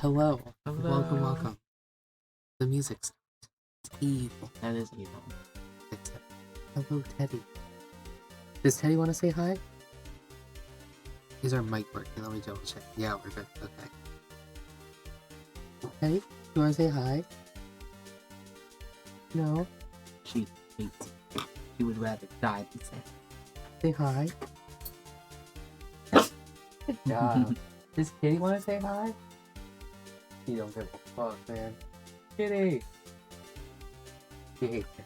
Hello. Hello. Welcome, welcome. The music's evil. That is evil. It's hello, Teddy. Does Teddy want to say hi? Is our mic working? Let me double check. Yeah, we're good. Okay. Teddy, you want to say hi? No? She hates you. She would rather die than say hi. Good job. Does Kitty want to say hi? You don't give a fuck, man. Kitty! She hates me.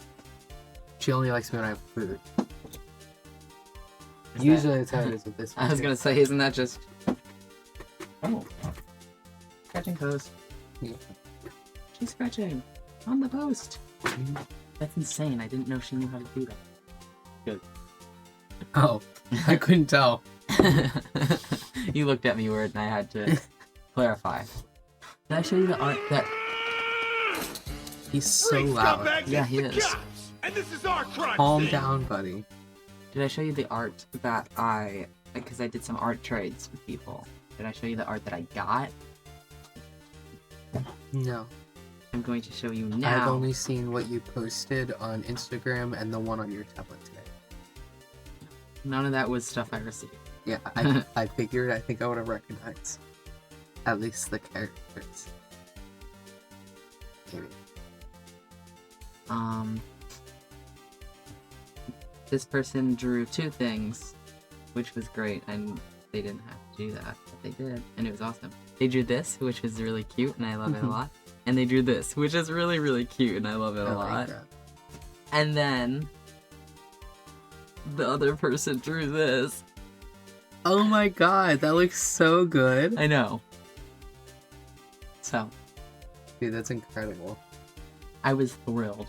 She only likes me when I have food. Usually that's how it is with this one. I was gonna say, isn't that just... Oh. Scratching post. Yeah. She's scratching. On the post. That's insane. I didn't know she knew how to do that. Good. Oh, I couldn't tell. You looked at me weird and I had to clarify. Did I show you the art that... He's so loud. Yeah, he is. And this is our crime Calm scene. down, buddy. Did I show you the art that because I did some art trades with people. Did I show you the art that I got? No. I'm going to show you now. I've only seen what you posted on Instagram and the one on your tablet today. None of that was stuff I received. Yeah, I figured. I think I would have recognized at least the characters. Maybe. This person drew two things, which was great, and they didn't have to do that, but they did, and it was awesome. They drew this, which is really cute, and I love it a lot. And they drew this, which is really, really cute, and I love it a lot. Like that. And then the other person drew this. Oh my god, that looks so good. I know. So, Dude, that's incredible. I was thrilled.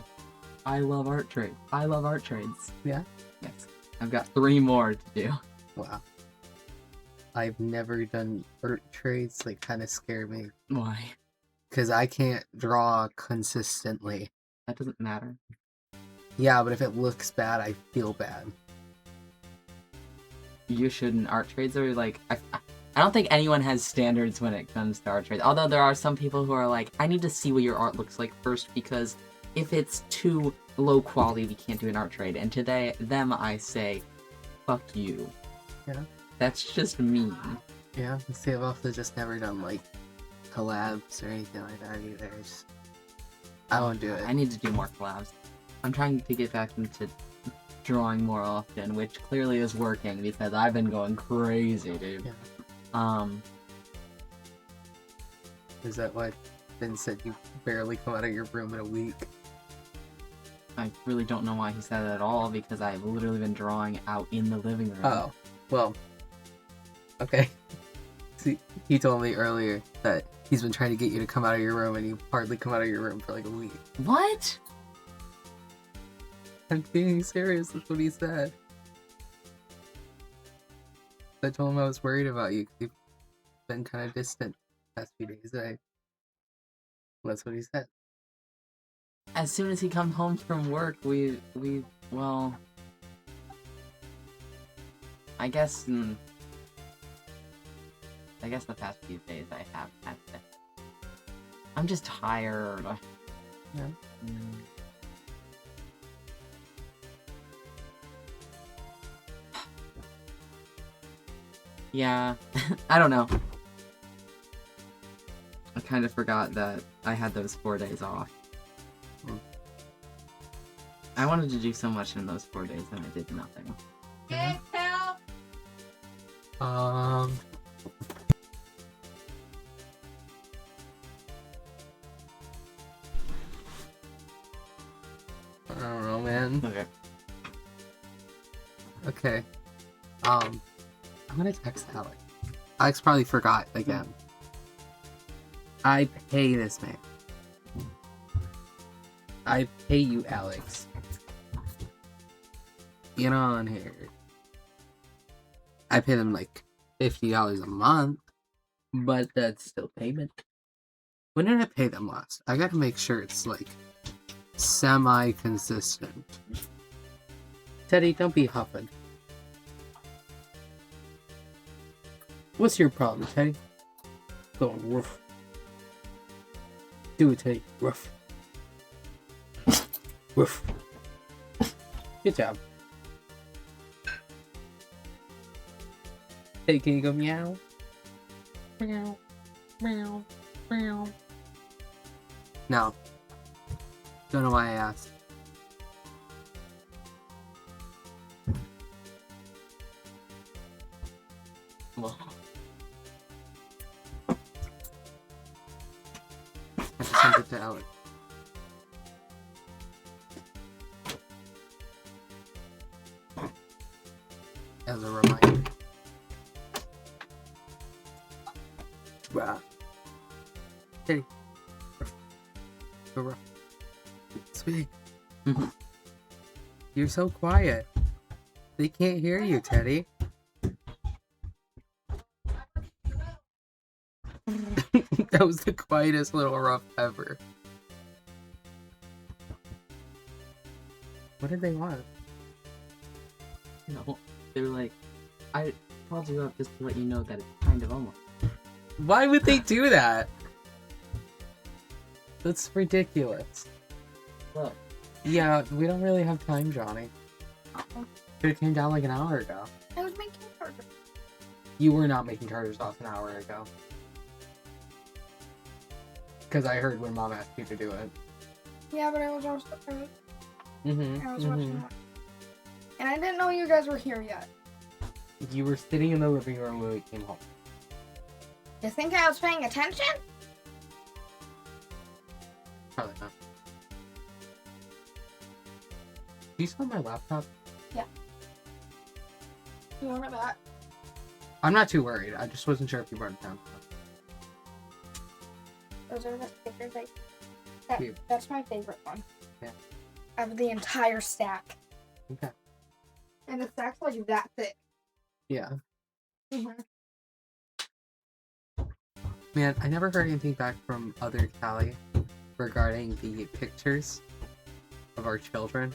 I love art trades. I love art trades. Yeah? Yes. I've got 3 more to do. Wow. I've never done art trades, they kind of scare me. Why? Because I can't draw consistently. That doesn't matter. Yeah, but if it looks bad, I feel bad. You shouldn't. Art trades are like... I don't think anyone has standards when it comes to art trades. Although there are some people who are like, I need to see what your art looks like first, because if it's too low quality, we can't do an art trade. And to them, I say, fuck you. Yeah. That's just mean. Yeah, see, I've also just never done, like, collabs or anything like that either. I won't do it. I need to do more collabs. I'm trying to get back into drawing more often, which clearly is working because I've been going crazy, dude. Yeah. Is that why Ben said you barely come out of your room in a week? I really don't know why he said that at all, because I've literally been drawing out in the living room. Oh, well, okay. See, he told me earlier that he's been trying to get you to come out of your room and you hardly come out of your room for like a week. What? I'm being serious, that's what he said. I told him I was worried about you because you've been kind of distant the past few days. That's what he said. As soon as he comes home from work, well, I guess the past few days I have had to. I'm just tired. Yeah. Yeah, I don't know. I kind of forgot that I had those 4 days off. I wanted to do so much in those 4 days and I did nothing. Yeah. Help! I don't know, man. Okay. Okay. I'm gonna text Alex. Alex probably forgot again. I pay this man. I pay you, Alex. Get on here. I pay them like $50 a month, but that's still payment. When did I pay them last? I gotta make sure it's like semi-consistent. Teddy, don't be huffing. What's your problem, Teddy? Going woof. Do it, Teddy. Ruff. Ruff. Good job. Teddy, can you go meow? Meow. Meow. Meow. No. Don't know why I asked. Well, I just sent it to Alex. As a reminder. Wow. Teddy. Go. Speak. You're so quiet. They can't hear you, Teddy. That was the quietest little ruff ever. What did they want? no, they were like, I called you up just to let you know that it's kind of almost. Why would they do that? That's ridiculous. Look. Yeah, we don't really have time, Johnny. It came down like an hour ago. I was making burgers. You were not making tartar sauce an hour ago. Because I heard when Mom asked you to do it. Yeah, but I was also Mm-hmm. I was watching it. And I didn't know you guys were here yet. You were sitting in the living room when we came home. You think I was paying attention? Probably not. Do you still have my laptop? You want it back? I'm not too worried. I just wasn't sure if you brought it down. Those are the stickers. Cute. That's my favorite one. Yeah. Out of the entire stack. Okay. And the stack's like that thick. Yeah. Mm-hmm. Man, I never heard anything back from other Callie regarding the pictures of our children.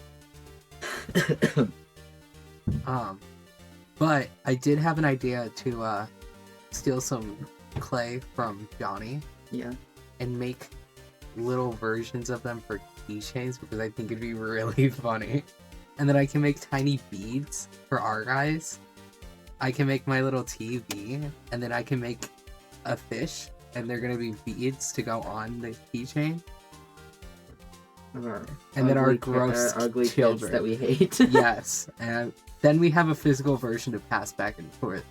But I did have an idea to steal some clay from Johnny Yeah. and make little versions of them for keychains because I think it'd be really funny. And then I can make tiny beads for our guys. I can make my little TV, and then I can make a fish, and they're gonna be beads to go on the keychain. And then our gross ugly children kids that we hate. Yes, and then we have a physical version to pass back and forth.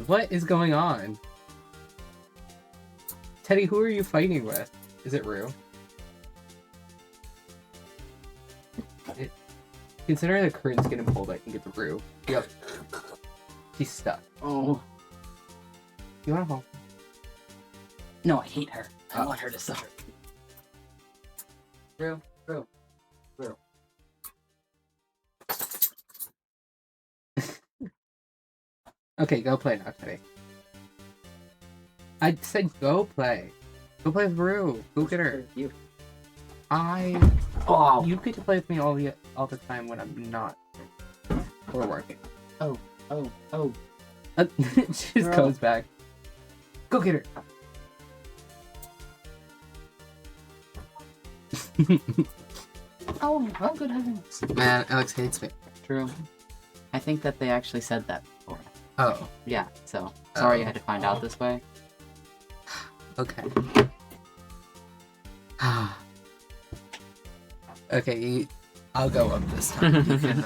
What is going on? Teddy, who are you fighting with? Is it Rue? Considering the curtain's getting pulled, I think it's Rue. Yep. She's stuck. Oh. You wanna help? No, I hate her. I want her to suffer. Rue. Okay, go play now, Teddy. I said go play. Go play with Rue. Go get her. You. Oh. You get to play with me all the time when I'm not. Or working. Oh. She just goes back. Go get her. Oh, good heavens. Man, Alex hates me. True. I think that they actually said that before. Oh. Yeah, so sorry you had to find out this way. Okay. Okay, I'll go up this time. You can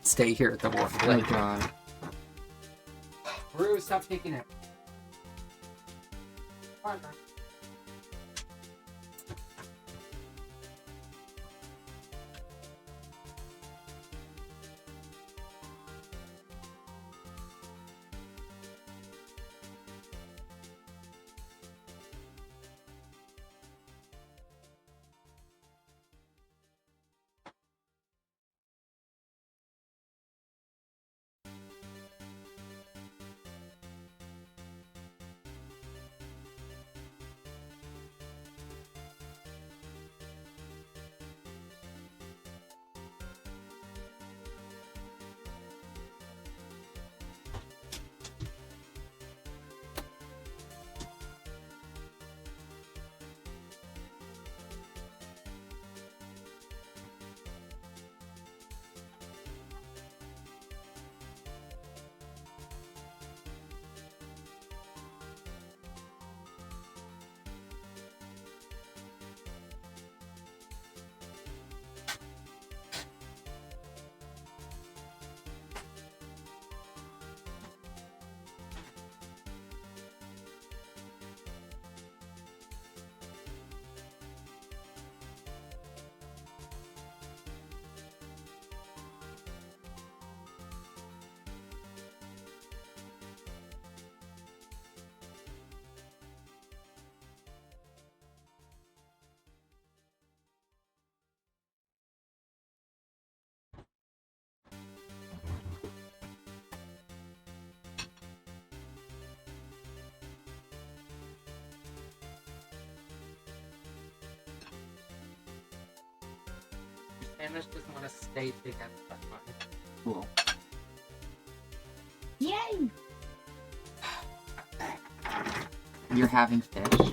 stay here at the warm Oh plate. god. Rue, stop taking it. Come on, Spanish doesn't want to stay together. Cool. Yay! You're having fish?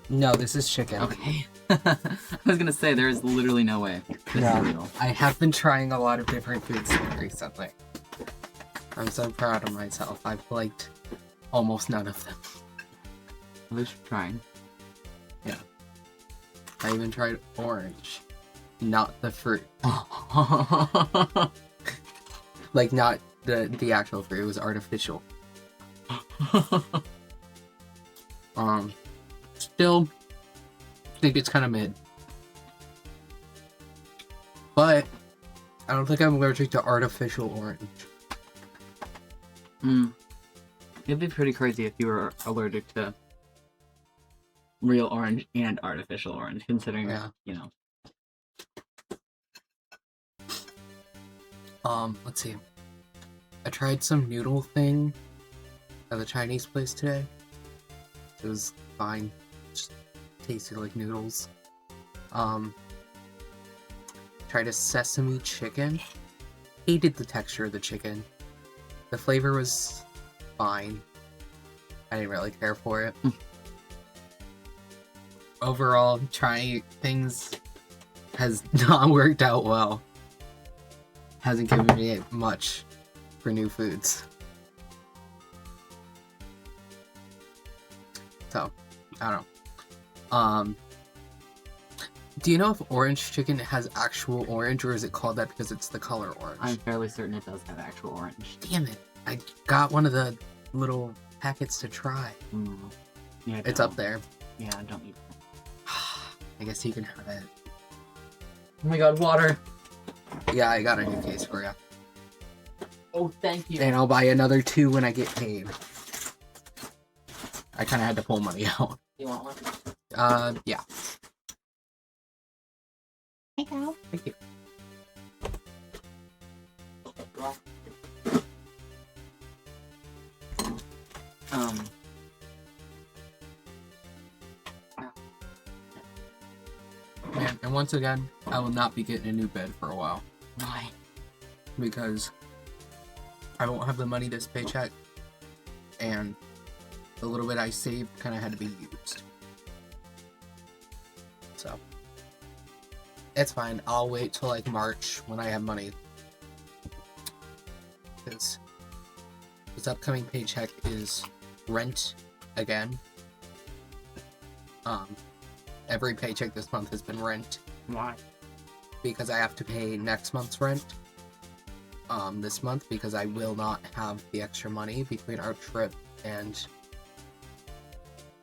No, this is chicken. Okay. I was gonna say, there is literally no way. This is real. I have been trying a lot of different foods recently. I'm so proud of myself. I've liked almost none of them. At least you're trying. I even tried orange. Not the fruit. Like, not the actual fruit. It was artificial. Still think it's kind of mid. But I don't think I'm allergic to artificial orange. It'd be pretty crazy if you were allergic to real orange and artificial orange, considering, you know. Let's see. I tried some noodle thing at the Chinese place today. It was fine. Just tasted like noodles. Tried a sesame chicken. Hated the texture of the chicken. The flavor was fine. I didn't really care for it. Overall, trying things has not worked out well. Hasn't given me much for new foods. So, I don't know. Do you know if orange chicken has actual orange, or is it called that because it's the color orange? I'm fairly certain it does have actual orange. Damn it. I got one of the little packets to try. Yeah, It's up there. Yeah, I don't need it. I guess you can have it. Oh my god, water! Yeah, I got a new case for you. Oh, thank you. And I'll buy another 2 when I get paid. I kind of had to pull money out. You want one? Yeah. Hey, Kyle. Thank you. Man, and once again, I will not be getting a new bed for a while. Why? Because I won't have the money this paycheck, and the little bit I saved kind of had to be used. So, it's fine. I'll wait till like March when I have money. Because this upcoming paycheck is rent again. Every paycheck this month has been rent. Why? Because I have to pay next month's rent this month, because I will not have the extra money between our trip and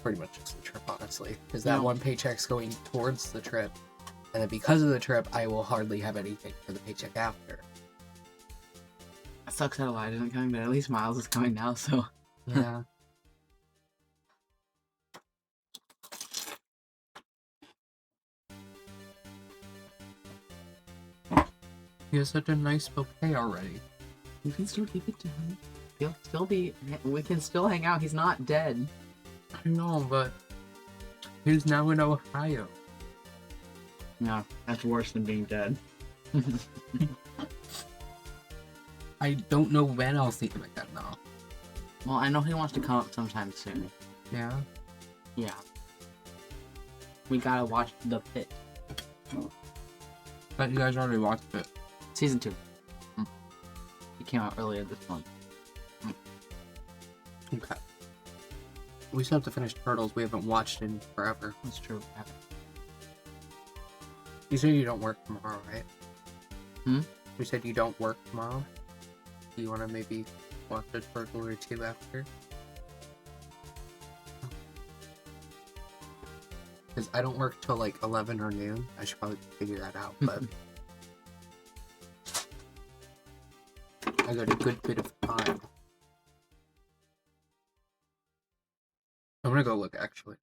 pretty much just the trip, honestly, because that one paycheck's going towards the trip, and then because of the trip I will hardly have anything for the paycheck after. It sucks that Elijah isn't coming, but at least Miles is coming now, so Yeah. He has such a nice bouquet already. you can still keep it to him. We can still hang out. He's not dead. I know, but he's now in Ohio. No, that's worse than being dead. I don't know when I'll see him again, though. Well, I know he wants to come up sometime soon. Yeah? Yeah. We gotta watch The Pit. But you guys already watched it. Season 2. It came out earlier this month. Okay. We still have to finish Turtles. We haven't watched in forever. That's true. You said you don't work tomorrow, right? Hmm? You said you don't work tomorrow? Do you want to maybe watch a Turtle or 2 after? Because I don't work till like 11 or noon. I should probably figure that out, but I got a good bit of time. I'm gonna go look, actually.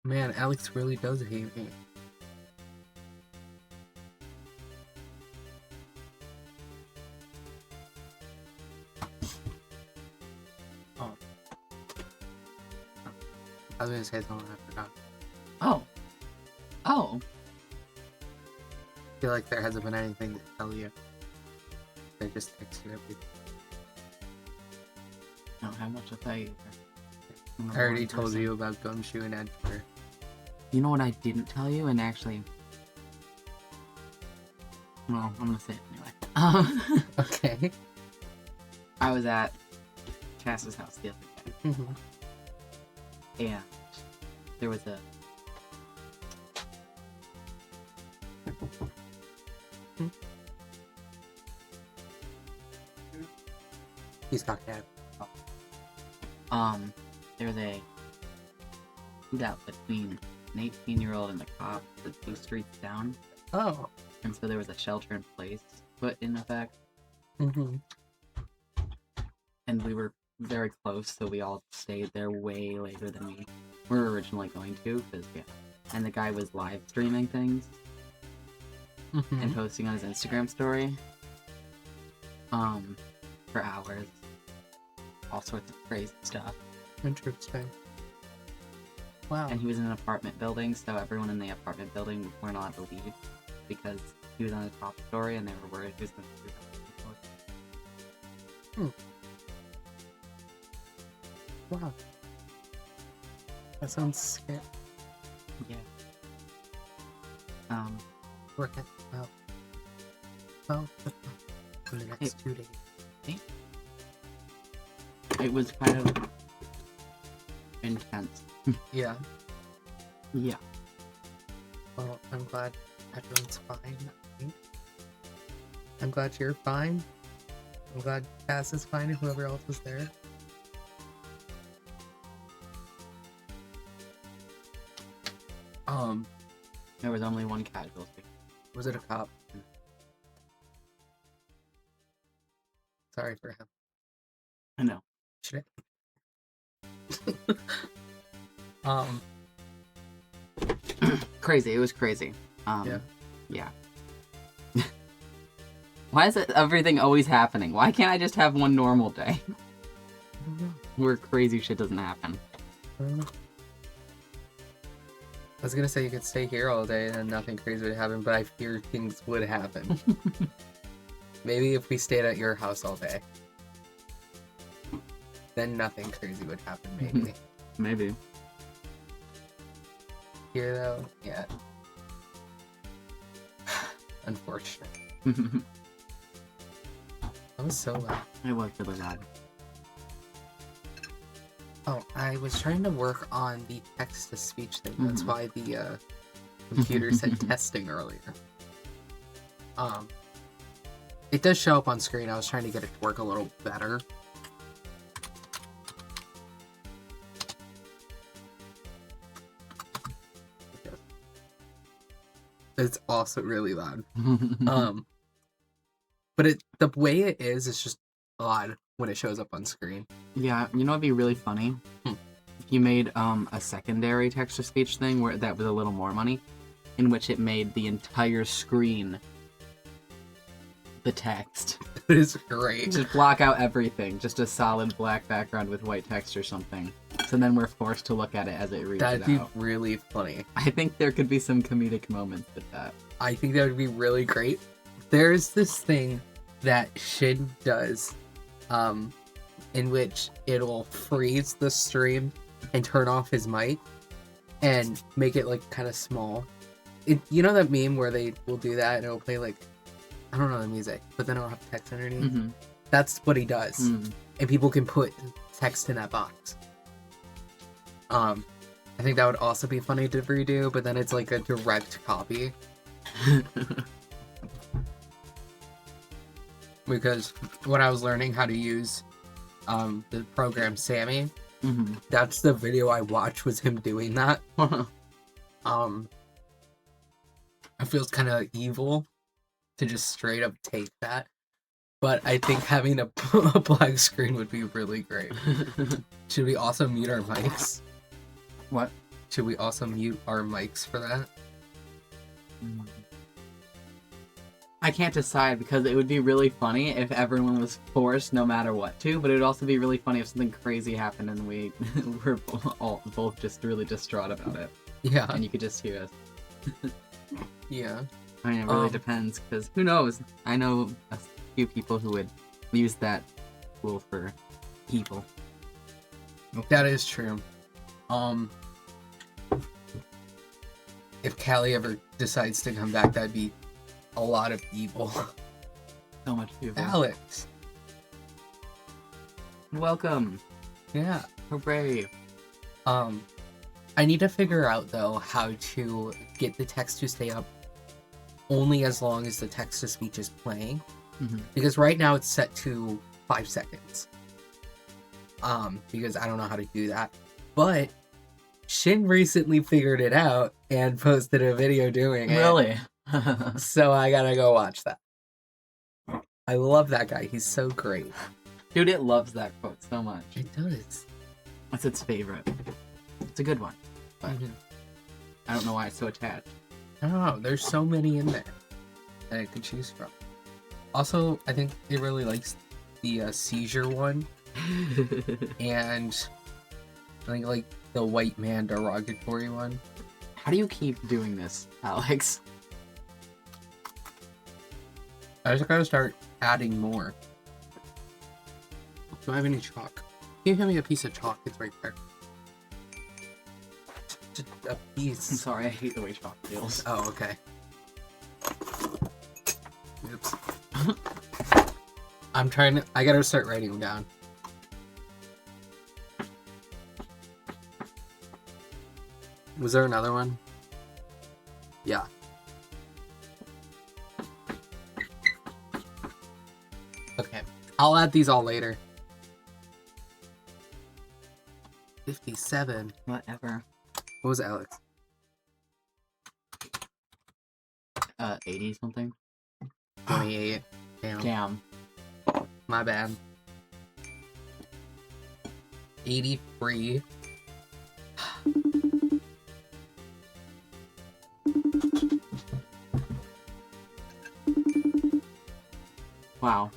Man, Alex really does hate me. Oh. I was gonna say something, I forgot. Oh. Oh. feel like there hasn't been anything to tell you. They just texted everything. I don't have much to tell you. I already told you about Gumshoe and Edgewater. You know what I didn't tell you, and actually, well, I'm gonna say it anyway. Okay. I was at Cass's house the other day, Mm-hmm. and there was a He's talking at there was a shootout between an 18-year-old and the cop the 2 streets down, Oh. and so there was a shelter in place put in effect, Mm-hmm. and we were very close, so we all stayed there way later than we were originally going to, because and the guy was live streaming things Mm-hmm. and posting on his Instagram story for hours, all sorts of crazy stuff. Interesting. Wow. And he was in an apartment building, so everyone in the apartment building weren't allowed to leave because he was on the top story and they were worried he was going to do that. Wow. That sounds scary. Yeah. Work it well. Well, in the next 2 days. It was kind of intense. Yeah. Yeah. Well, I'm glad everyone's fine. I think. I'm glad you're fine. I'm glad Cass is fine and whoever else was there. There was only one casualty. Was it a cop? Sorry for him. I know. Should I? Crazy. It was crazy. Yeah. Yeah. Why is everything always happening? Why can't I just have one normal day I don't know. where crazy shit doesn't happen? I don't know. I was gonna say you could stay here all day and nothing crazy would happen, but I fear things would happen. Maybe if we stayed at your house all day, then nothing crazy would happen, maybe. Maybe. Here though, yeah. Unfortunate. That was so loud. It was really loud. Oh, I was trying to work on the text-to-speech thing. That's why the computer said testing earlier. It does show up on screen. I was trying to get it to work a little better. It's also really loud. But the way it is, it's just odd when it shows up on screen. Yeah, you know what'd be really funny? If you made a secondary text-to-speech thing where that was a little more money, in which it made the entire screen the text. It is great. Just block out everything, just a solid black background with white text or something. So then we're forced to look at it as it reads That'd it be out. really funny. I think there could be some comedic moments with that. I think that would be really great. There's this thing that Shin does, in which it'll freeze the stream and turn off his mic and make it like kind of small. You know that meme where they will do that and it'll play like, I don't know the music, but then it'll have text underneath. Mm-hmm. That's what he does, and people can put text in that box. I think that would also be funny to redo, but then it's like a direct copy. Because when I was learning how to use the program Sammy, that's the video I watched was him doing that. It feels kind of evil to just straight up take that, but I think having a black screen would be really great. Should we also mute our mics? What? Should we also mute our mics for that? I can't decide because it would be really funny if everyone was forced no matter what to, but it would also be really funny if something crazy happened and we were both just really distraught about it. Yeah. And you could just hear us. Yeah. I mean, it really Um, depends, because who knows? I know a few people who would use that tool for evil. That is true. If Callie ever decides to come back, that'd be a lot of evil. So much evil. Alex. Welcome. Yeah. Hooray. I need to figure out though how to get the text to stay up only as long as the text to speech is playing. Mhm. Because right now it's set to 5 seconds. Because I don't know how to do that. But Shin recently figured it out and posted a video doing it. Really? So I gotta go watch that. I love that guy. He's so great. Dude, it loves that quote so much. It does. That's its favorite. It's a good one, but Mhm. I don't know why it's so attached. I don't know. There's so many in there that I could choose from. Also, I think it really likes the seizure one, and I think like the white man derogatory one. How do you keep doing this, Alex? I just gotta start adding more. Do I have any chalk? Can you hand me a piece of chalk? It's right there. Just a I'm piece. sorry, I hate the way chalk feels. Oh, okay. Oops. I gotta start writing them down. Was there another one? Yeah. Okay. I'll add these all later. 57. Whatever. What was Alex? 80 something? 28. Damn. Damn. My bad. 83. Wow.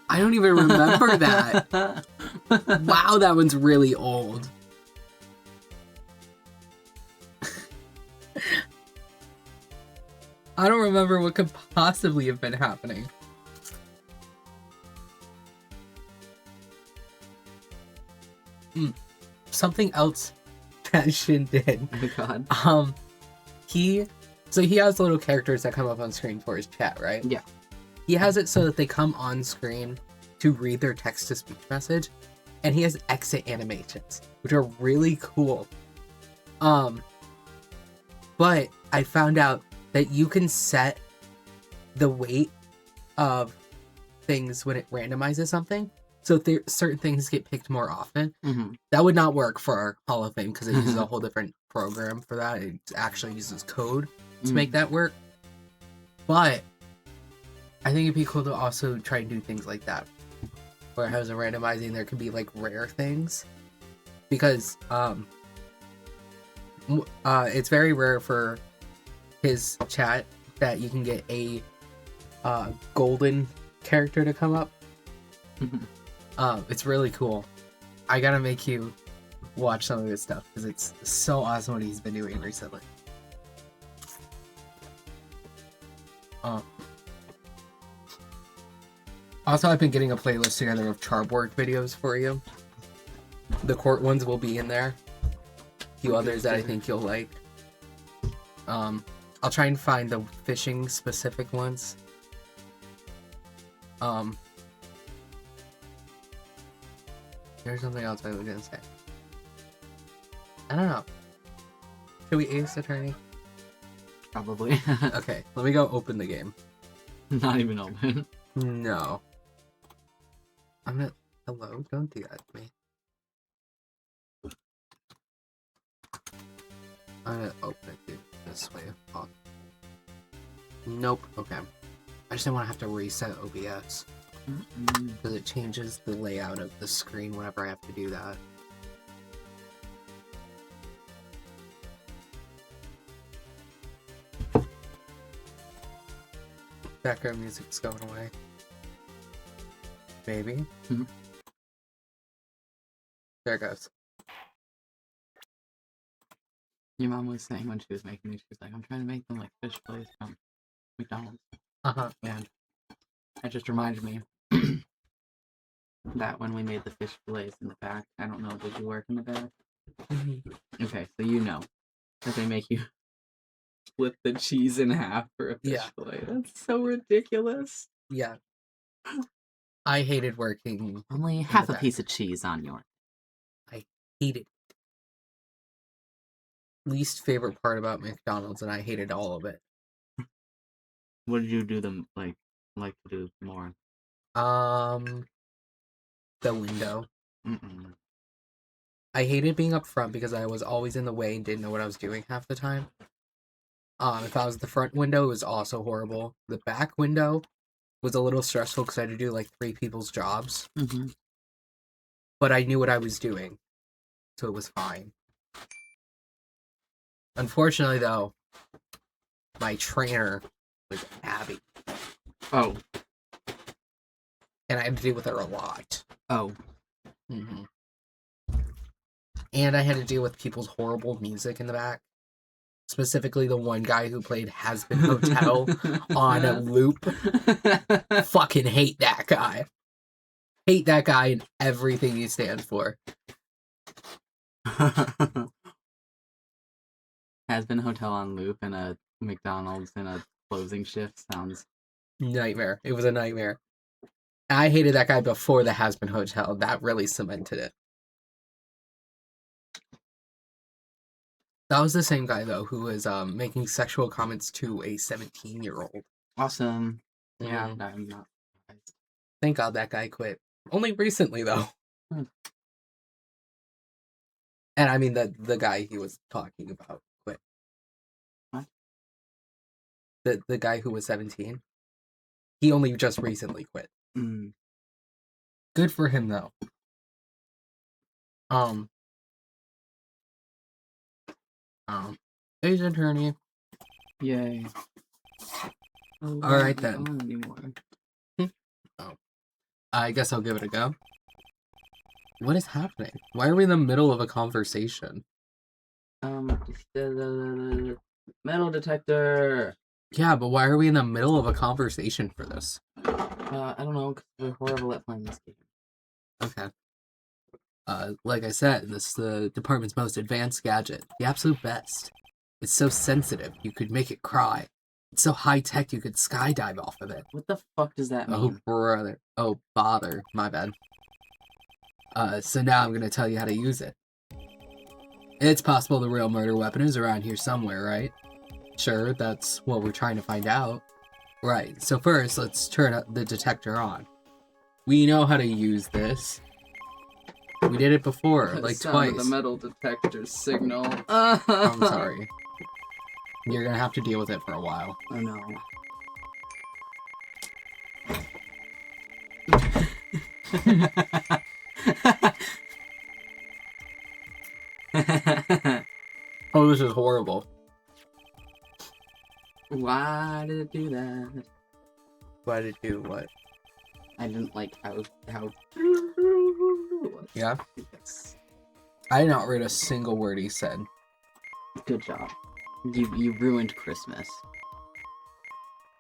I don't even remember that. Wow, that one's really old. I don't remember what could possibly have been happening. Something else that Shin did. Oh my god. He has little characters that come up on screen for his chat, right? Yeah. He has it so that they come on screen to read their text-to-speech message, and he has exit animations, which are really cool. But I found out that you can set the weight of things when it randomizes something. So if certain things get picked more often, Mm-hmm. that would not work for our Hall of Fame because it uses a whole different program for that. It actually uses code to make that work. But I think it'd be cool to also try and do things like that. Where it has a randomizing, there could be like rare things. Because it's very rare for his chat that you can get a golden character to come up. It's really cool. I gotta make you watch some of his stuff because it's so awesome what he's been doing recently. Also, I've been getting a playlist together of Charborg videos for you. The court ones will be in there. A few others that I think you'll like. I'll try and find the fishing specific ones. There's something else I was gonna say. I don't know. Should we ace attorney? Probably. Okay, let me go open the game. Not even open. No. I'm not. Hello, don't do that to me. I'm gonna open it this way if possible. Nope. Okay. I just didn't want to have to reset OBS because it changes the layout of the screen whenever I have to do that. Background music's going away. Maybe. Mhm. There it goes. Your mom was saying when she was making these, she was like, I'm trying to make them like fish fillets from McDonald's. And that just reminded me that when we made the fish fillets in the back, I don't know, did you work in the back? Okay, so you know that they make you split the cheese in half for a fish fillet. That's so ridiculous. Yeah. I hated working. Only half a piece of cheese on yours. I hated it. Least favorite part about McDonald's, and I hated all of it. What did you do them like to do more? The window. Mm-mm. I hated being up front because I was always in the way and didn't know what I was doing half the time. If I was the front window, it was also horrible. The back window was a little stressful because I had to do like 3 people's jobs. Mm-hmm. But I knew what I was doing, so it was fine. Unfortunately, though, my trainer was Abby. Oh. And I had to deal with her a lot. Oh. Mm-hmm. And I had to deal with people's horrible music in the back. Specifically, the one guy who played Has Been Hotel on a loop. Fucking hate that guy. Hate that guy and everything he stands for. Has Been Hotel on loop and a McDonald's in a closing shift sounds... Nightmare. It was a nightmare. I hated that guy before the Has Been Hotel. That really cemented it. That was the same guy, though, who was making sexual comments to a 17-year-old. Awesome. Yeah, Mhm. I'm not surprised. Thank God that guy quit. Only recently, though. And I mean, the guy he was talking about quit. What? The guy who was 17. He only just recently quit. Mm. Good for him, though. He's an attorney. Yay. All right, then. Anymore. I guess I'll give it a go. What is happening? Why are we in the middle of a conversation? Metal detector. Yeah, but why are we in the middle of a conversation for this? I don't know, because we're horrible at playing this game. Okay. Like I said, this is the department's most advanced gadget. The absolute best. It's so sensitive, you could make it cry. It's so high-tech, you could skydive off of it. What the fuck does that mean? Oh, brother. Oh, bother. My bad. So now I'm gonna tell you how to use it. It's possible the real murder weapon is around here somewhere, right? Sure, that's what we're trying to find out. Right, so first, let's turn the detector on. We know how to use this. We did it before, like twice. The metal detector signal. I'm sorry. You're gonna have to deal with it for a while. Oh no. Oh, this is horrible. Why did it do that? Why did you do what? I didn't like how Yeah? Yes. I did not read a single word he said. Good job. You ruined Christmas.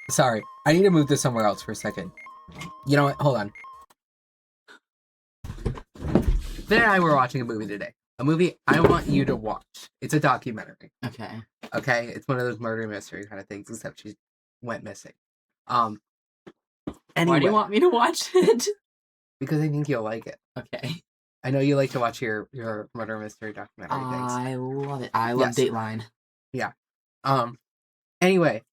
Sorry, I need to move this somewhere else for a second. You know what? Hold on. Ben and I were watching a movie today. A movie I want you to watch. It's a documentary. Okay. Okay? It's one of those murder mystery kind of things, except she went missing. Anyway, Why do you want me to watch it? because I think you'll like it. Okay. I know you like to watch your murder mystery documentary things. I love it. I love Yes. Dateline. Yeah. Anyway,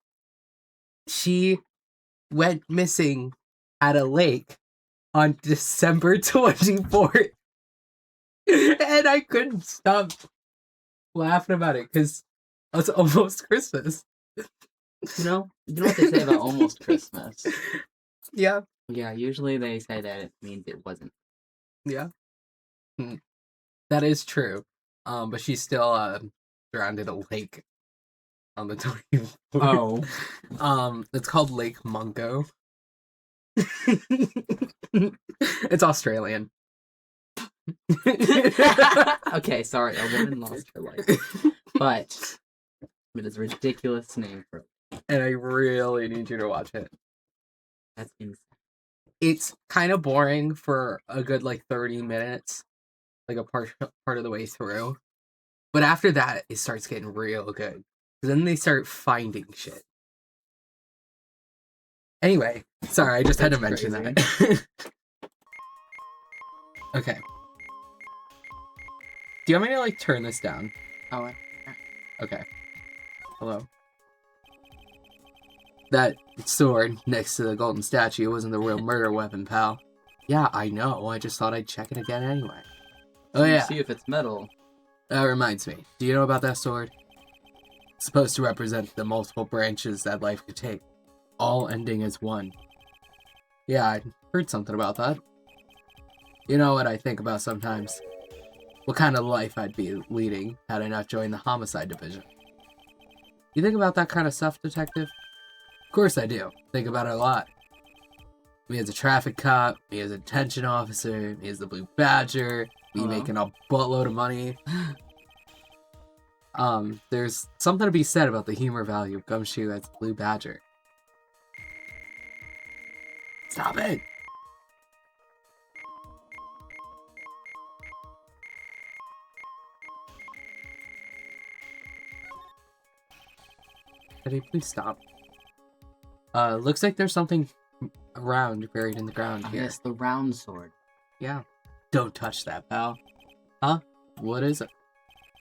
she went missing at a lake on December 24th. And I couldn't stop laughing about it because it's almost Christmas. You know what they say about almost Christmas? Yeah. Yeah, usually they say that it means it wasn't. Yeah. That is true. But she's still drowned in a lake on the 24th. Oh. It's called Lake Mungo. It's Australian. Okay, sorry, a woman lost her life. but it is a ridiculous name for it. And I really need you to watch it. That's insane. It's kind of boring for a good like 30 minutes, like a part of the way through. But after that, it starts getting real good. Then they start finding shit. Anyway, sorry, I just had to mention that. Okay. Do you want me to like turn this down? Oh, Okay. Hello. That sword next to the golden statue wasn't the real murder weapon, pal. Yeah, I know. I just thought I'd check it again anyway. Oh yeah. See if it's metal. That reminds me. Do you know about that sword? It's supposed to represent the multiple branches that life could take, all ending as one. Yeah, I heard something about that. You know what I think about sometimes? What kind of life I'd be leading had I not joined the homicide division. You think about that kind of stuff, detective? Of course I do. Think about it a lot. Me as a traffic cop, me as a detention officer, me as the Blue Badger, me making a buttload of money. There's something to be said about the humor value of Gumshoe as Blue Badger. Stop it! Could he please stop? Looks like there's something round buried in the ground here. Yes, the round sword. Yeah. Don't touch that, pal. Huh? What is it?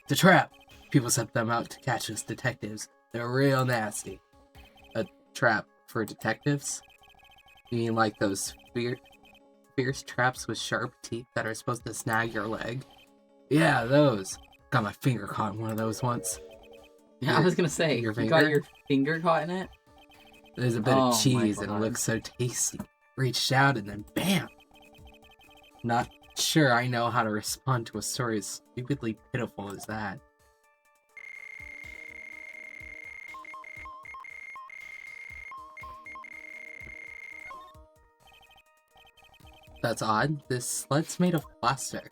It's a trap. People set them out to catch us detectives. They're real nasty. A trap for detectives? You mean like those fierce traps with sharp teeth that are supposed to snag your leg? Yeah, those. Got my finger caught in one of those once. Yeah, I was gonna say, you got your finger caught in it? There's a bit of cheese and it looks so tasty. Reached out and then bam! Not sure I know how to respond to a story as stupidly pitiful as that. That's odd. This sled's made of plastic. It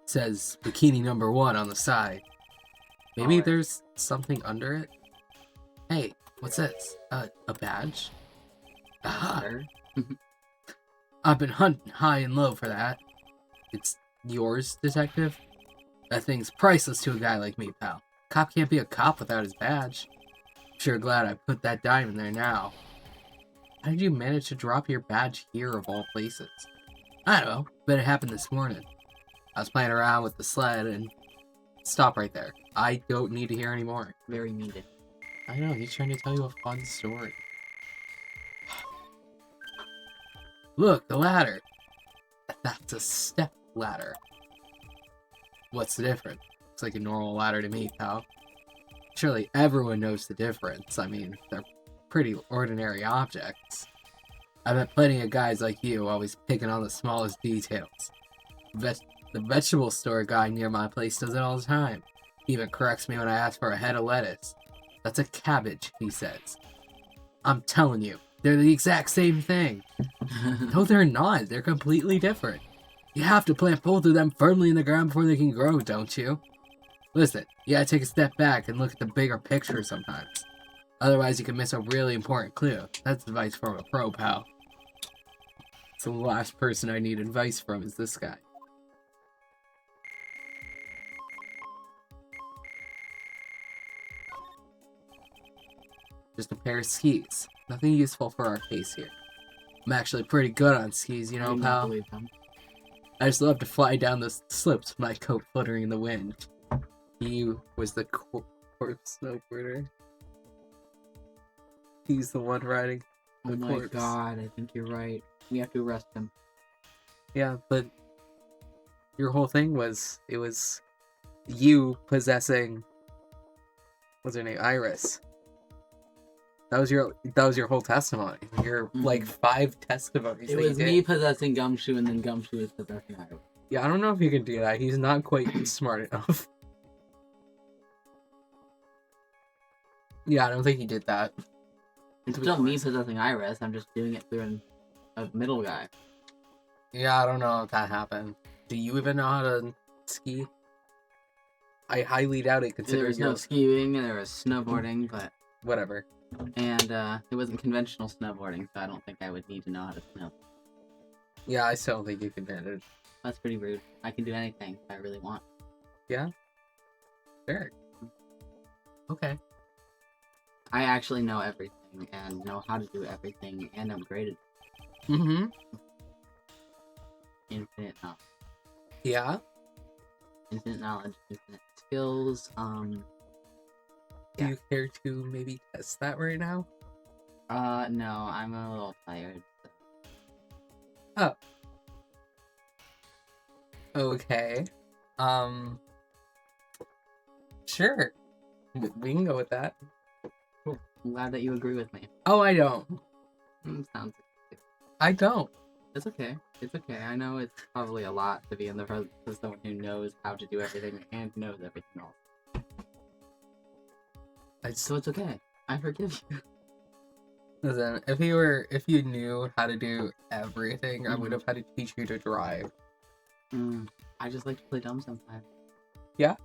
says bikini number 1 on the side. Maybe there's something under it? Hey, what's this? A badge? Aha! I've been hunting high and low for that. It's yours, detective? That thing's priceless to a guy like me, pal. Cop can't be a cop without his badge. I'm sure glad I put that diamond there now. How did you manage to drop your badge here of all places? I don't know, but it happened this morning. I was playing around with the sled and... Stop right there. I don't need to hear any more. Very needed. I know, he's trying to tell you a fun story. Look, the ladder. That's a step ladder. What's the difference? Looks like a normal ladder to me, pal. Surely everyone knows the difference. I mean, they're pretty ordinary objects. I've met plenty of guys like you always picking on the smallest details. The vegetable store guy near my place does it all the time. He even corrects me when I ask for a head of lettuce. That's a cabbage, he says. I'm telling you, they're the exact same thing. No, they're not. They're completely different. You have to plant both of them firmly in the ground before they can grow, don't you? Listen, you gotta take a step back and look at the bigger picture sometimes. Otherwise, you can miss a really important clue. That's advice from a pro, pal. So the last person I need advice from is this guy. Just a pair of skis. Nothing useful for our case here. I'm actually pretty good on skis, you know, pal. I just love to fly down the slopes with my coat fluttering in the wind. He was the corpse snowboarder. He's the one riding the corpse. Oh my god, I think you're right. We have to arrest him. Yeah, but your whole thing was, it was you possessing, what's her name, Iris. That was your whole testimony. Your like 5 testimonies. It was me possessing Gumshoe, and then Gumshoe was possessing Iris. Yeah, I don't know if you can do that. He's not quite smart enough. Yeah, I don't think he did that. It's still me possessing Iris. I'm just doing it through a middle guy. Yeah, I don't know if that happened. Do you even know how to ski? I highly doubt it, There considering was no skiing, and there was snowboarding, but whatever. and it wasn't conventional snowboarding, so I don't think I would need to know how to snow. Yeah, I still don't think you can manage. That's pretty rude. I can do anything if I really want. Yeah? Sure. Okay. I actually know everything and know how to do everything, and I'm great at Mm-hmm. infinite knowledge. Yeah? Infinite knowledge, infinite skills. Do you care to maybe test that right now? No, I'm a little tired. So. Okay. Sure. We can go with that. I'm glad that you agree with me. Oh, I don't. Sounds. I don't. It's okay. It's okay. I know it's probably a lot to be in the presence of someone who knows how to do everything and knows everything else. So it's okay. I forgive you. Listen, if you knew how to do everything, I would have had to teach you to drive. I just like to play dumb sometimes. Yeah?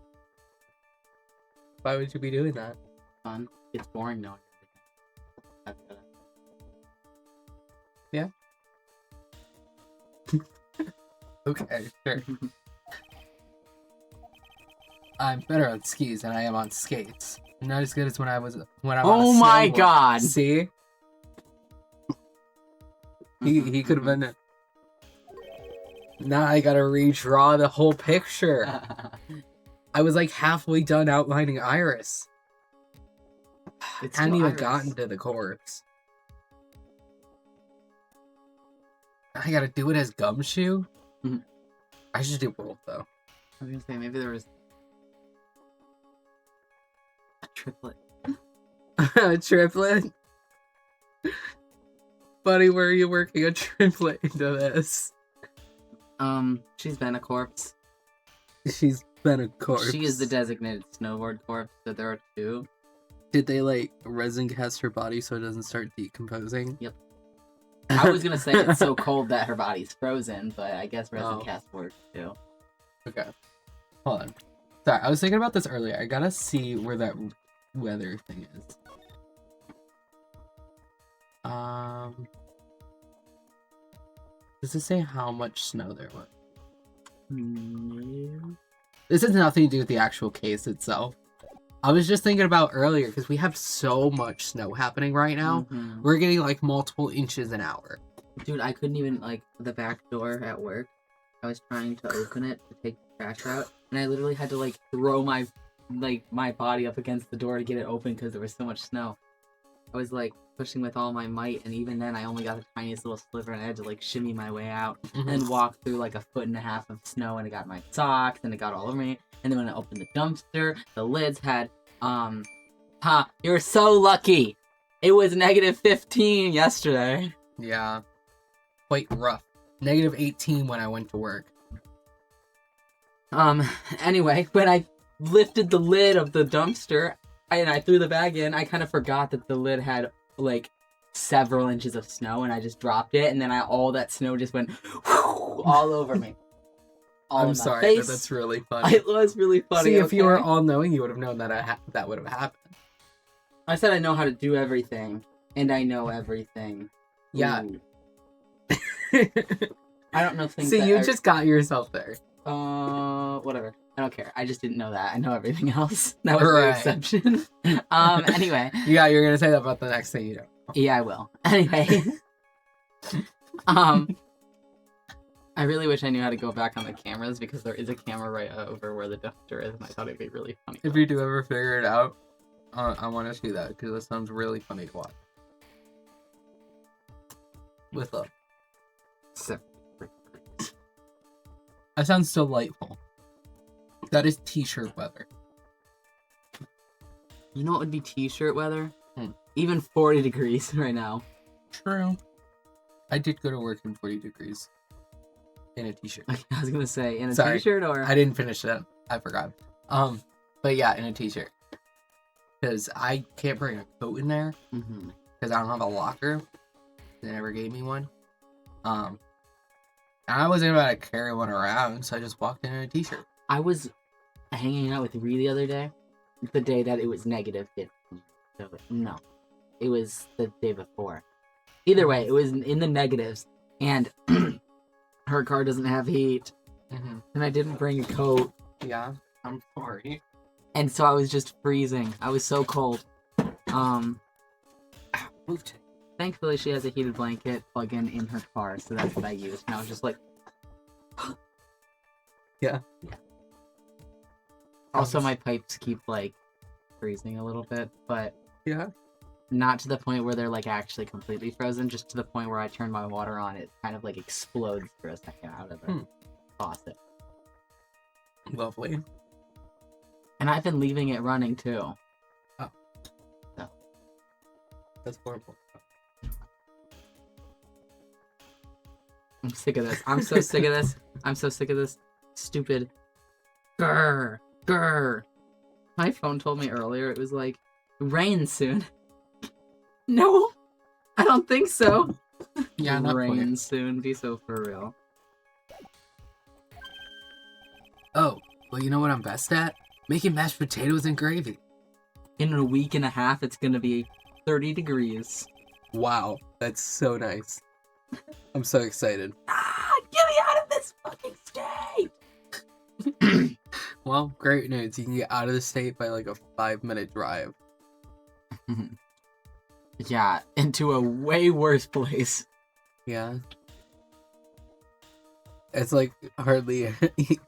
Why would you be doing that? Fun. It's boring knowing everything. That's good. Yeah? Okay, sure. I'm better on skis than I am on skates. Not as good as when I'm on a Oh my snowboard. god! See? He could have been. Now I gotta redraw the whole picture. I was like halfway done outlining Iris. It's Hadn't still even Iris. gotten to the corpse. I gotta do it as Gumshoe? Mhm. I should do both though. I was gonna say, maybe there was a triplet. A triplet? Buddy, where are you working a triplet into this? She's been a corpse. She's been a corpse. She is the designated snowboard corpse, so there are two. Did they like resin cast her body so it doesn't start decomposing? Yep. I was gonna say it's so cold that her body's frozen, but I guess resin cast works too. Okay. Hold on. Sorry, I was thinking about this earlier. I gotta see where that weather thing is. Does it say how much snow there was? No. This has nothing to do with the actual case itself. I was just thinking about earlier, because we have so much snow happening right now. Mhm. We're getting like multiple inches an hour. Dude, I couldn't even, like, the back door at work. I was trying to open it to take the trash out, and I literally had to, like, throw my body up against the door to get it open because there was so much snow. I was, like, pushing with all my might, and even then I only got the tiniest little sliver, and I had to, like, shimmy my way out, and then walk through, like, 1.5 feet of snow, and it got my socks, and it got all over me, and then when I opened the dumpster, the lids had, you're so lucky! It was -15 yesterday. Yeah. Quite rough. -18 when I went to work. Anyway, when I lifted the lid of the dumpster and I threw the bag in, I kind of forgot that the lid had, like, several inches of snow, and I just dropped it, and then all that snow just went all over me. All I'm in my sorry, face. but that's really funny. It was really funny. See, if you were okay? all-knowing, you would have known that that would have happened. I said I know how to do everything, and I know everything. Yeah. Ooh. I don't know things. See, that you are- just got yourself there. Whatever. I don't care. I just didn't know that. I know everything else. That was the Right. exception. Anyway. Yeah, you're gonna say that about the next thing you know. Yeah, I will. Anyway. I really wish I knew how to go back on the cameras because there is a camera right over where the dumpster is, and I thought it'd be really funny. If you do ever figure it out, I want to see that because that sounds really funny to watch. With love. That sounds delightful. That is t-shirt weather. You know what would be t-shirt weather? Hmm. Even 40 degrees right now. True. I did go to work in 40 degrees. In a t-shirt. I was gonna say, in a Sorry, t-shirt or... I didn't finish that. I forgot. But yeah, in a t-shirt. Because I can't bring a coat in there. Mhm. Because I don't have a locker. They never gave me one. And I wasn't about to carry one around, so I just walked in a t-shirt. I was a hanging out with Ree the other day? The day that it was negative 15. So, no. It was the day before. Either way, it was in the negatives. And her car doesn't have heat. And I didn't bring a coat. Yeah, I'm sorry. And so I was just freezing. I was so cold. Moved. Thankfully, she has a heated blanket plug-in in her car, so that's what I used. And I was just like... Yeah. Also, my pipes keep, like, freezing a little bit, but... Yeah. Not to the point where they're, like, actually completely frozen, just to the point where I turn my water on, it kind of, like, explodes for a second out of the faucet. Lovely. And I've been leaving it running, too. Oh. So. That's horrible. I'm sick of this. I'm so sick of this. I'm so sick of this stupid... Grr! Grr! My phone told me earlier, it was like, rain soon. No! I don't think so. Yeah, not rain quite. soon. Be so for real. Oh, well, you know what I'm best at? Making mashed potatoes and gravy. In a week and a half, it's gonna be 30 degrees. Wow, that's so nice. I'm so excited. Ah! Get me out of this fucking state! Well, great news. You can get out of the state by like a 5-minute drive. Yeah, into a way worse place. Yeah. It's like hardly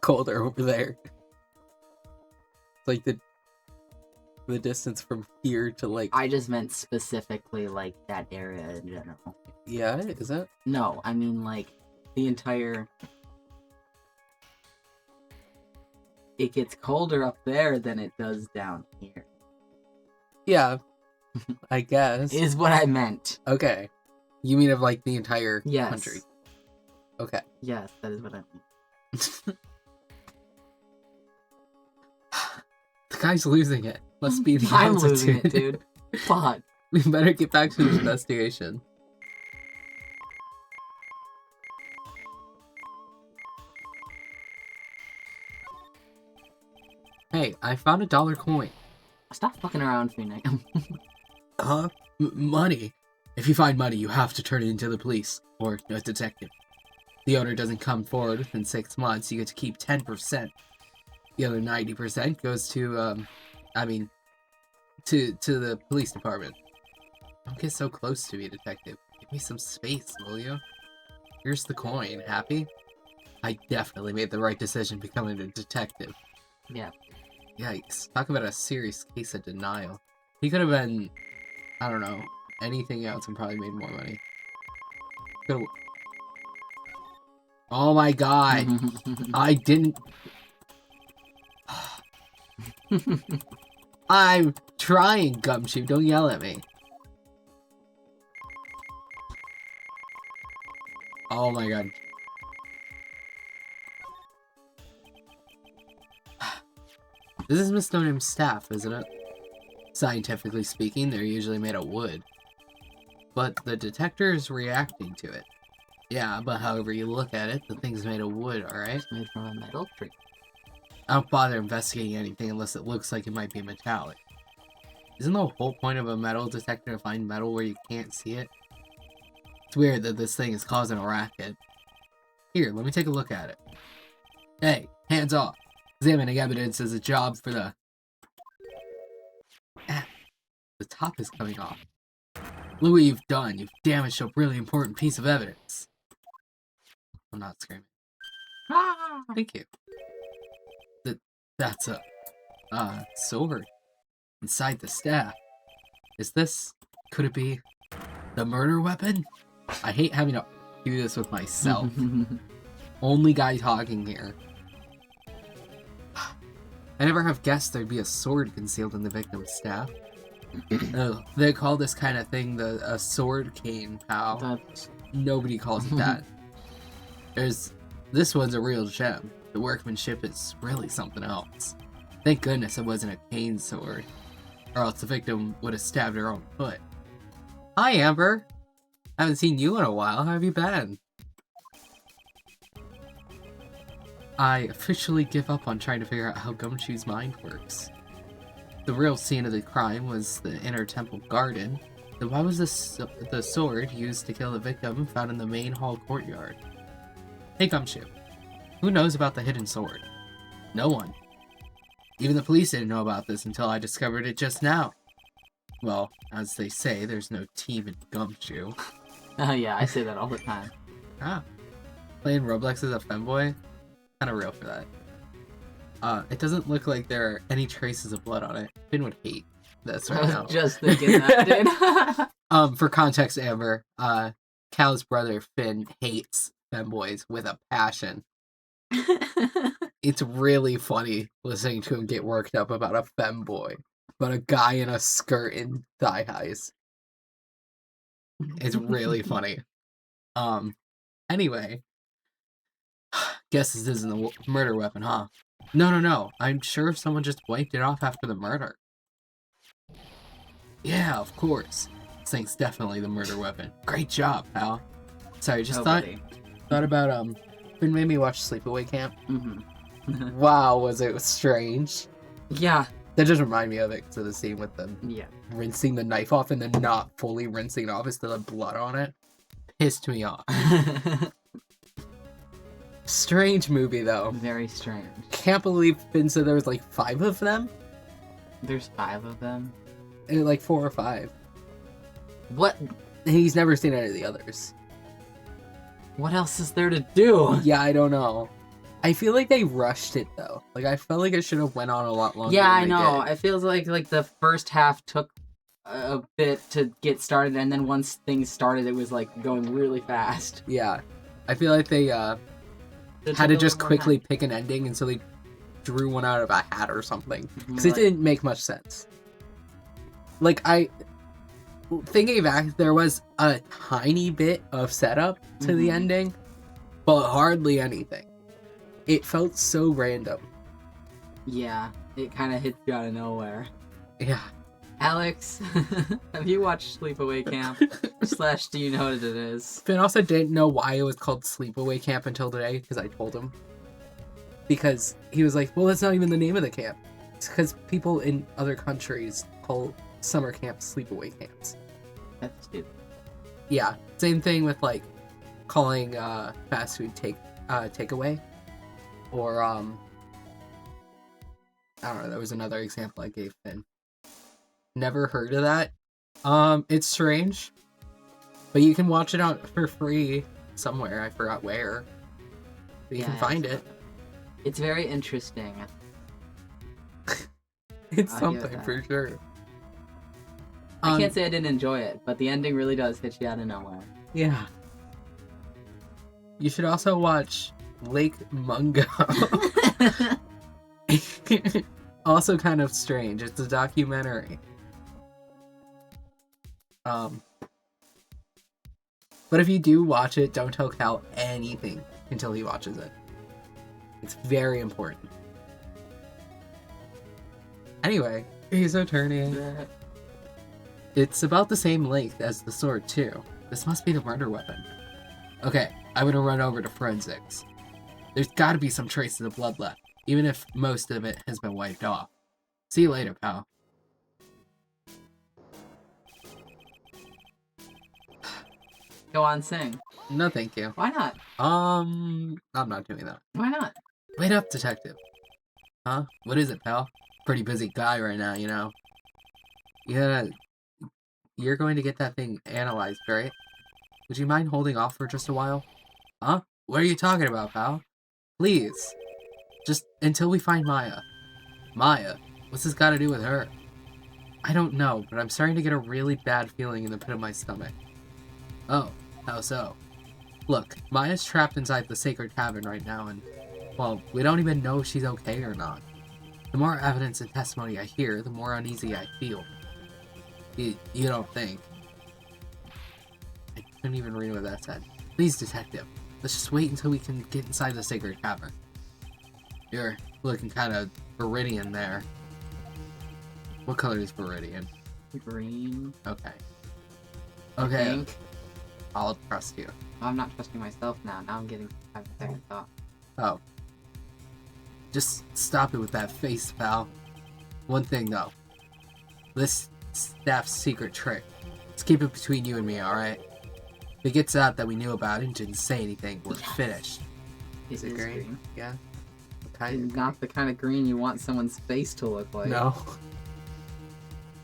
colder over there. It's like the distance from here to like... I just meant specifically, like, that area in general. Yeah, is it? No, I mean, like, the entire... It gets colder up there than it does down here. Yeah, I guess. Is what I meant. Okay. You mean of like the entire Yes. country? Okay. Yes, that is what I mean. The guy's losing it. Must be the I'm altitude. losing it, dude. Fuck. We better get back to the investigation. Hey, I found a $1 coin. Stop fucking around, Phoenix. Huh? Money. If you find money, you have to turn it into the police or a detective. The owner doesn't come forward within 6 months, you get to keep 10%. The other 90% goes to, to the police department. Don't get so close to me, detective. Give me some space, will you? Here's the coin. Happy? I definitely made the right decision becoming a detective. Yeah. Yikes. Talk about a serious case of denial. He could have been, I don't know, anything else and probably made more money. Could've... Oh my god! I didn't... I'm trying, Gumshoe. Don't yell at me. Oh my god. This is Miss No-Name's staff, isn't it? Scientifically speaking, they're usually made of wood. But the detector is reacting to it. Yeah, but however you look at it, the thing's made of wood, alright? It's made from a metal tree. I don't bother investigating anything unless it looks like it might be metallic. Isn't the whole point of a metal detector to find metal where you can't see it? It's weird that this thing is causing a racket. Here, let me take a look at it. Hey, hands off. Examining evidence is a job for the... Ah, the top is coming off. Look what you've done. You've damaged a really important piece of evidence. I'm not screaming. Ah! Thank you. That's a... sword. Inside the staff. Is this... Could it be... the murder weapon? I hate having to do this with myself. Only guy talking here. I never have guessed there'd be a sword concealed in the victim's staff. They call this kind of thing a sword cane, pal. That's... Nobody calls it that. This one's a real gem. The workmanship is really something else. Thank goodness it wasn't a cane sword, or else the victim would have stabbed her own foot. Hi, Amber. Haven't seen you in a while. How have you been? I officially give up on trying to figure out how Gumshoe's mind works. The real scene of the crime was the inner temple garden. Then why was the sword used to kill the victim found in the main hall courtyard? Hey Gumshoe, who knows about the hidden sword? No one. Even the police didn't know about this until I discovered it just now. Well, as they say, there's no team in Gumshoe. Oh yeah, I say that all the time. Ah. Playing Roblox as a femboy? Kinda real for that. It doesn't look like there are any traces of blood on it. Finn would hate this right now. I was just thinking that, dude. For context, Amber, Cal's brother Finn hates femboys with a passion. It's really funny listening to him get worked up about a femboy, but a guy in a skirt and thigh highs. It's really funny. Anyway, guess this isn't the murder weapon, huh? No. I'm sure someone just wiped it off after the murder. Yeah, of course. This thing's definitely the murder weapon. Great job, pal. Sorry, just thought about Finn made me watch Sleepaway Camp. Mm-hmm. Wow, was it strange? Yeah. That just reminded me of it, to the scene with them rinsing the knife off and then not fully rinsing it off, it's still had blood on it. Pissed me off. Strange movie, though. Very strange. Can't believe Finn said there was like 5 of them? There's 5 of them? Like 4 or 5. What? He's never seen any of the others. What else is there to do? Yeah, I don't know. I feel like they rushed it, though. Like, I felt like it should have went on a lot longer. Yeah, I than know. They did. It feels like the first half took a bit to get started, and then once things started, it was like going really fast. Yeah. I feel like they had to just quickly pick an ending, and so they drew one out of a hat or something. Because it didn't make much sense. Like, thinking back, there was a tiny bit of setup to the ending, but hardly anything. It felt so random. Yeah, it kind of hits you out of nowhere. Yeah. Alex, have you watched Sleepaway Camp? / do you know what it is? Finn also didn't know why it was called Sleepaway Camp until today, because I told him. Because he was like, well, that's not even the name of the camp. It's because people in other countries call summer camps sleepaway camps. That's stupid. Yeah, same thing with, like, calling fast food takeaway. Or, I don't know, there was another example I gave Finn. Never heard of that. It's strange. But you can watch it out for free somewhere. I forgot where. But you can find it. It's very interesting. It's something for sure. I can't say I didn't enjoy it, but the ending really does hit you out of nowhere. Yeah. You should also watch Lake Mungo. Also kind of strange. It's a documentary. But if you do watch it, don't tell Cal anything until he watches it. It's very important. Anyway, he's attorney. It's about the same length as the sword, too. This must be the murder weapon. Okay, I'm gonna run over to forensics. There's gotta be some traces of blood left, even if most of it has been wiped off. See you later, pal. Go on, sing. No, thank you. Why not? I'm not doing that. Why not? Wait up, detective. Huh? What is it, pal? Pretty busy guy right now, you know. Yeah, you're going to get that thing analyzed, right? Would you mind holding off for just a while? Huh? What are you talking about, pal? Please. Just until we find Maya. Maya? What's this got to do with her? I don't know, but I'm starting to get a really bad feeling in the pit of my stomach. Oh, how so? Look, Maya's trapped inside the sacred cavern right now, and, well, we don't even know if she's okay or not. The more evidence and testimony I hear, the more uneasy I feel. You don't think? I couldn't even read what that said. Please, detective, let's just wait until we can get inside the sacred cavern. You're looking kind of Viridian there. What color is Viridian? Green. Okay. I Okay. think. I'll trust you. I'm not trusting myself now. Now I'm getting a second thought. Oh. Just stop it with that face, pal. One thing, though. This staff's secret trick. Let's keep it between you and me, alright? If it gets out that we knew about it and didn't say anything, we're finished. Is it green? Yeah. It's not the kind of green you want someone's face to look like. No.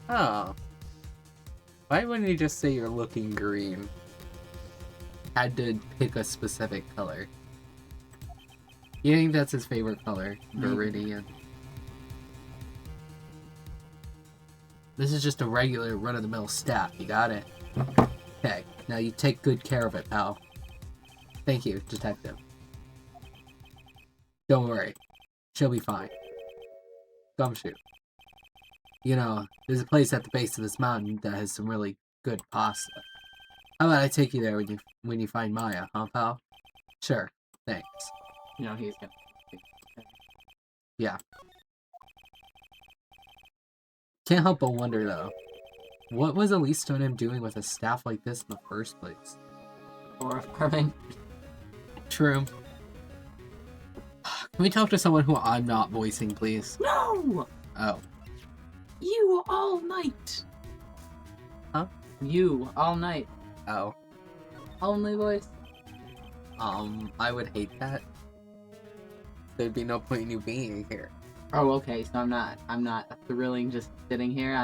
Oh. Why wouldn't you just say you're looking green? Had to pick a specific color. You think that's his favorite color? Viridian. This is just a regular run-of-the-mill staff. You got it? Okay. Now you take good care of it, pal. Thank you, detective. Don't worry. She'll be fine. Gumshoe. You know, there's a place at the base of this mountain that has some really good pasta. How about I take you there when you find Maya, huh, pal? Sure. Thanks. You know, he's gonna... Yeah. Can't help but wonder, though. What was Elise Stoneham doing with a staff like this in the first place? Or farming. True. Can we talk to someone who I'm not voicing, please? No! Oh. You all night. Huh? You all night. Oh. Only voice. I would hate that. There'd be no point in you being here. Oh, okay, so I'm not thrilling just sitting here,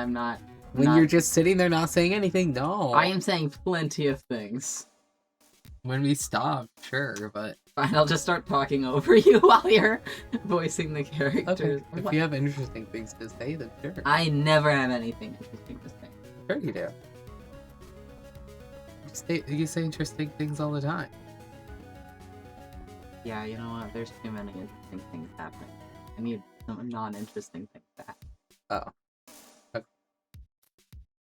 When you're just sitting there not saying anything, no. I am saying plenty of things. When we stop, sure, but... Fine, I'll just start talking over you while you're voicing the characters. Okay, if you have interesting things to say, then sure. I never have anything interesting to say. Sure you do. You say interesting things all the time. Yeah, you know what? There's too many interesting things happening. I need some non-interesting things to happen. Oh. Okay.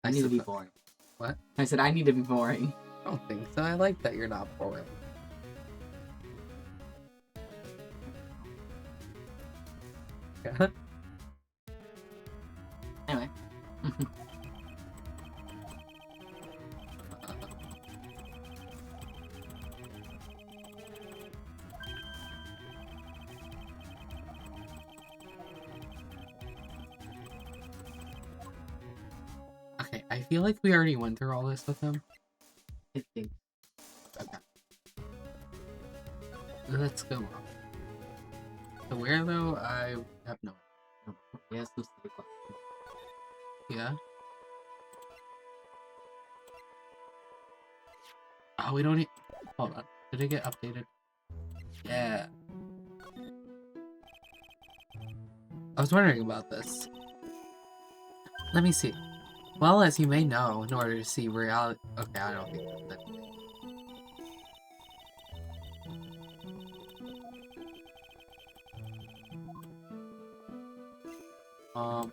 I need to be boring. What? I said I need to be boring. I don't think so. I like that you're not boring. Yeah. Anyway. Okay, I feel like we already went through all this with him. I think. Okay. Let's go on. So where though? I have no idea. Yes, no silly question. Yeah? Oh, we don't need... Hold on. Did it get updated? Yeah. I was wondering about this. Let me see. Well, as you may know, in order to see reality... Okay, I don't think that's it.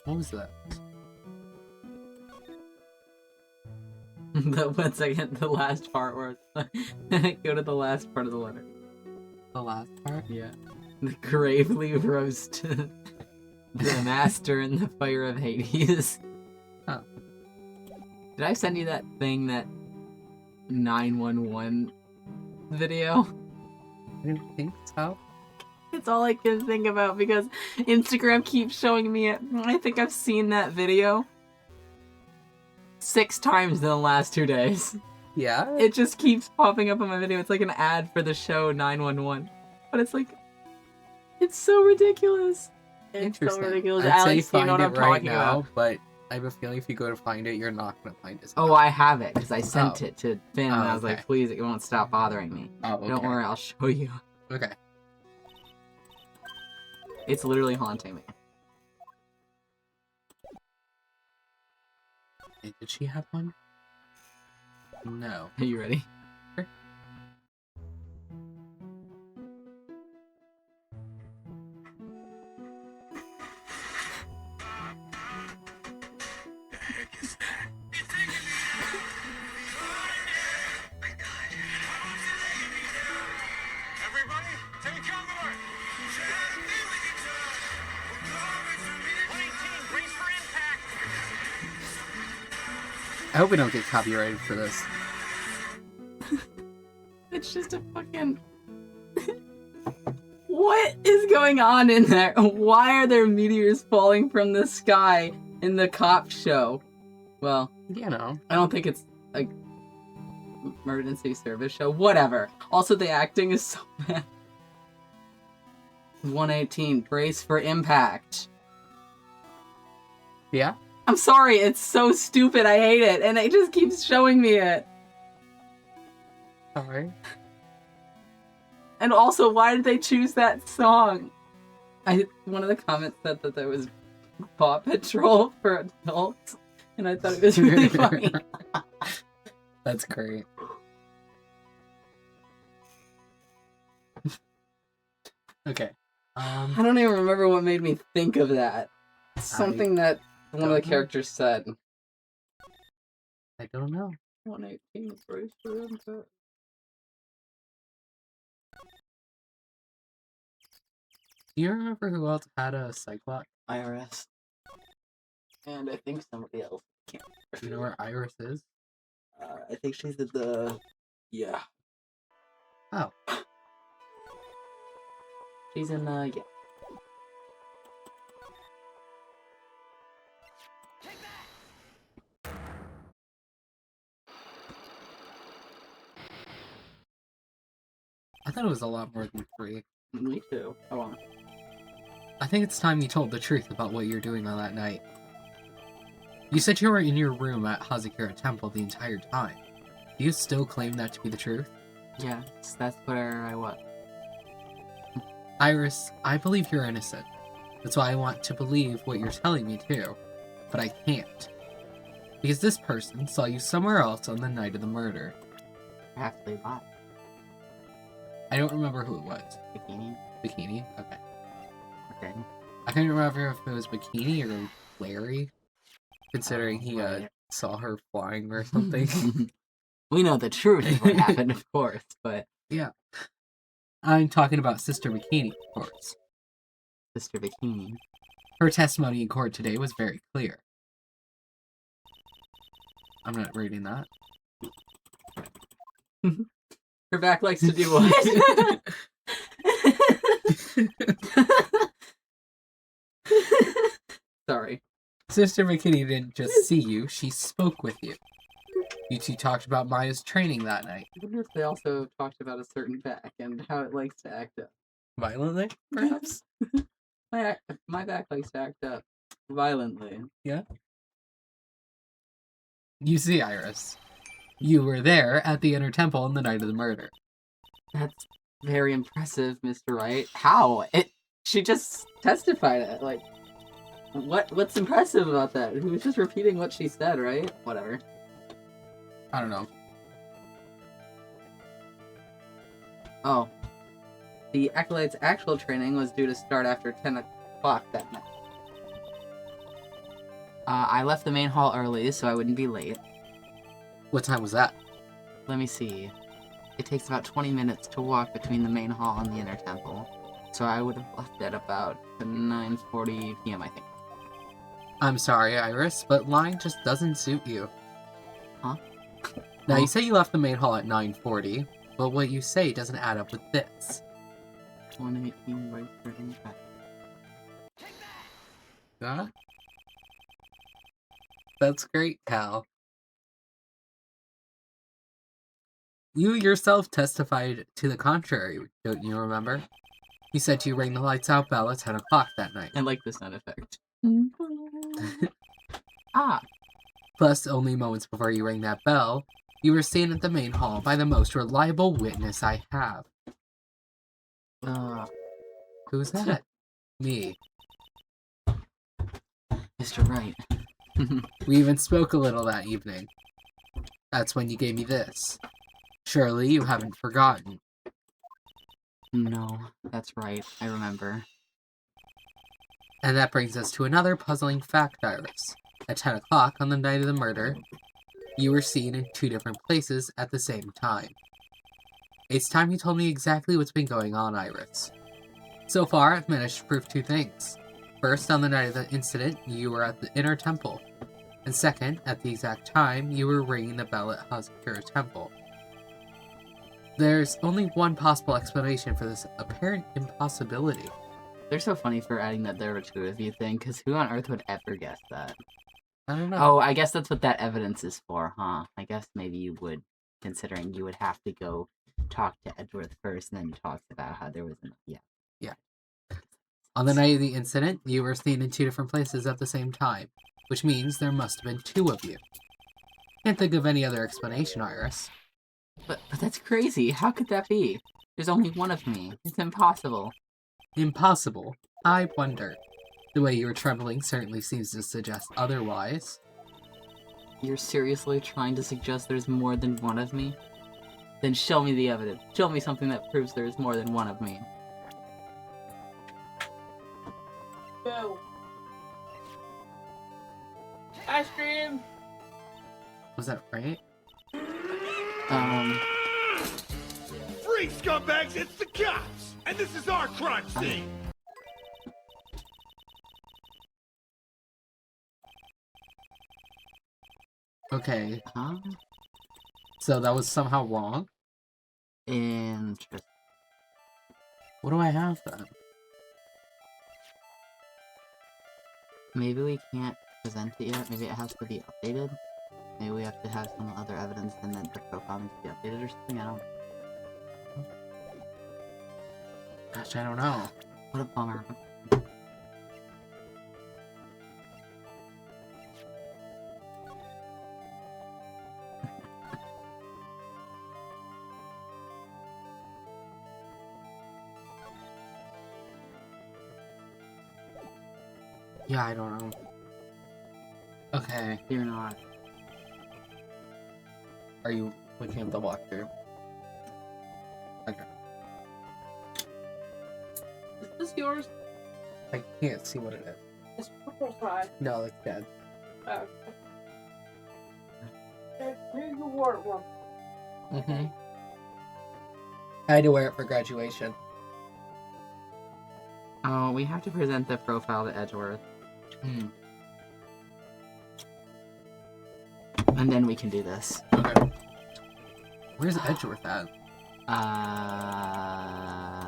What was that? The 1 second, the last part where go to the last part of the letter. The last part? Yeah. The gravely roast the master in the fire of Hades. Huh. Did I send you that thing, that 911 video? I didn't think so. It's all I can think about because Instagram keeps showing me it. I think I've seen that video 6 times in the last 2 days. Yeah? It just keeps popping up on my video. It's like an ad for the show 911. But it's like, it's so ridiculous. It's Interesting. so ridiculous. I'd Alex, say you know find what I'm it right talking now, about. but I have a feeling if you go to find it, you're not going to find it. Oh, I have it, because I sent Oh. it to Finn, and I was okay. like, please, it won't stop bothering me. Oh, okay. Don't worry, I'll show you. Okay. It's literally haunting me. Hey, did she have one? No. Are you ready? Sure. Everybody, take cover! Winning team, brace for impact! I hope we don't get copyrighted for this. It's just a fucking... What is going on in there? Why are there meteors falling from the sky in the cop show? Well, You know. I don't think it's a emergency service show. Whatever. Also, the acting is so bad. 118. Brace for impact. Yeah? I'm sorry, it's so stupid. I hate it, and it just keeps showing me it. Sorry. And also, why did they choose that song? One of the comments said that there was Paw Patrol for adults, and I thought it was really funny. That's great. Okay. I don't even remember what made me think of that. Something that one of the characters said. I don't know. 118 brace for impact. Do you remember who else had a Cyclops? IRS. And I think somebody else. Can't Do you know where Iris is? I think she's at the... Yeah. Oh. She's in, yeah. I thought it was a lot more than 3. Me too. Hold on. I think it's time you told the truth about what you're doing on that night. You said you were in your room at Hazakura Temple the entire time. Do you still claim that to be the truth? Yes, that's where I was. Iris, I believe you're innocent. That's why I want to believe what you're telling me too. But I can't. Because this person saw you somewhere else on the night of the murder. Perhaps they lied. I don't remember who it was. Bikini? Bikini? Okay. Okay. I can't remember if it was Bikini or Larry. Considering he Right. saw her flying or something. We know the truth of what happened, of course, but... Yeah. I'm talking about Sister Bikini, of course. Sister Bikini. Her testimony in court today was very clear. I'm not reading that. Her back likes to do what? Sorry. Sister McKinney didn't just see you, she spoke with you. You two talked about Maya's training that night. I wonder if they also talked about a certain back and how it likes to act up. Violently, perhaps? My back likes to act up violently. Yeah? You see, Iris. You were there at the Inner Temple on the night of the murder. That's very impressive, Mr. Wright. How? She just testified it. Like, what's impressive about that? He was just repeating what she said, right? Whatever. I don't know. Oh. The Acolyte's actual training was due to start after 10 o'clock that night. I left the main hall early, so I wouldn't be late. What time was that? Let me see. It takes about 20 minutes to walk between the main hall and the inner temple. So I would have left at about 9:40 p.m., I think. I'm sorry, Iris, but lying just doesn't suit you. Huh? Now, you say you left the main hall at 9:40, but what you say doesn't add up with this. 118 right for impact. Huh? That's great, Cal. You yourself testified to the contrary, don't you remember? You said you rang the lights out bell at 10 o'clock that night. I like the sound effect. Ah! Plus, only moments before you rang that bell, you were seen at the main hall by the most reliable witness I have. Who's that? Me. Mr. Wright. We even spoke a little that evening. That's when you gave me this. Surely you haven't forgotten. No, that's right. I remember. And that brings us to another puzzling fact, Iris. At 10 o'clock on the night of the murder, you were seen in 2 different places at the same time. It's time you told me exactly what's been going on, Iris. So far, I've managed to prove 2 things. First, on the night of the incident, you were at the Inner Temple. And second, at the exact time, you were ringing the bell at Hazakura Temple. There's only one possible explanation for this apparent impossibility. They're so funny for adding that there were two of you thing, because who on earth would ever guess that? I don't know. Oh, I guess that's what that evidence is for, huh? I guess maybe you would, considering you would have to go talk to Edgeworth first, and then you talked about how there was an... Yeah. On the night of the incident, you were seen in 2 different places at the same time, which means there must have been 2 of you. Can't think of any other explanation, Iris. But that's crazy. How could that be? There's only one of me. It's impossible. Impossible? I wonder. The way you're trembling certainly seems to suggest otherwise. You're seriously trying to suggest there's more than one of me? Then show me the evidence. Show me something that proves there is more than one of me. Boo. Ice cream. Was that right? Free scumbags, it's the cops! And this is our crime scene! Okay, Huh? so that was somehow wrong? Interesting. What do I have then? Maybe we can't present it yet. Maybe it has to be updated. Maybe we have to have some other evidence and then the profile needs to be updated or something. I don't... Gosh, I don't know. What a bummer. Yeah, I don't know. Okay, You're not. are you looking at the walkthrough? Okay. Is this yours? I can't see what it is. It's purple pie. No, it's dead. Okay. Here's the water one. Mm-hmm. I had to wear it for graduation. Oh, we have to present the profile to Edgeworth. And then we can do this. Okay. Where's Edgeworth at?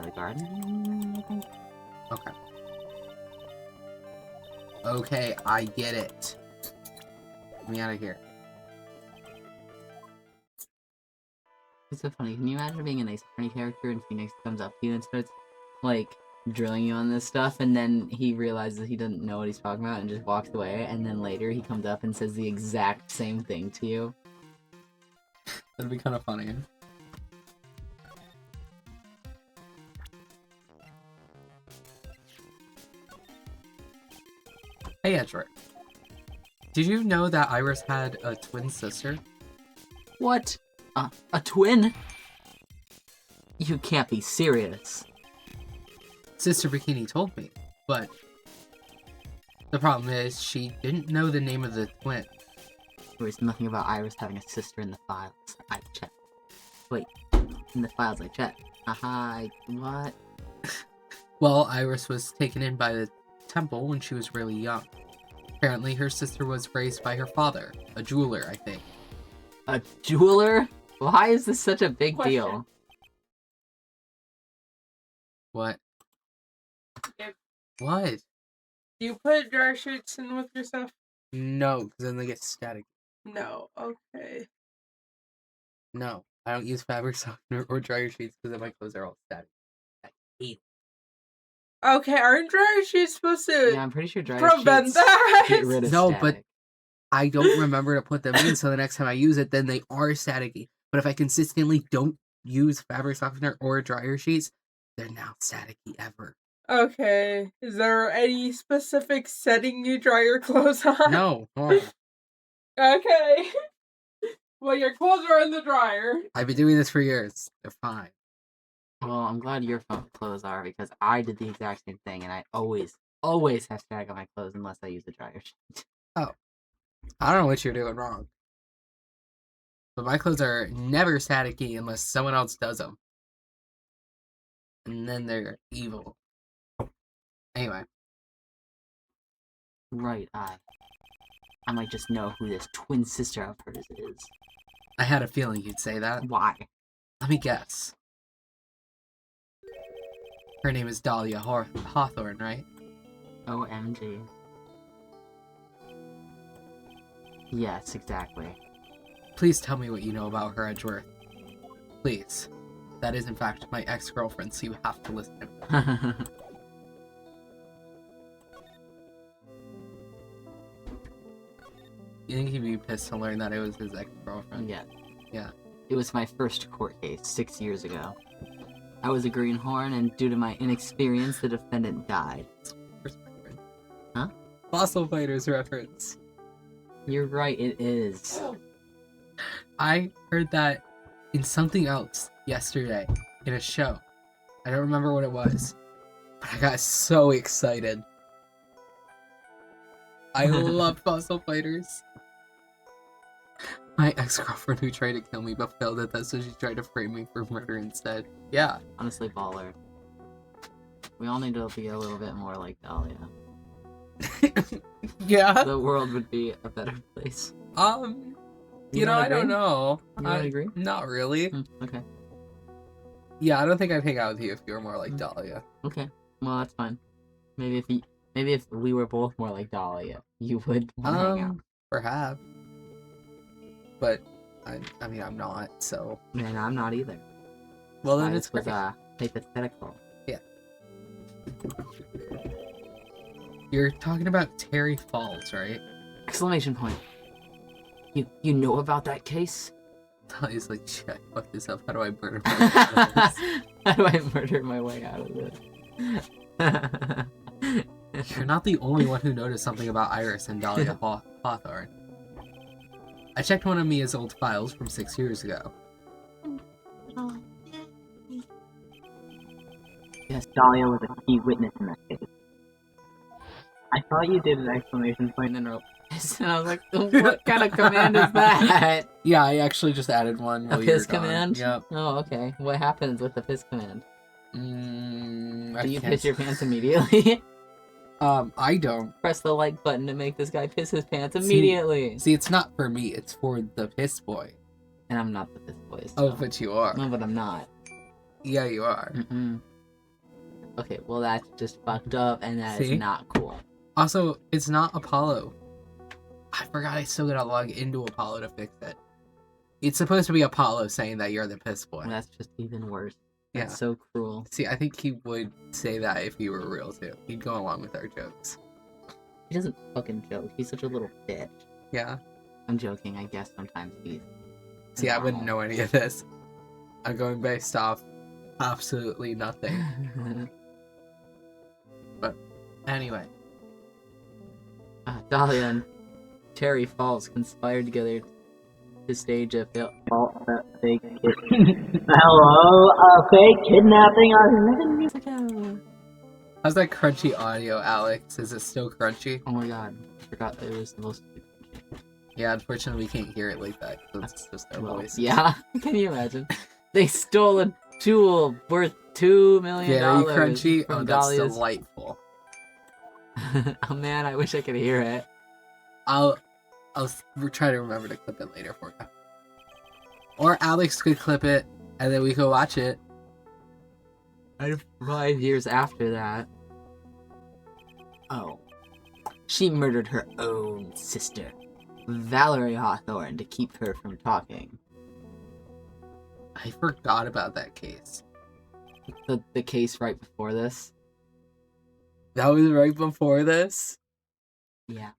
The garden, I think? Okay. Okay, I get it. Get me out of here. It's so funny. Can you imagine being a nice funny character and Phoenix comes up to you and starts, like, drilling you on this stuff, and then he realizes he doesn't know what he's talking about and just walks away, and then later he comes up and says the exact same thing to you? That'd be kind of funny. Hey, Edgeworth. Did you know that Iris had a twin sister? What? A twin? You can't be serious. Sister Bikini told me, but the problem is she didn't know the name of the twin. There was nothing about Iris having a sister in the files. I checked. Wait, in the files I checked. What? Well, Iris was taken in by the temple when she was really young. Apparently, her sister was raised by her father, a jeweler, I think. A jeweler? Why is this such a big deal? What? Yep. What? Do you put dryer sheets in with your stuff? No, because then they get static. No. Okay. No, I don't use fabric softener or dryer sheets because then my clothes are all static. I hate it. Okay, aren't dryer sheets supposed to Yeah, I'm pretty sure dryer prevent sheets that? get rid of No, static. but I don't remember to put them in, so the next time I use it, then they are staticky. But if I consistently don't use fabric softener or dryer sheets, they're not staticky ever. Okay. Is there any specific setting you dry your clothes on? No. Oh. Okay. Well, your clothes are in the dryer. I've been doing this for years. They're fine. Well, I'm glad your clothes are, because I did the exact same thing, and I always have static on my clothes unless I use the dryer sheet. I don't know what you're doing wrong. But my clothes are never staticky unless someone else does them. And then they're evil. Anyway. Right, I might just know who this twin sister of hers is. I had a feeling you'd say that. Why? Let me guess. Her name is Dahlia Hawthorne, right? OMG. Yes, exactly. Please tell me what you know about her, Edgeworth. Please. That is, in fact, my ex-girlfriend, so you have to listen to me. You think he'd be pissed to learn that it was his ex-girlfriend? Yeah. Yeah. It was my first court case 6 years ago. I was a greenhorn, and due to my inexperience, the defendant died. Huh? Fossil Fighters reference. You're right, it is. I heard that in something else yesterday, in a show. I don't remember what it was, but I got so excited. I love Fossil Fighters. My ex-girlfriend who tried to kill me but failed at that, so she tried to frame me for murder instead. Yeah. Honestly, baller. We all need to be a little bit more like Dahlia. Yeah. The world would be a better place. You know, I don't agree? know. You don't agree? Not really. Okay. Yeah, I don't think I'd hang out with you if you were more like Dahlia. Okay. Well, that's fine. Maybe if we were both more like Dahlia, you would want to hang out. Perhaps. But I mean, I'm not. So. Man, I'm not either. Well, then This it's was great. hypothetical. Yeah. You're talking about Terry Falls, right? Exclamation point. You know about that case? He's like, shit, I fucked this up. How do I murder my way out of this? How do I murder my way out of this? You're not the only one who noticed something about Iris and Dahlia Hawthorne. I checked one of Mia's old files from 6 years ago. Yes, Dahlia was a key witness in that case. I thought you did an exclamation point and wrote piss, and I was like, what kind of command is that? Yeah, I actually just added one. A while you were piss gone. command? Yep. Oh, okay. What happens with the piss command? I Do you can't- piss your pants immediately? I don't. Press the like button to make this guy piss his pants immediately. See, it's not for me. It's for the piss boy. And I'm not the piss boy. So. Oh, but you are. No, but I'm not. Yeah, you are. Mm-mm. Okay, well that's just fucked up, and that is See? not cool. Also, it's not Apollo. I forgot I still gotta log into Apollo to fix it. It's supposed to be Apollo saying that you're the piss boy. Well, that's just even worse. Yeah. That's so cruel. See, I think he would say that if he were real too. He'd go along with our jokes. He doesn't fucking joke. He's such a little bitch. Yeah. I'm joking. I guess sometimes he's. See, I wouldn't know any of this. I'm going based off absolutely nothing. But anyway. Dahlia and Terry Falls conspired together to stage a fake Hello, a fake kidnapping on 11 years ago. How's that crunchy audio, Alex? Is it still crunchy? Oh my god, I forgot that it was supposed to be. Yeah, unfortunately we can't hear it like that. That's just our Well, voice. yeah, can you imagine? They stole a jewel worth $2 million Very crunchy. from Oh, that's Dahlia's. delightful. Oh man, I wish I could hear it. I'll try to remember to clip it later for you. Or Alex could clip it, and then we could watch it. 5 years after that. Oh. She murdered her own sister, Valerie Hawthorne, to keep her from talking. I forgot about that case. The case right before this? That was right before this? Yeah.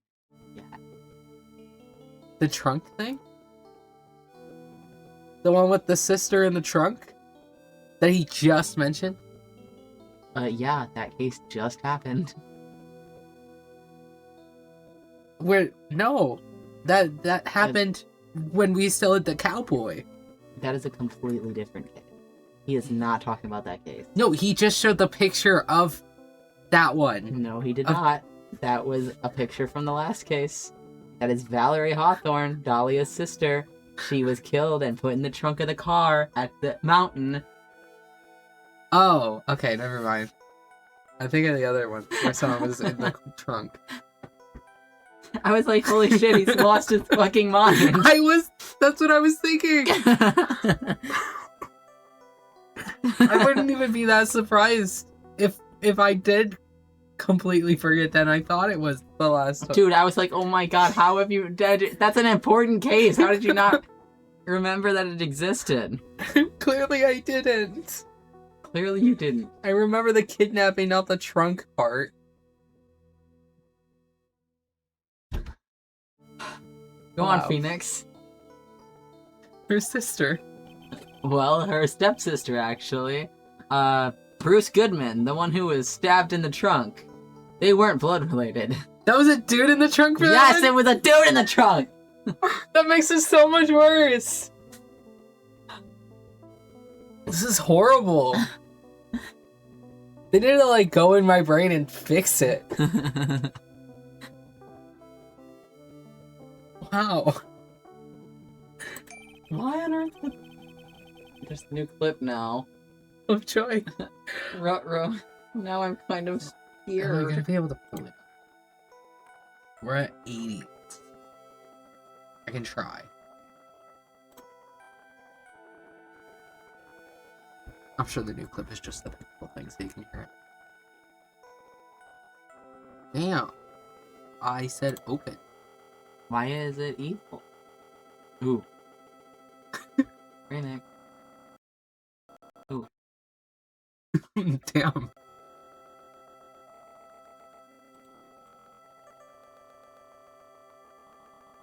The trunk thing? The one with the sister in the trunk? That he just mentioned? Yeah, that case just happened. No. That happened when we still had the cowboy. That is a completely different case. He is not talking about that case. No, he just showed the picture of that one. No, he did not. That was a picture from the last case. That is Valerie Hawthorne, Dahlia's sister. She was killed and put in the trunk of the car at the mountain. Oh, okay, never mind. I'm thinking of the other one where someone was in the trunk. I was like, holy shit, he's lost his fucking mind. That's what I was thinking. I wouldn't even be that surprised if I did completely forget that I thought it was the last one. Dude, I was like, oh my god, how have you... That's an important case. How did you not remember that it existed? Clearly I didn't. Clearly you didn't. I remember the kidnapping, not the trunk part. Go on, Phoenix. Her sister. Well, her stepsister, actually. Bruce Goodman, the one who was stabbed in the trunk. They weren't blood related. That was a dude in the trunk for that Yes, one? it was a dude in the trunk! That makes it so much worse. This is horrible. They need to, like, go in my brain and fix it. Wow. Why on earth would... There's a new clip now. Of joy. Ruh-roh. Now I'm kind of Am I scared. gonna be able to pull it? We're at 80. I can try. I'm sure the new clip is just the technical thing so you can hear it. Damn. I said open. Why is it evil? Ooh. Phoenix. Ooh. Damn.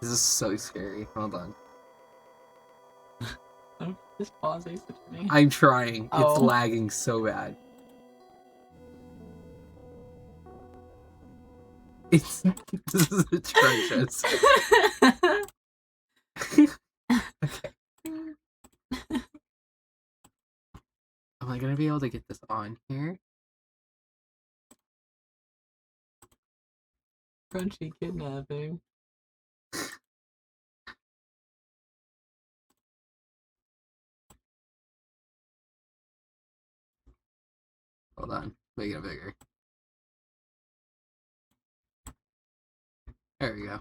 This is so scary. Hold on. Just pause it for me. I'm trying. It's Oh. lagging so bad. It's this is atrocious. Okay. Am I gonna be able to get this on here? Crunchy kidnapping. Hold on. Make it bigger. There we go.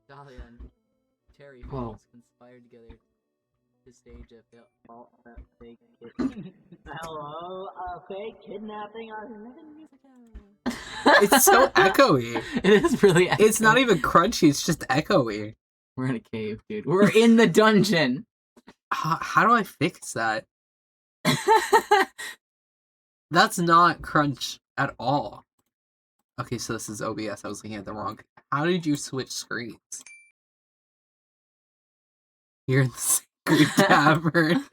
Dahlia and Terry Fox conspired together to stage a fake Hello, fake kidnapping on It's so echoey. It is really echoey. It's not even crunchy, it's just echoey. We're in a cave, dude. We're in the dungeon! How do I fix that? That's not crunch at all. Okay, so this is OBS. I was looking at the wrong... How did you switch screens? You're in the Sacred Tavern.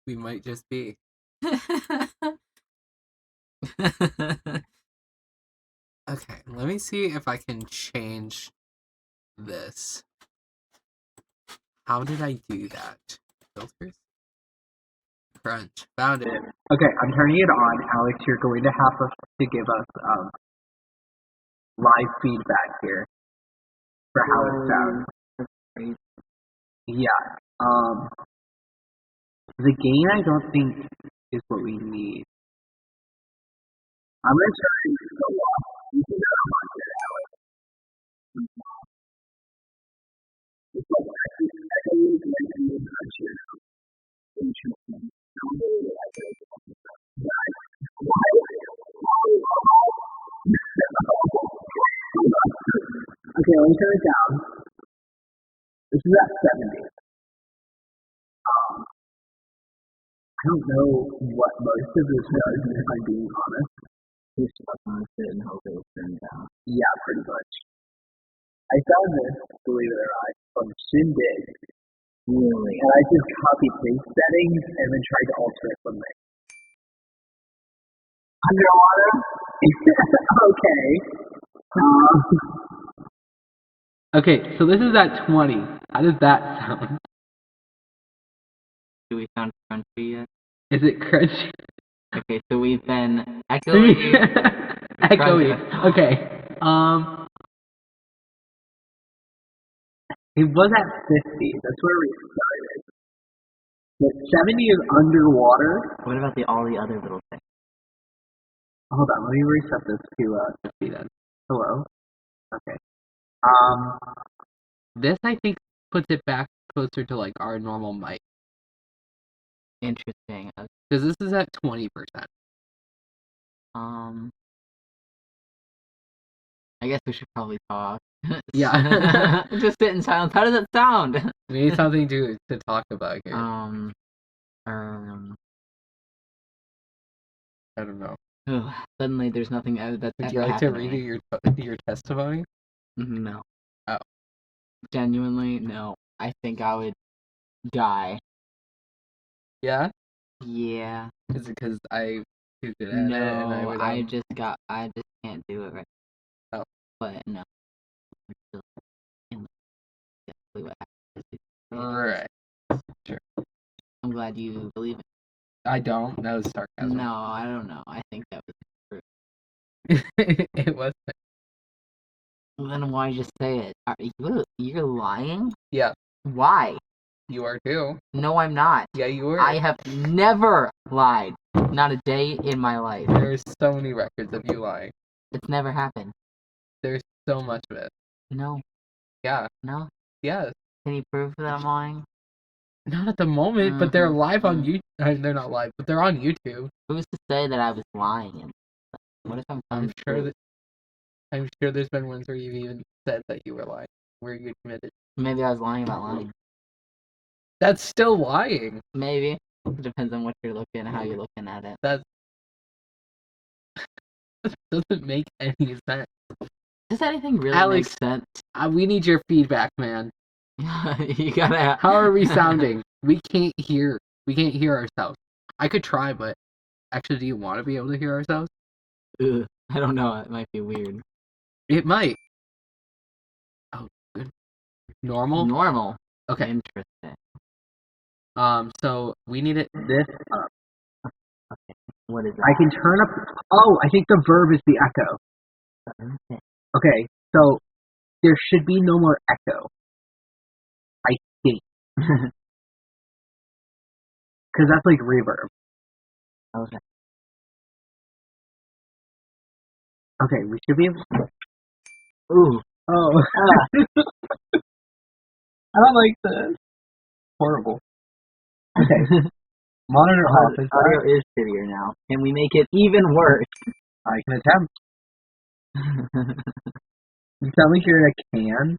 We might just be. Okay, let me see if I can change this. How did I do that? Filters? Crunch. Found it. Okay, I'm turning it on. Alex, you're going to have to give us live feedback here for how it sounds. Yeah. The gain I don't think is what we need. I'm gonna try and go off. You can go on here, Alex. It's like I need to make a new crunch here. Interesting. Okay, let me turn it down. This is at 70. I don't know what most of this does, if I'm being honest. Just stuck on it and hope it will turn down. Yeah, pretty much. I found this, believe it or not, from Shindig. Really? And I just copied paste settings and then tried to alter it from there. Underwater? Okay. Okay, so this is at 20. How does that sound? Do we sound crunchy yet? Is it crunchy? Okay, so we've been echoing. Echoey. Okay. It was at 50. That's where we started. But 70 is underwater. What about all the other little things? Hold on, let me reset this to 50 then. Hello? Okay. This I think puts it back closer to like our normal mic. Interesting. Because this is at 20%. I guess we should probably talk. Yeah. Just sit in silence. How does it sound? We need something to talk about here. Um, I don't know. Suddenly there's nothing that's Would ever you like to happened read me. your testimony? No. Oh. Genuinely, no. I think I would die. Yeah? Yeah. Is it because I too good at it and I No, would I just can't do it right. Oh. But no. Exactly what happened. Right. Sure. I'm glad you believe it. I don't. That was sarcasm. No, I don't know. I think that was true. It was. Well, then why just say it? You're lying? Yeah, Why? you are too. No, I'm not. Yeah, you were. I have never lied. Not a day in my life. There's so many records of you lying. It's never happened. There's so much of it. No. Yeah. No? Yes. Can you prove that I'm lying? Not at the moment, but they're live on YouTube. They're not live, but they're on YouTube. Who's to say that I was lying? What if I'm I'm telling sure the truth? I'm sure there's been ones where you've even said that you were lying, where you admitted. Maybe I was lying about lying. That's still lying. Maybe. It depends on what you're looking, how you're looking at it. That doesn't make any sense. Does anything really Alex, make sense? We need your feedback, man. You gotta. How are we sounding? We can't hear ourselves. I could try, but actually, do you want to be able to hear ourselves? Ugh, I don't know. It might be weird. It might. Oh, good. Normal. Normal. Okay. Interesting. So we need it this up. What is that? I can turn up. Oh, I think the verb is the echo. Okay, so there should be no more echo. I think. Because that's like reverb. Okay. Okay, we should be able to. Ooh. Oh. I don't like this. Horrible. Okay. Monitor off. Audio is shittier now. Can we make it even worse? I can attempt. You sound like you're in a can.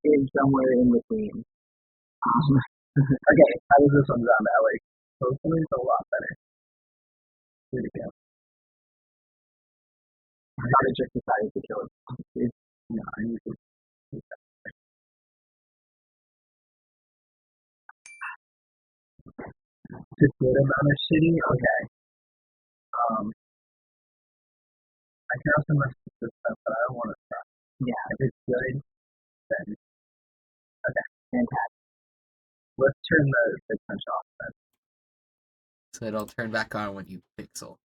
In somewhere in between. Okay, how does this one sound, Alex? Hopefully it's a lot better. Here we go. I just decided to kill it. No, I need to. Just good amount of shitty? Okay. I can also mess with this stuff, but I don't want to stop. Yeah. If it's good, then. Okay. Fantastic. Let's turn the touch off then. So it'll turn back on when you pixel.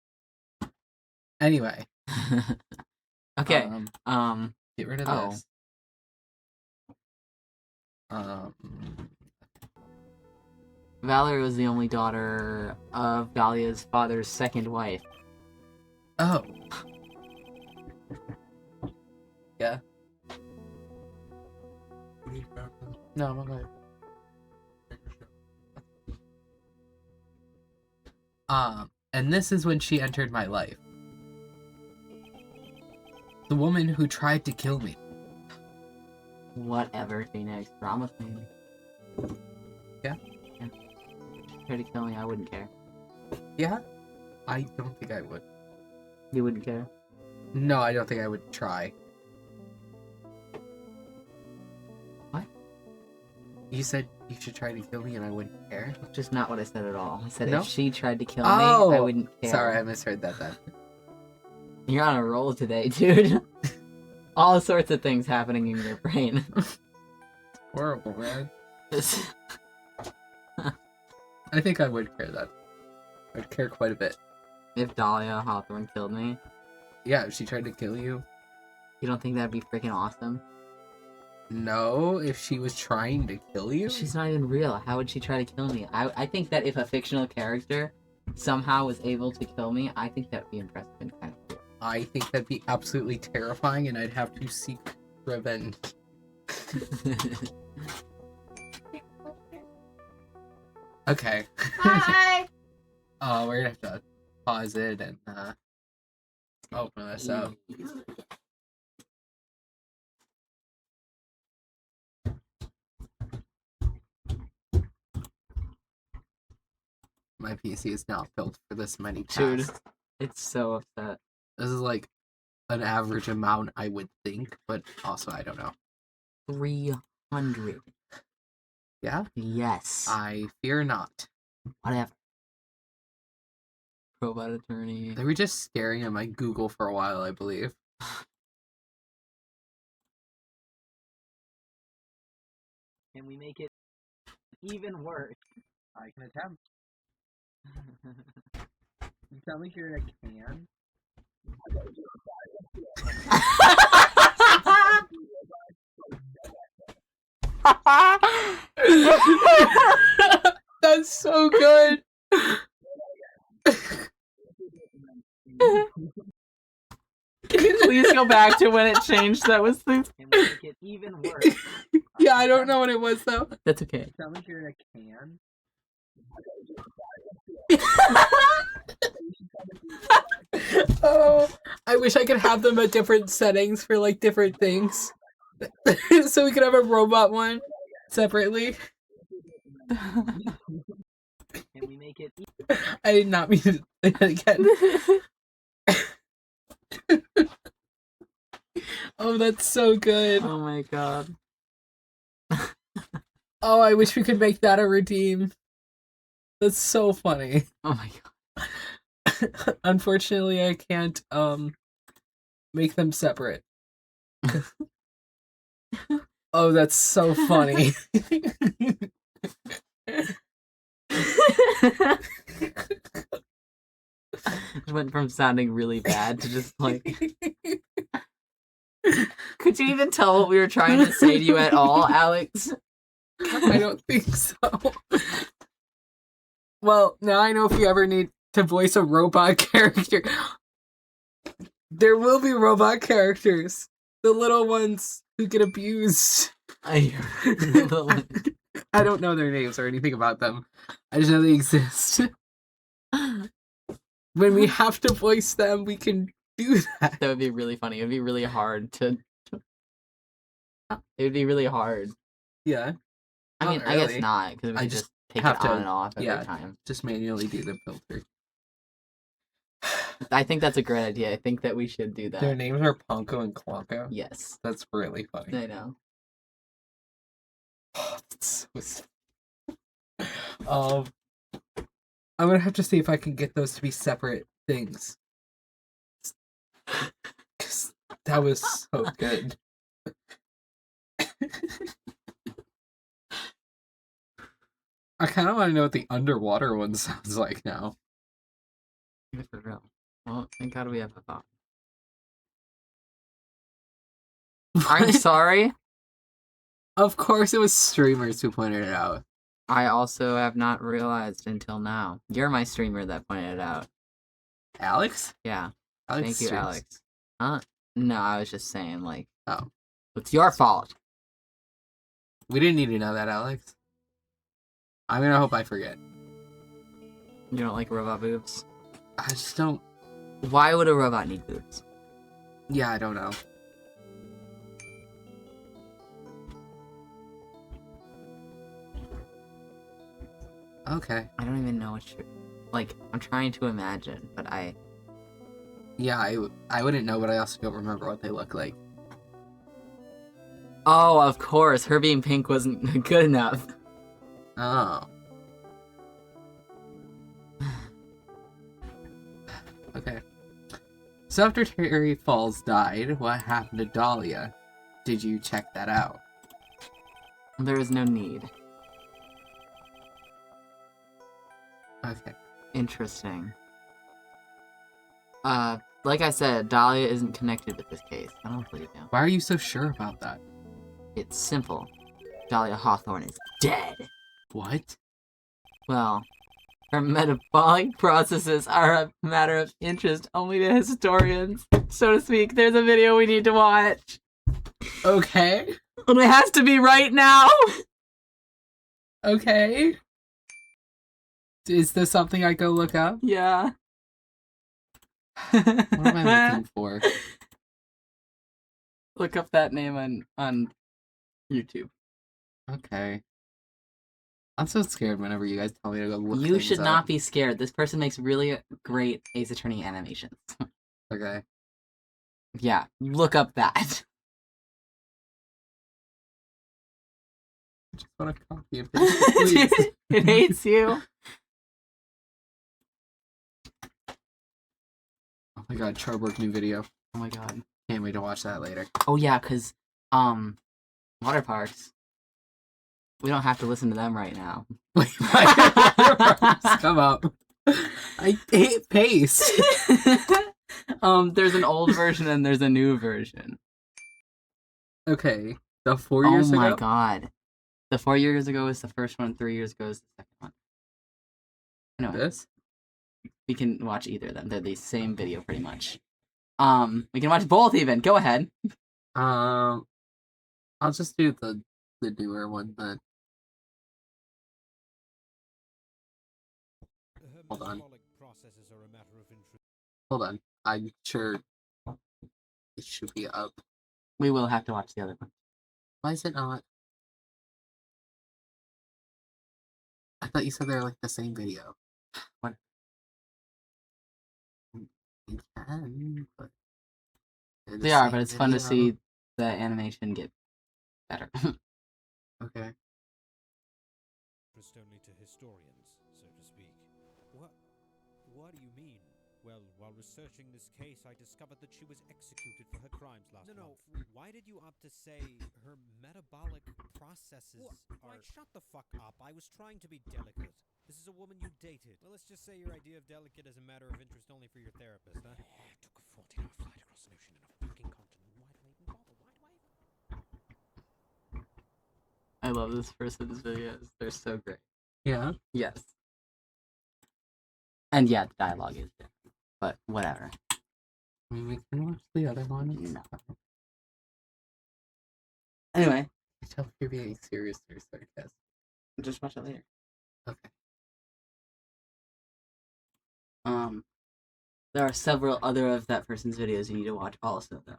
Anyway. Okay. Get rid of this. Valerie was the only daughter of Dahlia's father's second wife. Oh. Yeah. No, I'm okay. And this is when she entered my life. The woman who tried to kill me. Whatever, Phoenix. Drama queen. Yeah? Yeah. Try to kill me, I wouldn't care. Yeah? I don't think I would. You wouldn't care? No, I don't think I would try. What? You said you should try to kill me and I wouldn't care? That's just not what I said at all. I said No? if she tried to kill me, I wouldn't care. Sorry, I misheard that then. You're on a roll today, dude. All sorts of things happening in your brain. Horrible, man. I think I would care then. I'd care quite a bit. If Dahlia Hawthorne killed me, Yeah, if she tried to kill you. you don't think that'd be freaking awesome? know if she was trying to kill you. She's not even real. How would she try to kill me? I think that if a fictional character somehow was able to kill me, I think that would be impressive and kind of cool. I think that'd be absolutely terrifying, and I'd have to seek revenge. Okay. Hi. We're gonna have to pause it and open this up. My PC is not built for this many Dude, tasks. it's so upset. This is like an average amount, I would think, but also I don't know. 300. Yeah? Yes. I fear not. Whatever. Robot attorney. They were just staring at my Google for a while, I believe. Can we make it even worse? I can attempt. You sound like you're in a can. That's so good. Can you please go back to when it changed? That was the... Can we make it even worse? Yeah, I don't know what it was though. That's okay. You sound like you're in a can. Oh, I wish I could have them at different settings for like different things. So we could have a robot one separately. Can we make it I did not mean to say that again. Oh, that's so good. Oh my god. Oh, I wish we could make that a redeem. That's so funny. Oh my god. Unfortunately, I can't make them separate. Oh, that's so funny. It went from sounding really bad to just like... Could you even tell what we were trying to say to you at all, Alex? I don't think so. Well, now I know if you ever need to voice a robot character. There will be robot characters. The little ones who get abused. I don't know their names or anything about them. I just know they exist. When we have to voice them, we can do that. That would be really funny. It would be really hard to... It would be really hard. Yeah. I mean, Not I guess really. not, because we I could just just take have it on to- and off every yeah. time. Just manually do the filter. I think that's a great idea. I think that we should do that. Their names are Ponko and Quanko. Yes. That's really funny. I know. That's so I'm gonna have to see if I can get those to be separate things. 'Cause that was so good. I kind of want to know what the underwater one sounds like now. Yeah, for real. Well, thank God we have a thought. I'm sorry. Of course, it was streamers who pointed it out. I also have not realized until now. You're my streamer that pointed it out. Alex? Yeah. Alex Thank you, streams. Alex. Huh? No, I was just saying, like... Oh. It's your fault. We didn't need to know that, Alex. I'm gonna hope I forget. You don't like robot boobs? I just don't... Why would a robot need boobs? Yeah, I don't know. Okay. I don't even know what you... Like, I'm trying to imagine, but I... Yeah, I wouldn't know, but I also don't remember what they look like. Oh, of course. Her being pink wasn't good enough. Oh. Okay. So after Terry Falls died, what happened to Dahlia? Did you check that out? There is no need. Okay. Interesting. Like I said, Dahlia isn't connected with this case. I don't believe you. Why are you so sure about that? It's simple. Dahlia Hawthorne is dead. What? Well, her metabolic processes are a matter of interest only to historians, so to speak. There's a video we need to watch. Okay. And it has to be right now! Okay. Is this something I go look up? Yeah. What am I looking for? Look up that name on YouTube. Okay. I'm so scared whenever you guys tell me to go look You things should up. not be scared. This person makes really great Ace Attorney animations. Okay. Yeah, look up that. I just want to copy and paste it, please. It hates you. Oh my god, Charborg new video. Oh my god. Can't wait to watch that later. Oh yeah, cause water parks. We don't have to listen to them right now. Wait, come up. I hate paste. There's an old version and there's a new version. Okay. The 4 years ago? Oh my god. The 4 years ago is the first one, 3 years ago is the second one. Anyway, This? we can watch either of them. They're the same video pretty much. We can watch both even. Go ahead. I'll just do the newer one then. Hold on. Hold on. I'm sure it should be up. We will have to watch the other one. Why is it not? I thought you said they were like the same video. What? You can, but they're the They are, same but it's fun to video. see the animation get better. Okay. Only to historians, so to speak. What do you mean? Well, while researching this case, I discovered that she was executed for her crimes last month. Why did you opt to say her metabolic processes are... Shut the fuck up. I was trying to be delicate. This is a woman you dated. Well, let's just say your idea of delicate is a matter of interest only for your therapist, huh? I took a 14-hour flight across an ocean in a fucking continent. Why do I even bother? Why do I even... I love this person's videos. They're so great. Yeah. Yes. And yeah, the dialogue is different. But whatever. I mean, we can watch the other one. No. Anyway, I tell if you're being serious or sarcastic. just watch it later. Okay. There are several other of that person's videos you need to watch also, though.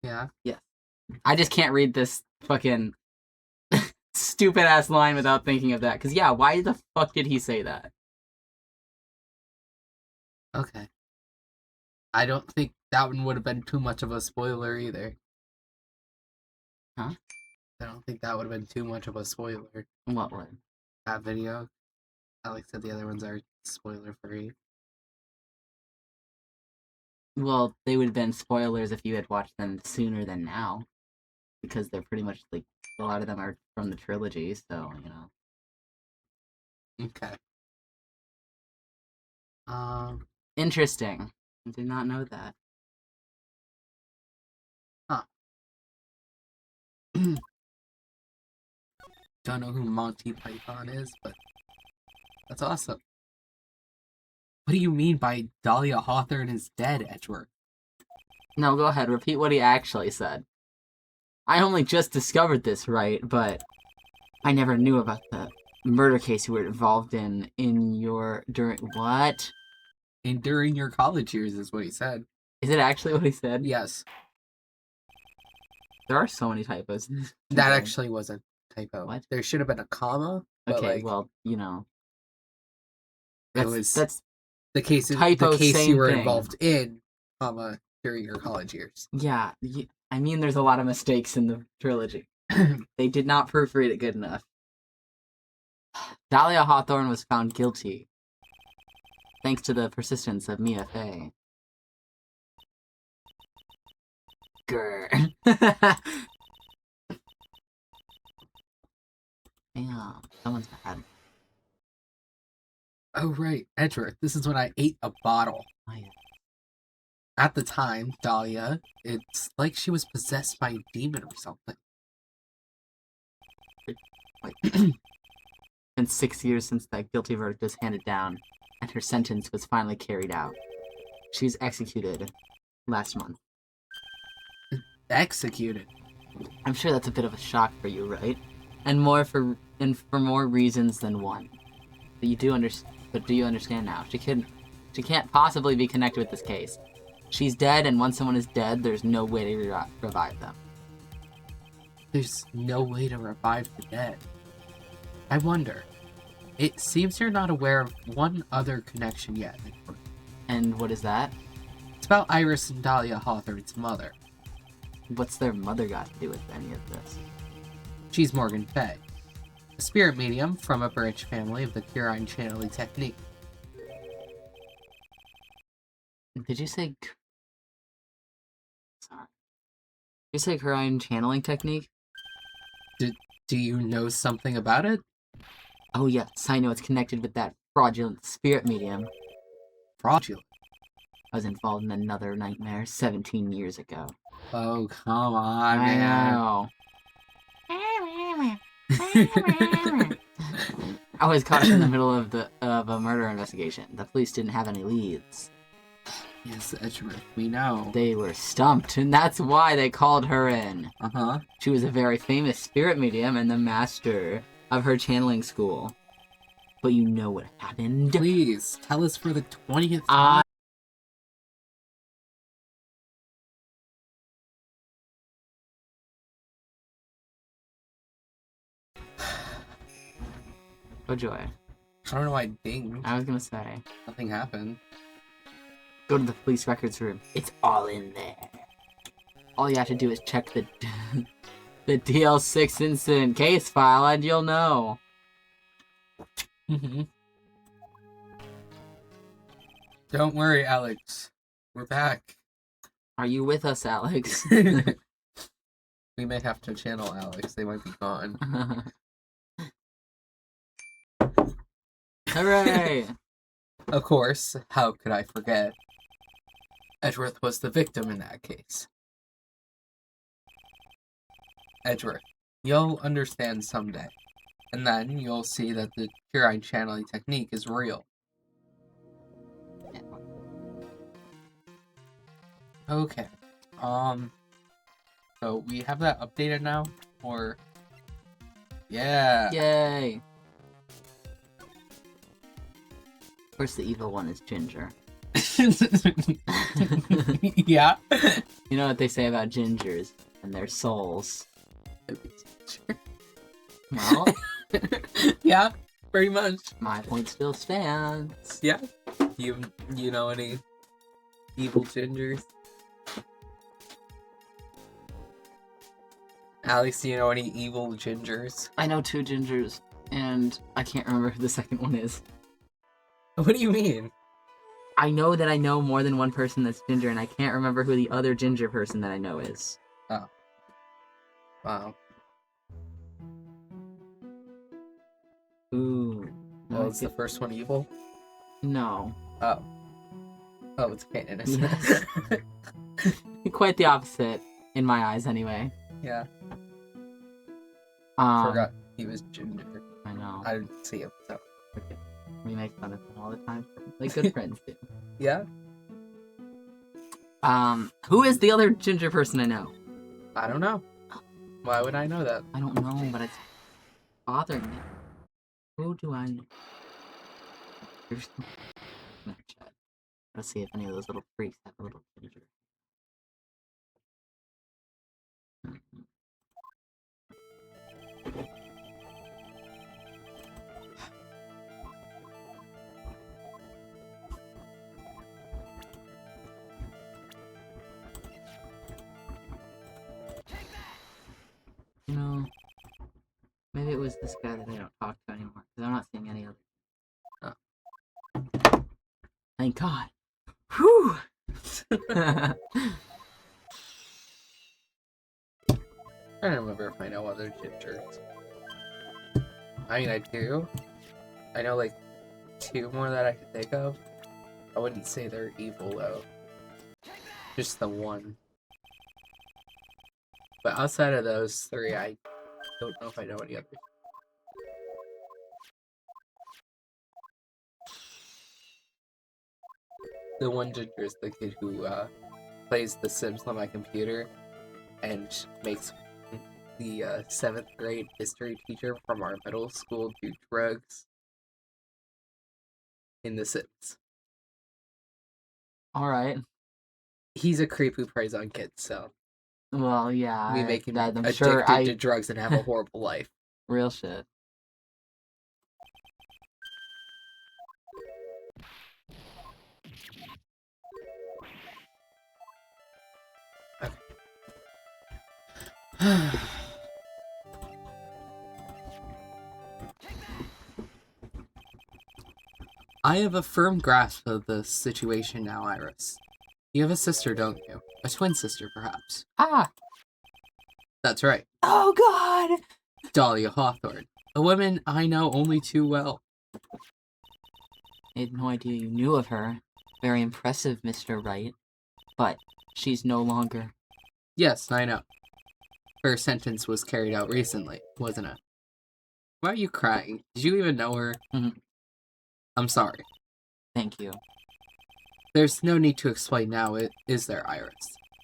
Yeah. Yes. I just can't read this fucking stupid ass line without thinking of that. Cause yeah, why the fuck did he say that? Okay. I don't think that one would have been too much of a spoiler either. Huh? I don't think that would have been too much of a spoiler. What one? That video. Alex said the other ones are spoiler free. Well, they would have been spoilers if you had watched them sooner than now. Because they're pretty much like, a lot of them are from the trilogy, so, you know. Okay. Interesting. I did not know that. Don't know who Monty Python is, but that's awesome. What do you mean by Dahlia Hawthorne is dead, Edgeworth? No, go ahead, repeat what he actually said. I only just discovered this, right, but I never knew about the murder case you were involved in during what? During your college years is what he said. Is it actually what he said? Yes. There are so many typos in this. That actually was a typo. What? There should have been a comma. But Okay, like, well, you know. that's Typo, the case you same were thing. involved in, comma, during your college years. Yeah, I mean there's a lot of mistakes in the trilogy. They did not proofread it good enough. Dahlia Hawthorne was found guilty, thanks to the persistence of Mia Fey. Grr. Damn, someone's bad. Oh, right. Edgeworth, this is when I ate a bottle. Oh, yeah. At the time, Dahlia, it's like she was possessed by a demon or something. been 6 years since that guilty verdict was handed down, and her sentence was finally carried out. She was executed last month. Executed. I'm sure that's a bit of a shock for you, right? And for more reasons than one. But do you understand now? She can't possibly be connected with this case. She's dead, and once someone is dead, there's no way to revive them. There's no way to revive the dead. I wonder. It seems you're not aware of one other connection yet. And what is that? It's about Iris and Dahlia Hawthorne's mother. What's their mother got to do with any of this? She's Morgan Fay, a spirit medium from a branch family of the Curine channeling technique. Did you say... Sorry. Did you say Curine channeling technique? Do you know something about it? Oh yes, I know it's connected with that fraudulent spirit medium. Fraudulent? I was involved in another nightmare 17 years ago. Oh, come on, I man. know. I was caught in the middle of a murder investigation. The police didn't have any leads. Yes, Edgeworth, we know. They were stumped, and that's why they called her in. Uh-huh. She was a very famous spirit medium and the master of her channeling school. But you know what happened? Please, tell us for the 20th time. Oh joy. I don't know why I dinged. I was gonna say. Nothing happened. Go to the police records room. It's all in there. All you have to do is check the the DL6 incident case file and you'll know. Don't worry, Alex. We're back. Are you with us, Alex? We may have to channel Alex. They might be gone. Hooray! Of course, how could I forget? Edgeworth was the victim in that case. Edgeworth, you'll understand someday. And then you'll see that the Curine channeling technique is real. Okay. So we have that updated now? Or... Yeah! Yay! Of course the evil one is Ginger. Yeah. You know what they say about gingers and their souls? Well, Yeah, pretty much. my point still stands. Yeah. You know any evil gingers? Alex, do you know any evil gingers? I know 2 gingers, and I can't remember who the second one is. What do you mean? I know that I know more than one person that's ginger, and I can't remember who the other ginger person that I know is. Oh. Wow. Ooh. Well, is the first one evil? No. Oh. Oh, it's canon. Yes. Quite the opposite, in my eyes, anyway. Yeah. Um, Forgot he was ginger. I know. I didn't see him, so. Okay. We make fun of him all the time, like good friends do. Yeah? Who is the other ginger person I know? I don't know. Why would I know that? I don't know, but it's bothering me. Who do I know? There's no chat. Let's see if any of those little freaks have a little ginger. You know, maybe it was this guy that I don't talk to anymore, because I'm not seeing any other. Oh. Thank God. Whew! I don't remember if I know other gingers. I mean, I do. I know, like, 2 more that I could think of. I wouldn't say they're evil, though. Just the one. But outside of those 3, I don't know if I know any others. The one Ginger is the kid who plays The Sims on my computer and makes the 7th grade history teacher from our middle school do drugs in The Sims. Alright. He's a creep who preys on kids, so Well, yeah. we make him I'm addicted sure to drugs and have a horrible life. Real shit. I have a firm grasp of the situation now, Iris. You have a sister, don't you? A twin sister, perhaps. Ah! That's right. Oh god! Dahlia Hawthorne. A woman I know only too well. I had no idea you knew of her. Very impressive, Mr. Wright. But she's no longer. Yes, I know. Her sentence was carried out recently, wasn't it? Why are you crying? Did you even know her? Mhm. I'm sorry. Thank you. There's no need to explain now, is there, Iris?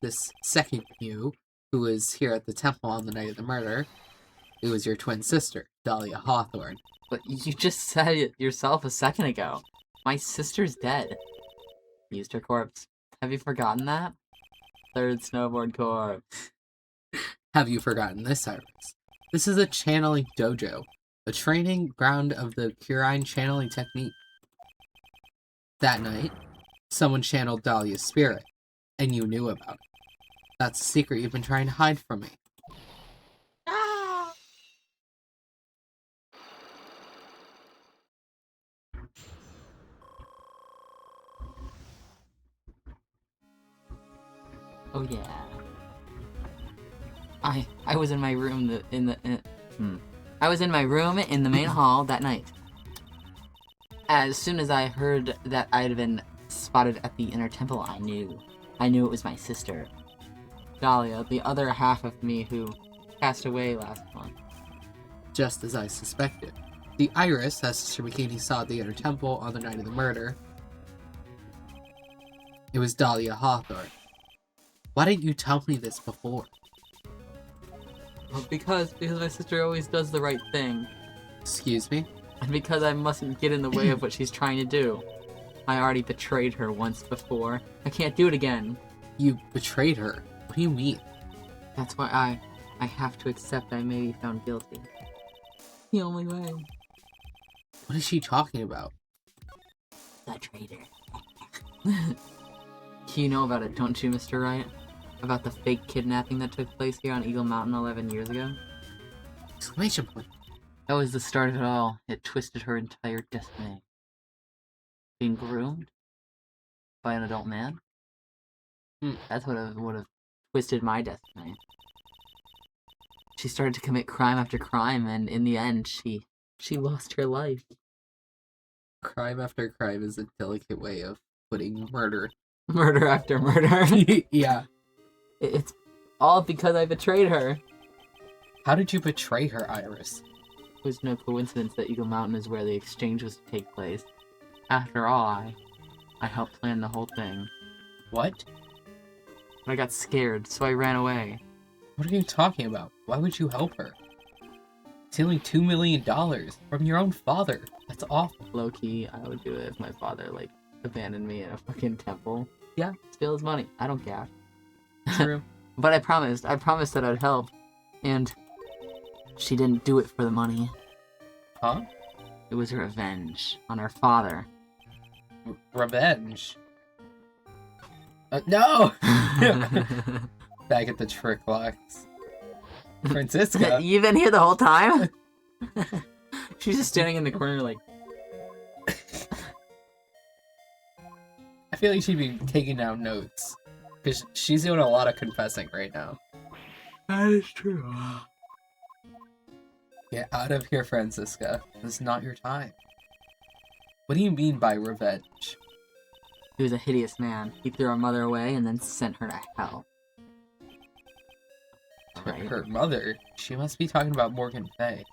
This second you, who was here at the temple on the night of the murder, it was your twin sister, Dahlia Hawthorne. But you just said it yourself a second ago. My sister's dead. Used her corpse. Have you forgotten that? Third snowboard corpse. Have you forgotten this, Iris? This is a channeling dojo, a training ground of the Kurine channeling technique. That night, someone channeled Dahlia's spirit, and you knew about it. That's a secret you've been trying to hide from me. Ah! Oh yeah. I was in my room I was in my room in the main hall that night. As soon as I heard that I'd been spotted at the inner temple, I knew it was my sister, Dahlia, the other half of me who passed away last month. Just as I suspected. The Iris that Sister Bikini saw at the inner temple on the night of the murder. It was Dahlia Hawthorne. Why didn't you tell me this before? Well, because my sister always does the right thing. Excuse me? And because I mustn't get in the way of what she's trying to do. I already betrayed her once before. I can't do it again. You betrayed her? What do you mean? That's why I have to accept I may be found guilty. The only way. What is she talking about? The traitor. You know about it, don't you, Mr. Wright? About the fake kidnapping that took place here on Eagle Mountain 11 years ago? Exclamation point. That was the start of it all. It twisted her entire destiny. Being groomed by an adult man? That's what would have twisted my destiny. She started to commit crime after crime, and in the end, she lost her life. Crime after crime is a delicate way of putting murder. Murder after murder. Yeah. It's all because I betrayed her. How did you betray her, Iris? It was no coincidence that Eagle Mountain is where the exchange was to take place. After all, I helped plan the whole thing. What? But I got scared, so I ran away. What are you talking about? Why would you help her? Stealing $2 million from your own father. That's awful. Low-key, I would do it if my father, abandoned me in a fucking temple. Yeah, steal his money. I don't care. True. But I promised that I'd help. And she didn't do it for the money. Huh? It was revenge on her father. Revenge? No! Back at the trick box. Francisca. You've been here the whole time? She's just standing in the corner like... I feel like she'd be taking down notes. Because she's doing a lot of confessing right now. That is true. Get out of here, Francisca. This is not your time. What do you mean by revenge? He was a hideous man. He threw our mother away and then sent her to hell. Right. Her mother? She must be talking about Morgan Fay.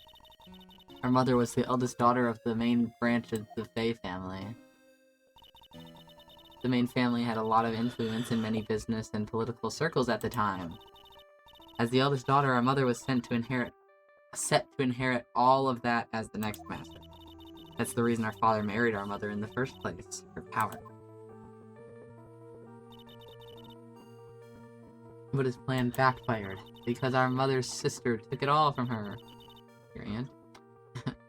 Our mother was the eldest daughter of the main branch of the Fay family. the main family had a lot of influence in many business and political circles at the time. As the eldest daughter, our mother was set to inherit all of that as the next master. That's the reason our father married our mother in the first place, for power. But his plan backfired, because our mother's sister took it all from her. Your aunt?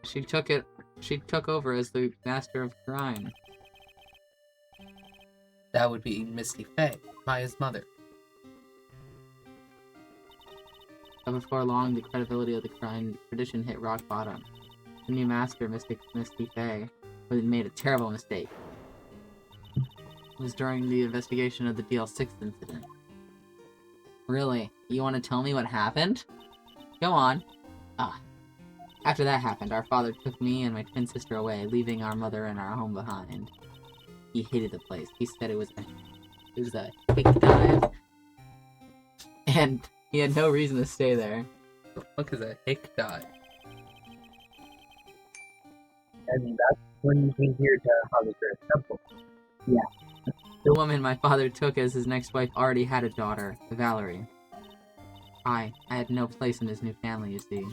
She took over as the master of crime. That would be Misty Faye, Maya's mother. But before long, the credibility of the crime tradition hit rock bottom. The new master, Misty Faye, made a terrible mistake. It was during the investigation of the DL6 incident. Really? You want to tell me what happened? Go on. After that happened, our father took me and my twin sister away, leaving our mother and our home behind. He hated the place. He said it was a hick dive. And he had no reason to stay there. The fuck is a hick dot? And that's when you came here to Hollywood Temple. The woman my father took as his next wife already had a daughter, Valerie. I had no place in his new family, you see.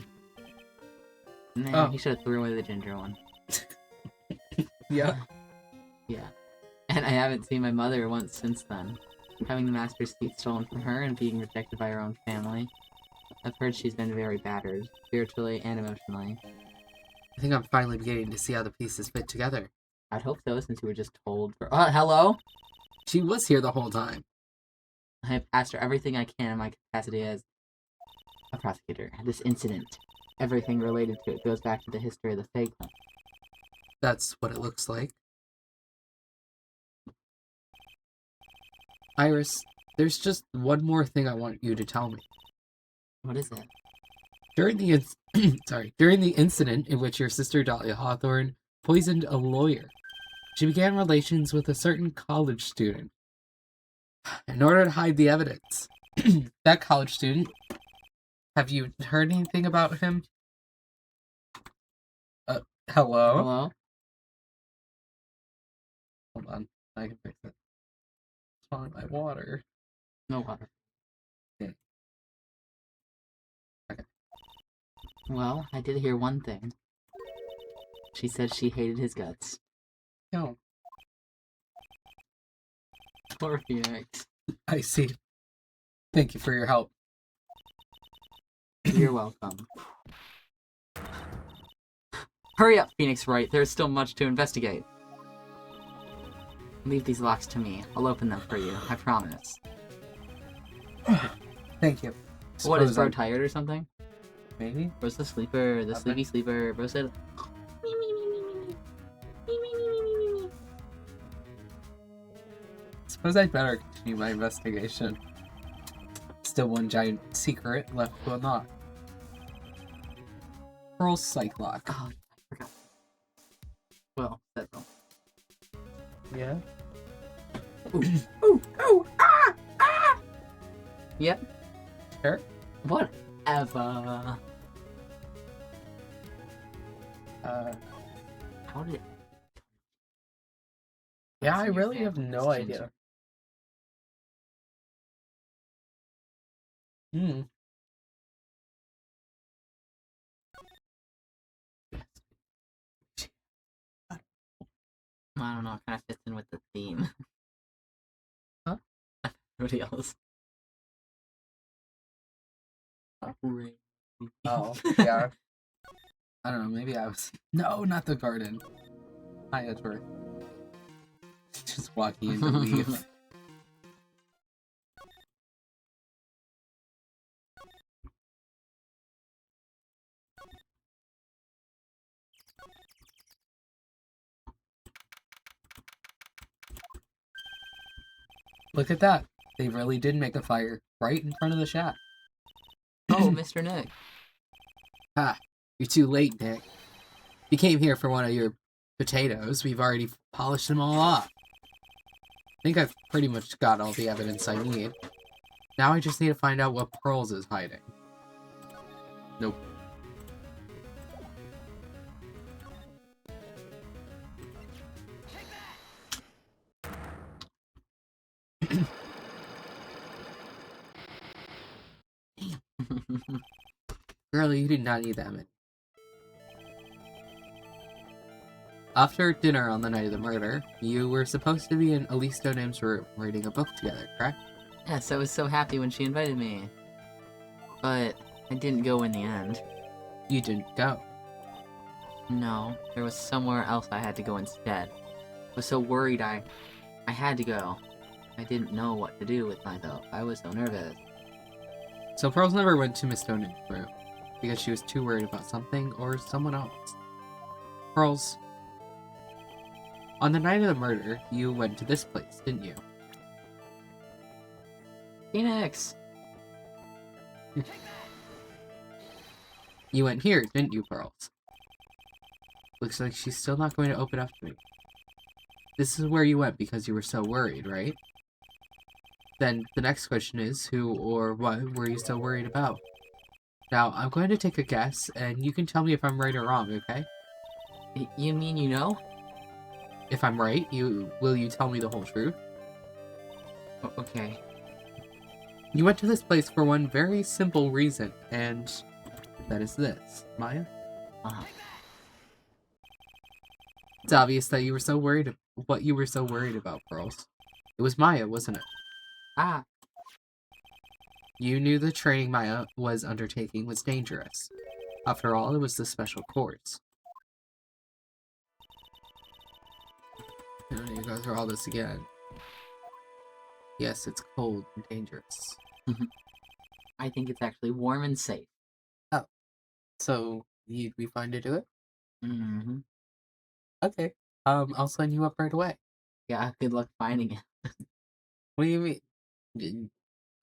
Nah, he should have threw away the ginger one. Yeah. Yeah. And I haven't seen my mother once since then. Having the master's seat stolen from her and being rejected by her own family. I've heard she's been very battered, spiritually and emotionally. I think I'm finally beginning to see how the pieces fit together. I'd hope so, since you were just told for— hello? She was here the whole time. I have asked her everything I can in my capacity as a prosecutor. This incident, everything related to it, goes back to the history of the Fae Clan. That's what it looks like. Iris, there's just one more thing I want you to tell me. What is it? During the during the incident in which your sister Dahlia Hawthorne poisoned a lawyer, she began relations with a certain college student in order to hide the evidence. That college student, have you heard anything about him? Hello? Hello? Hold on, I can fix it. It's on my water. No water. Yeah. Okay. Well, I did hear one thing. She said she hated his guts. No, Poor Phoenix. I see. Thank you for your help. You're welcome. Hurry up, Phoenix Wright. There's still much to investigate. Leave these locks to me. I'll open them for you. I promise. Thank you. What, is Suppose bro I'm- tired or something? Maybe? Bro's the sleeper, the Okay. sleepy sleeper. Bro said... Suppose I'd better continue my investigation. Still one giant secret left to unlock. Pearl Psych Lock. Oh, I forgot. Well, that's all. Yeah? Yep. Sure. Whatever. How did it... Yeah, I Your really have family no is idea. ginger. Hmm. I don't know, it kind of fits in with the theme. Huh? Everybody else. Oh, yeah. I don't know, maybe I was... No, not the garden. Hi, Edgeworth. Just walking into leave. Look at that. They really did make a fire right in front of the shack. Oh, Mr. Nick. Ha! You're too late, Nick. You came here for one of your potatoes. We've already polished them all off. I think I've pretty much got all the evidence I need. Now I just need to find out what Pearls is hiding. Nope. Girl, you do not need that many. After dinner on the night of the murder, you were supposed to be in Elise Doname's room reading a book together, correct? Yes, I was so happy when she invited me. But I didn't go in the end. You didn't go. No, there was somewhere else I had to go instead. I was so worried I had to go. I didn't know what to do with myself. I was so nervous. So Pearls never went to Miss Doname's room because she was too worried about something or someone else. Pearls, on the night of the murder, you went to this place, didn't you? Phoenix! You went here, didn't you, Pearls? Looks like she's still not going to open up to me. This is where you went because you were so worried, right? Then the next question is, who or what were you so worried about? Now, I'm going to take a guess, and you can tell me if I'm right or wrong, okay? You mean you know? If I'm right, will you tell me the whole truth? Okay. You went to this place for one very simple reason, and that is this. Maya? It's obvious that you were so worried what you were so worried about, Pearls. It was Maya, wasn't it? Ah. You knew the training Maya was undertaking was dangerous. After all, it was the special course. You go through all this again. Yes, it's cold and dangerous. I think it's actually warm and safe. Oh. So, you'd be fine to do it? Mm-hmm. Okay. I'll sign you up right away. Yeah, good luck finding it. What do you mean?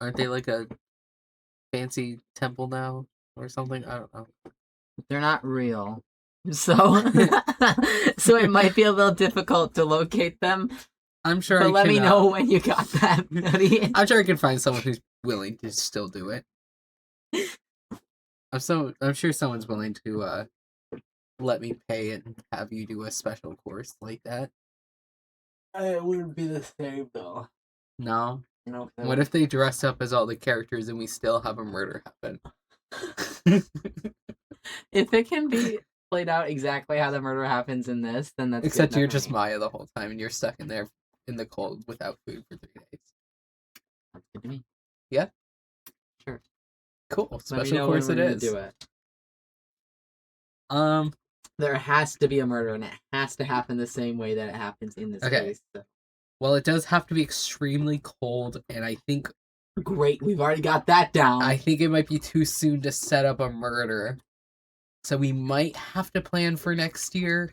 Aren't they like a fancy temple now? Or something? I don't know. They're not real. So, so it might be a little difficult to locate them. I'm sure But I let can, me know when you got that, buddy. I'm sure I can find someone who's willing to still do it. I'm sure someone's willing to let me pay and have you do a special course like that. It wouldn't be the same though. No. No. What if they dress up as all the characters and we still have a murder happen? If it can be played out exactly how the murder happens in this, then that's Except good you're enough for just me. Maya the whole time and you're stuck in there in the cold without food for 3 days. That's good to me. Yeah? Sure. Cool. Let me Special know course when it we're gonna is. do it. Um, There has to be a murder, and it has to happen the same way that it happens in this Okay. case. So. well, it does have to be extremely cold, and I think Great, we've already got that down. it might be too soon to set up a murder. So we might have to plan for next year.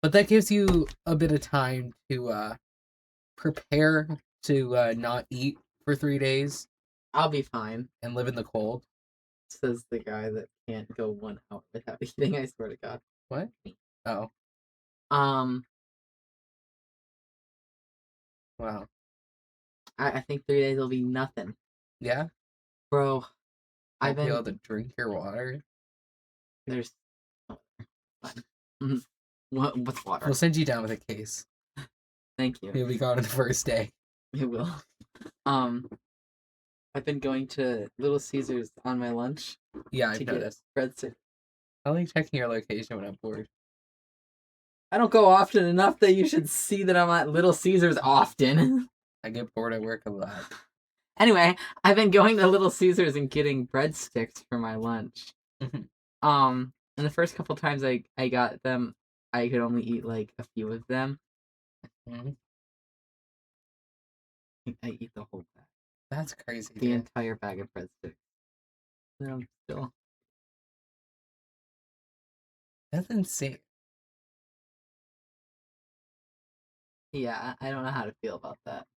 But that gives you a bit of time to prepare to not eat for 3 days I'll be fine, and live in the cold. says the guy that can't go 1 hour without eating, I swear to God. What? Oh, wow. I think 3 days will be nothing. Yeah? Bro, I'll I've be been... able to drink your water. There's... Fine. What's water? We'll send you down with a case. Thank you. You'll be gone on the first day. It will. I've been going to Little Caesars on my lunch Yeah, to I've get noticed. breadsticks. I like checking your location when I'm bored. I don't go often enough that you should see that I'm at Little Caesars often. I get bored at work a lot. Anyway, I've been going to Little Caesars and getting breadsticks for my lunch. And the first couple times I got them, I could only eat like a few of them. Mhm. I eat the whole bag. That's crazy. The dude. entire bag of breadsticks. And I'm still... That's insane. Yeah, I don't know how to feel about that.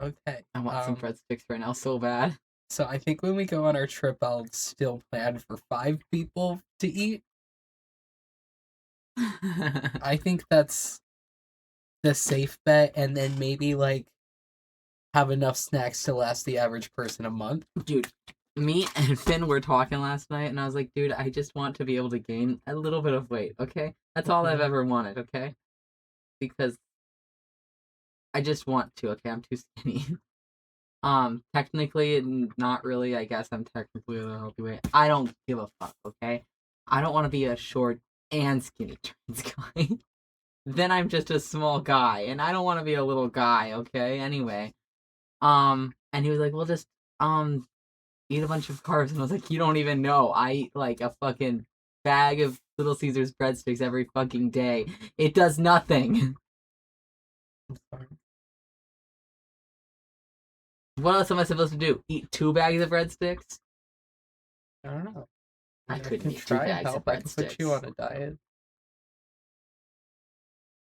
Okay. I want some breadsticks right now so bad. So I think when we go on our trip, I'll still plan for 5 people to eat. I think that's the safe bet, and then maybe like have enough snacks to last the average person a month. Dude, me and Finn were talking last night, and I was like, dude, I just want to be able to gain a little bit of weight, okay? That's all I've ever wanted, okay? Because I just want to, okay? I'm too skinny. Technically, not really. I guess I'm technically the healthy weight. I don't give a fuck. Okay, I don't want to be a short and skinny trans guy. Then I'm just a small guy, and I don't want to be a little guy. Okay. Anyway, and he was like, "Well, just eat a bunch of carbs," and I was like, "You don't even know. I eat like a fucking bag of Little Caesars breadsticks every fucking day. It does nothing." I'm sorry. What else am I supposed to do? Eat 2 bags of breadsticks? I don't know. I mean, couldn't can eat 2 try and bags of help. I can put you breadsticks. on a diet.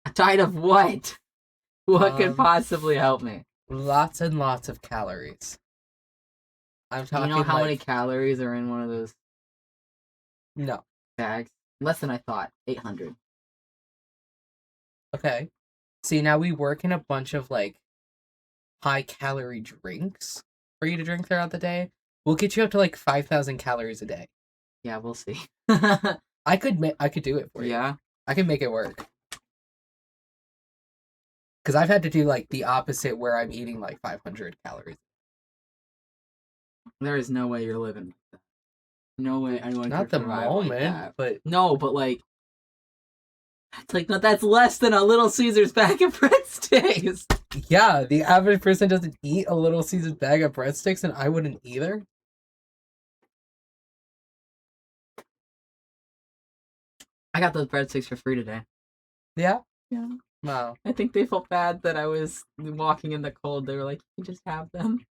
A diet of what? What could Um, possibly help me? Lots and lots of calories. I'm Do you talking know how like many calories are in one of those no. bags? Less than I thought. 800. Okay. See, now we work in a bunch of like high calorie drinks for you to drink throughout the day. We'll get you up to like 5,000 calories a day. Yeah, we'll see. I could do it for you. Yeah? I can make it work. Because I've had to do like the opposite where I'm eating like 500 calories. There is no way you're living like that. No way anyone Not could the survive like moment, that. but No, but like, it's like, no, that's less than a Little Caesars bag of breadsticks. yeah, the average person doesn't eat a Little Caesars bag of breadsticks, and I wouldn't either. I got those breadsticks for free today. Yeah? Yeah. Wow. I think they felt bad that I was walking in the cold. They were like, "You can just have them."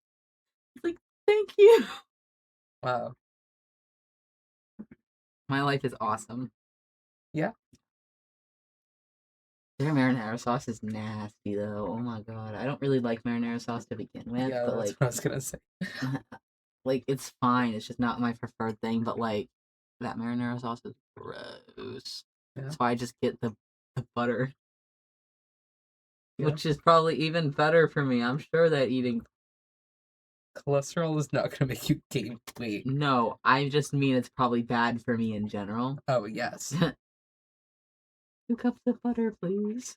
It's like, thank you. Wow. My life is awesome. Yeah. Their marinara sauce is nasty though. Oh my god. I don't really like marinara sauce to begin with, Yeah, but that's like what I was gonna say. like it's fine. It's just not my preferred thing, but like that marinara sauce is gross. Yeah. That's why I just get the butter. Yeah. Which is probably even better for me. I'm sure that eating Cholesterol is not gonna make you gain weight. no, I just mean it's probably bad for me in general. Oh, yes. 2 cups of butter, please.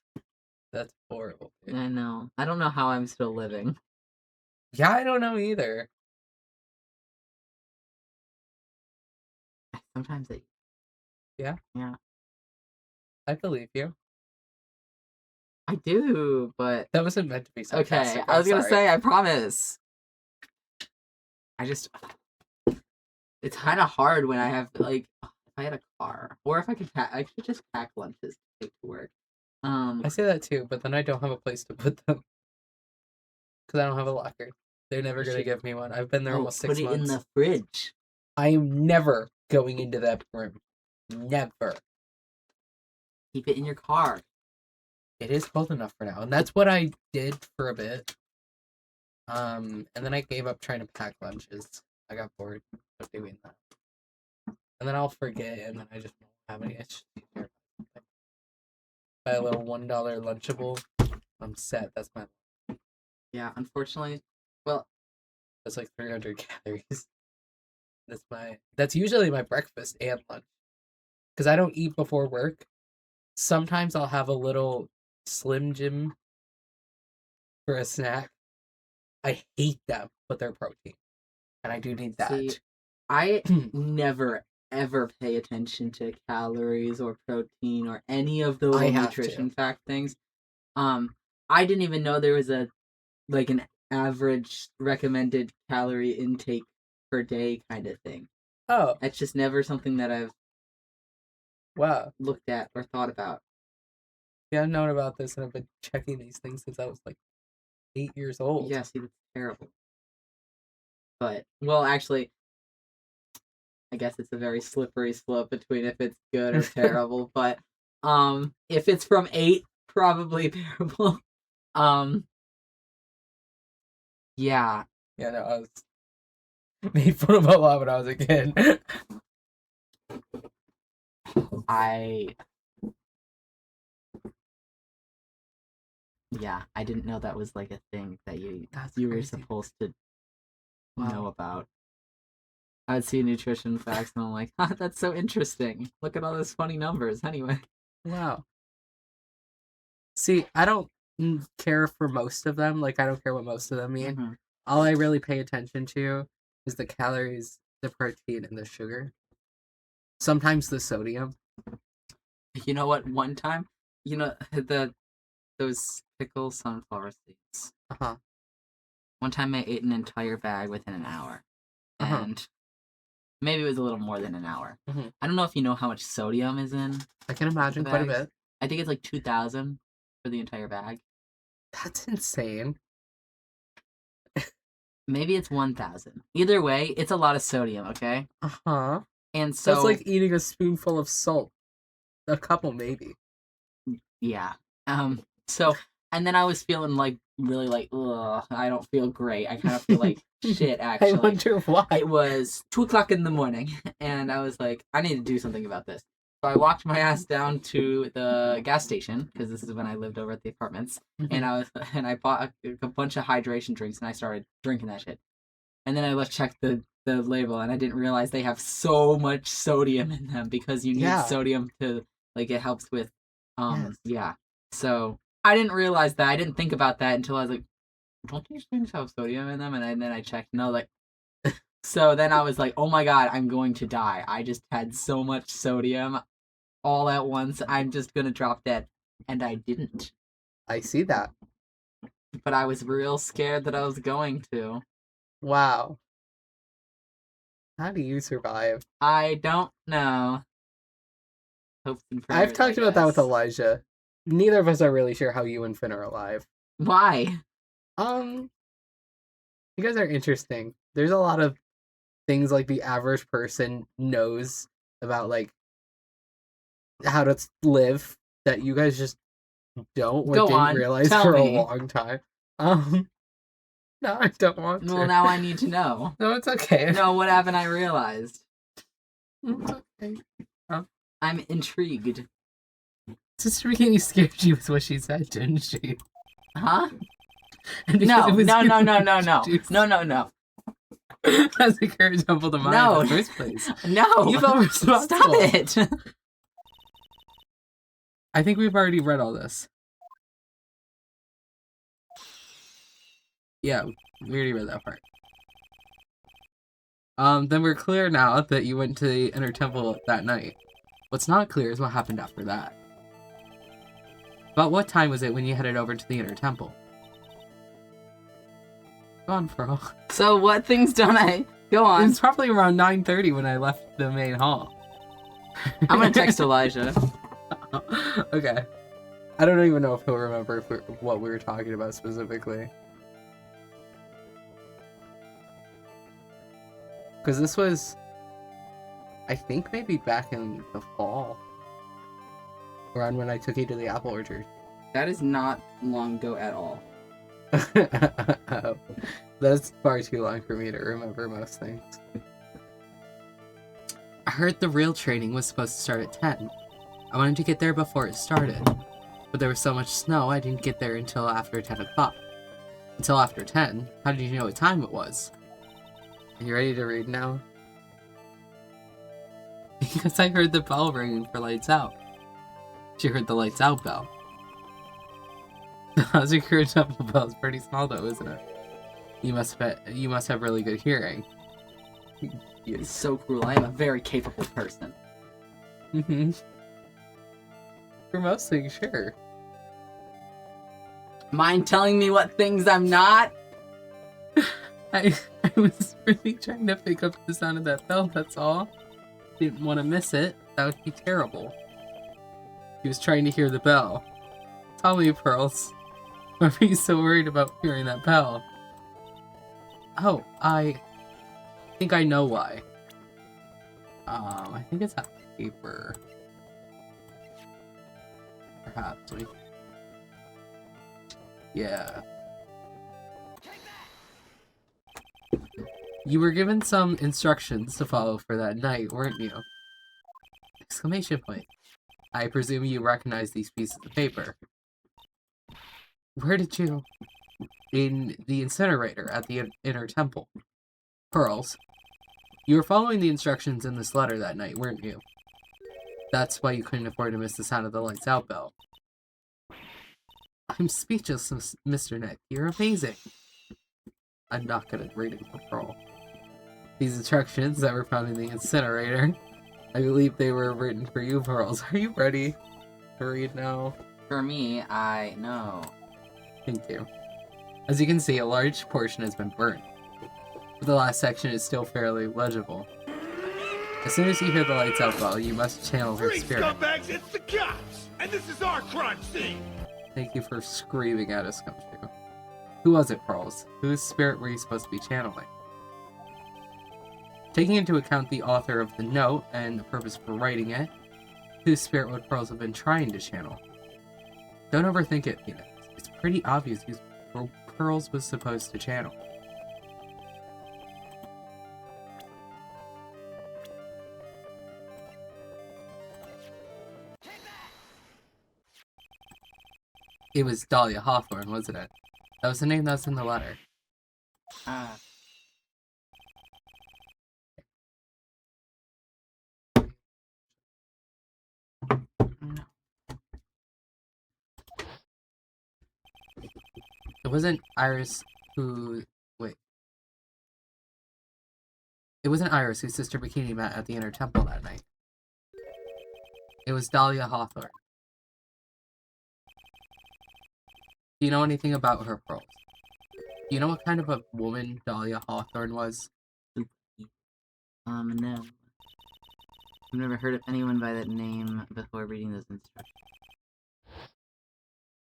That's horrible. I know. I don't know how I'm still living. Yeah, I don't know either. Sometimes it. Yeah? Yeah. I believe you. I do, but That wasn't meant to be sarcastic. okay. I was gonna sorry. say, I promise. I just. It's kind of hard when I have like, if I had a car, or if I could pack. I could just pack lunches to take to work. I say that too, but then I don't have a place to put them. Because I don't have a locker. They're never You gonna should- give me one. I've been there almost 6 put it months. in the fridge. I am never going into that room. Never. Keep it in your car. It is cold enough for now, and that's what I did for a bit. And then I gave up trying to pack lunches. I got bored of doing that. And then I'll forget, and then I just won't have any. It's just easier. Buy a little $1 Lunchable. I'm set. That's my. Yeah, unfortunately. Well, That's like 300 calories. That's usually my breakfast and lunch. Because I don't eat before work. Sometimes I'll have a little Slim Jim for a snack. I hate them, but they're protein. And I do need that. see, I never ever pay attention to calories or protein or any of the I little have nutrition fact things. I didn't even know there was an average recommended calorie intake per day kind of thing. Oh, That's just never something that I've wow. looked at or thought about. Yeah, I've known about this and I've been checking these things since I was like 8 years old. Yeah, see, that's terrible. But, well, actually, I guess it's a very slippery slope between if it's good or terrible. But, if it's from 8, probably terrible. Yeah. Yeah, no, I was made fun of a lot when I was a kid. I didn't know that was like a thing that you That's were crazy. supposed to Wow. know about. I'd see nutrition facts and I'm like, that's so interesting. Look at all those funny numbers. Anyway. Wow. See, I don't care for most of them. Like, I don't care what most of them mean. Mhm. all I really pay attention to is the calories, the protein, and the sugar. Sometimes the sodium. You know what? One time, those pickle sunflower seeds. Uh-huh. One time I ate an entire bag within an hour. Uh-huh. And maybe it was a little more than an hour. Mhm. I don't know if you know how much sodium is in. I can imagine quite a bags. bit. I think it's like 2,000 for the entire bag. That's insane. Maybe it's 1,000. Either way, it's a lot of sodium, okay? Uh-huh. And so That's like eating a spoonful of salt. A couple, maybe. yeah. So and then I was feeling like really like, ugh, I don't feel great. I kind of feel like shit actually. I wonder why. It was 2:00 in the morning, and I was like, I need to do something about this. So I walked my ass down to the gas station because this is when I lived over at the apartments, and I bought a bunch of hydration drinks, and I started drinking that shit. And then I checked the label, and I didn't realize they have so much sodium in them because you need Yeah. sodium to like it helps with Yes. yeah. So I didn't realize that. I didn't think about that until I was like, don't these things have sodium in them? And then I checked, no, like. So then I was like, oh my god, I'm going to die. I just had so much sodium all at once. I'm just gonna drop dead. And I didn't. I see that. But I was real scared that I was going to. Wow. How do you survive? I don't know. Hopes and prayers, I've talked I about that with guess. Elijah. Neither of us are really sure how you and Finn are alive. Why? You guys are interesting. There's a lot of things like the average person knows about, like, how to live that you guys just don't or Go didn't on, realize tell for me. a long time. No, I don't want to. Well, now I need to know. No, it's okay. No, what haven't I realized? It's okay. I'm intrigued. Sister Bikini scared you with what she said, didn't she? Huh? And because No, it was no, you no, who no, no, no. introduced No, no, no. As a courage humble to mine No. in the first place. No! You felt responsible. Stop it! I think we've already read all this. Yeah, we already read that part. Then we're clear now that you went to the Inner Temple that night. What's not clear is what happened after that. About what time was it when you headed over to the Inner Temple? Go on, Pearl. So what things don't I... Go It on. was probably around 9:30 when I left the main hall. I'm gonna text Elijah. Okay. I don't even know if he'll remember what we were talking about specifically. Because this was, I think, maybe back in the fall. Around when I took you to the apple orchard. That is not long ago at all. That's far too long for me to remember most things. I heard the real training was supposed to start at 10. I wanted to get there before it started. But there was so much snow I didn't get there until after 10 o'clock. Until after 10? How did you know what time it was? Are you ready to read now? Because I heard the bell ringing for lights out. She heard the lights out bell. The Hazakura Temple bell is pretty small though, isn't it? You must have really good hearing. It's so cruel. I am a very capable person. Mm-hmm. For most things, sure. Mind telling me what things I'm not? I was really trying to pick up the sound of that bell, that's all. Didn't want to miss it. That would be terrible. He was trying to hear the bell. Tell me, Pearls. Why were you so worried about hearing that bell? Oh, I think I know why. I think it's that paper. Perhaps we... Yeah. You were given some instructions to follow for that night, weren't you? Exclamation point. I presume you recognize these pieces of paper. Where did you... In the incinerator at the Inner Temple. Pearls. You were following the instructions in this letter that night, weren't you? That's why you couldn't afford to miss the sound of the lights out bell. I'm speechless, Mr. Nick. You're amazing. I'm not good at reading for Pearl. These instructions that were found in the incinerator, I believe they were written for you, Pearls. Are you ready to read now? For me, I know. Thank you. As you can see, a large portion has been burnt, but the last section is still fairly legible. As soon as you hear the lights out bell, you must channel her Free spirit. scumbags, it's the cops! And this is our crime scene! Thank you for screaming at us, Gumshoe. Who was it, Pearls? Whose spirit were you supposed to be channeling? Taking into account the author of the note and the purpose for writing it, whose spirit would Pearls have been trying to channel? Don't overthink it, Phoenix. It's pretty obvious whose Pearls was supposed to channel. It was Dahlia Hawthorne, wasn't it? That was the name that was in the letter. Ah. It wasn't Iris who... Wait. It wasn't Iris whose sister Bikini met at the Inner Temple that night. It was Dahlia Hawthorne. Do you know anything about her, Pearls? Do you know what kind of a woman Dahlia Hawthorne was? No. I've never heard of anyone by that name before reading this instruction.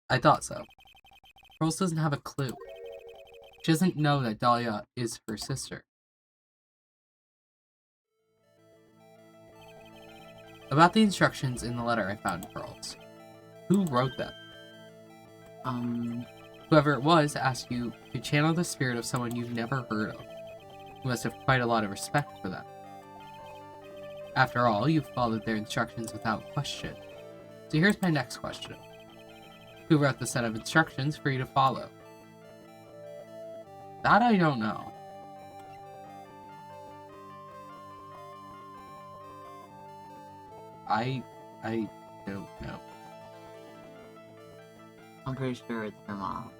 I thought so. Pearls doesn't have a clue. She doesn't know that Dahlia is her sister. About the instructions in the letter I found, Pearls. Who wrote them? Whoever it was asked you to channel the spirit of someone you've never heard of. You must have quite a lot of respect for them. After all, you've followed their instructions without question. So here's my next question. Who wrote the set of instructions for you to follow? That I don't know. I don't know. I'm pretty sure it's her mom.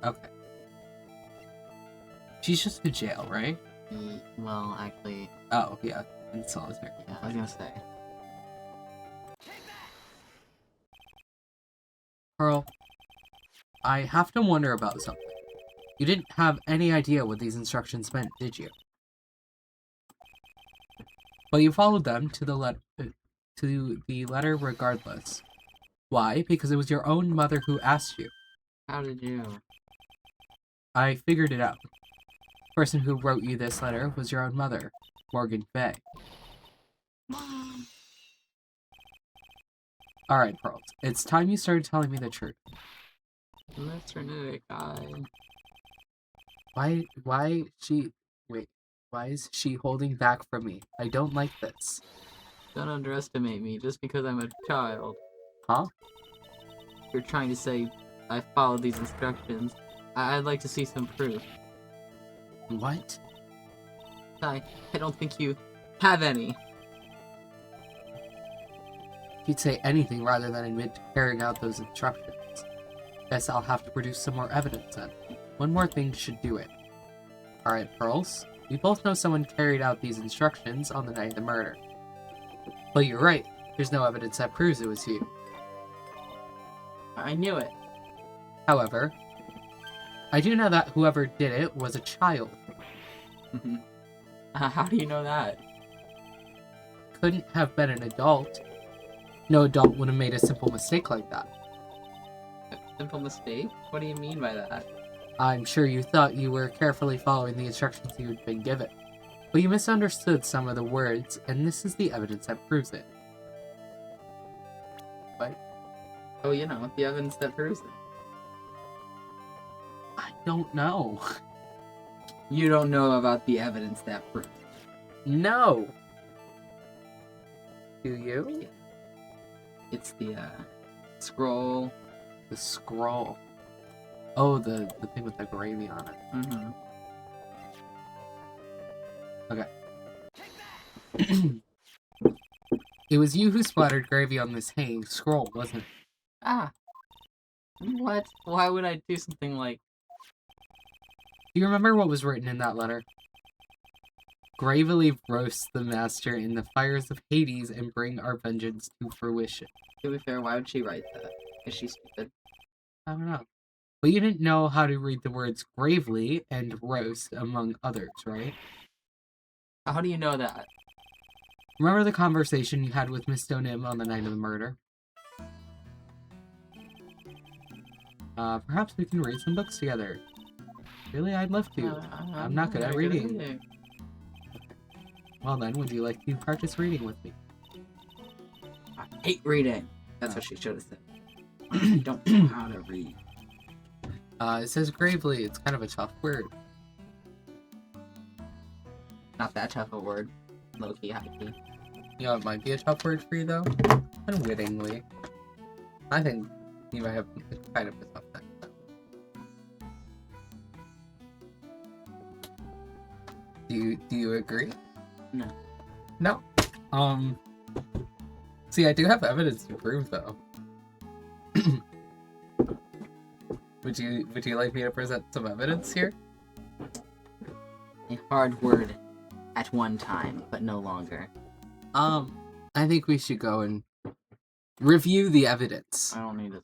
Okay. She's just in jail, right? Well, actually, Oh, yeah. In solitary. yeah, I was gonna say. Pearl, I have to wonder about something. You didn't have any idea what these instructions meant, did you? But you followed them to the letter regardless. Why? Because it was your own mother who asked you. How did you? I figured it out. The person who wrote you this letter was your own mother, Morgan Fay. Alright, Pearls. It's time you started telling me the truth. Mr. Nick, Why is she holding back from me? I don't like this. don't underestimate me just because I'm a child. Huh? You're trying to say I followed these instructions. I'd like to see some proof. What? I don't think you have any. You'd say anything rather than admit to carrying out those instructions. Guess I'll have to produce some more evidence then. One more thing should do it. Alright, Pearls. We both know someone carried out these instructions on the night of the murder. But you're right. There's no evidence that proves it was you. I knew it. However, I do know that whoever did it was a child. How do you know that? Couldn't have been an adult. No adult would have made a simple mistake like that. A simple mistake? What do you mean by that? I'm sure you thought you were carefully following the instructions you'd been given. But you misunderstood some of the words, and this is the evidence that proves it. What? Oh, you know, the evidence that proves it. I don't know. You don't know about the evidence that proves it. No! Do you? It's the, scroll. The scroll. Oh, the thing with the gravy on it. Mm-hmm. Okay. It was you who splattered gravy on this hanging scroll, wasn't it? Ah. What? Why would I do something like... Do you remember what was written in that letter? Gravely roast the master in the fires of Hades and bring our vengeance to fruition. To be fair, why would she write that? Is she stupid? I don't know. But you didn't know how to read the words gravely and roast, among others, right? How do you know that? Remember the conversation you had with Miss Stonim on the night of the murder? Perhaps we can read some books together. Really, I'd love to. I'm not good at reading. Well then, would you like to practice reading with me? I hate reading. That's what she should have said. I don't know how to read. It says gravely. It's kind of a tough word. Not that tough a word. Low-key, high-key. You know, it might be a tough word for you, though. Unwittingly. I think you might have kind of a tough time. Do you agree? No. No. See, I do have evidence to prove, though. Would you like me to present some evidence here? A hard word at one time, but no longer. I think we should go and review the evidence. I don't need to.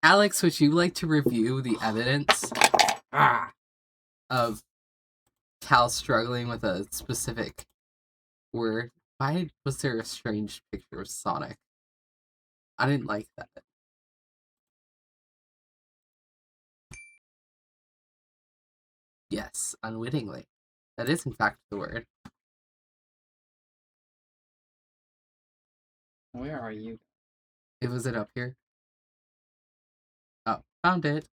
Alex, would you like to review the evidence of Cal struggling with a specific word? Why was there a strange picture of Sonic? I didn't like that. Yes, unwittingly. That is in fact the word. Where are you? Was it up here? Oh, found it.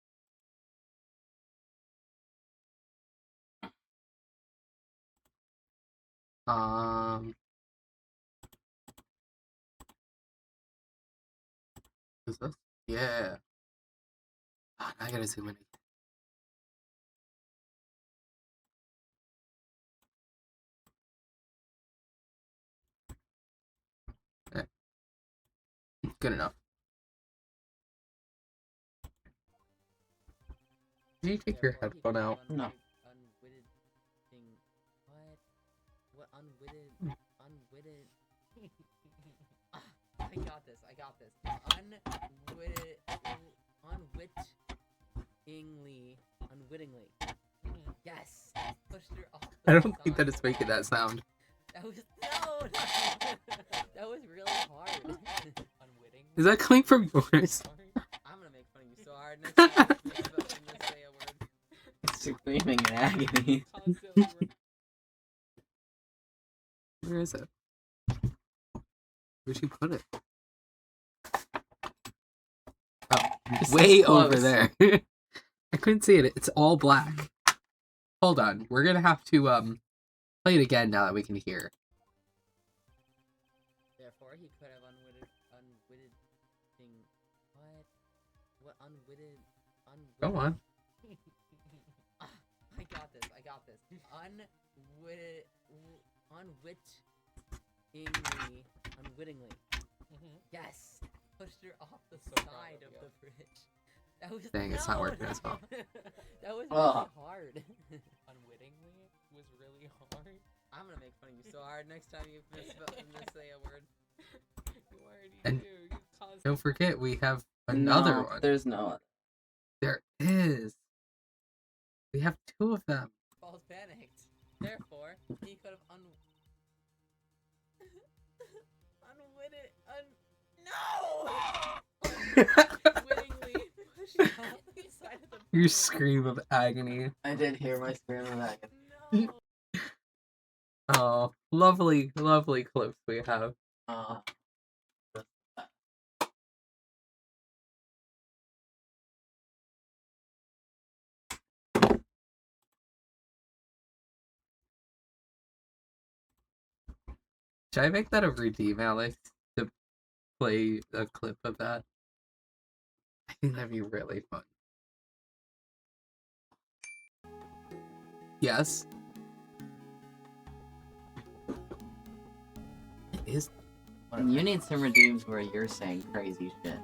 Is this? Yeah. I gotta zoom in. Okay. Good enough. Did you take your headphone out? No. Unwitted thing. What unwitted? Unwitted. I got this. Unwittingly. Yes. Pushed her off. I don't think that it's making that sound. That was no. That was really hard. Unwittingly. Is that coming from yours? I'm gonna make fun of you so hard next time you say a word. Screaming in agony. Where is it? Where'd you put it? Oh, way over there. I couldn't see it. It's all black. Hold on. We're gonna have to play it again now that we can hear. Therefore, he could have unwitted thing. What unwitted? Go on. I got this. Unwittingly. Yes. Pushed her off the side of the bridge. That was Dang, it's not working as well. That was really hard. Unwittingly was really hard. I'm gonna make fun of you so hard next time you say a word. You already And do. You constantly... don't forget, we have another No, one. There's no. There is. We have two of them. Paul's panicked. Therefore, he could have unwitted Unwittingly pushed off the side of the Your bridge. scream of agony. I did hear my scream of agony. No. Oh, lovely, lovely clips we have. Should I make that a redeem, Alex? To play a clip of that? I think that'd be really fun. Yes? It is. You need some redeems where you're saying crazy shit.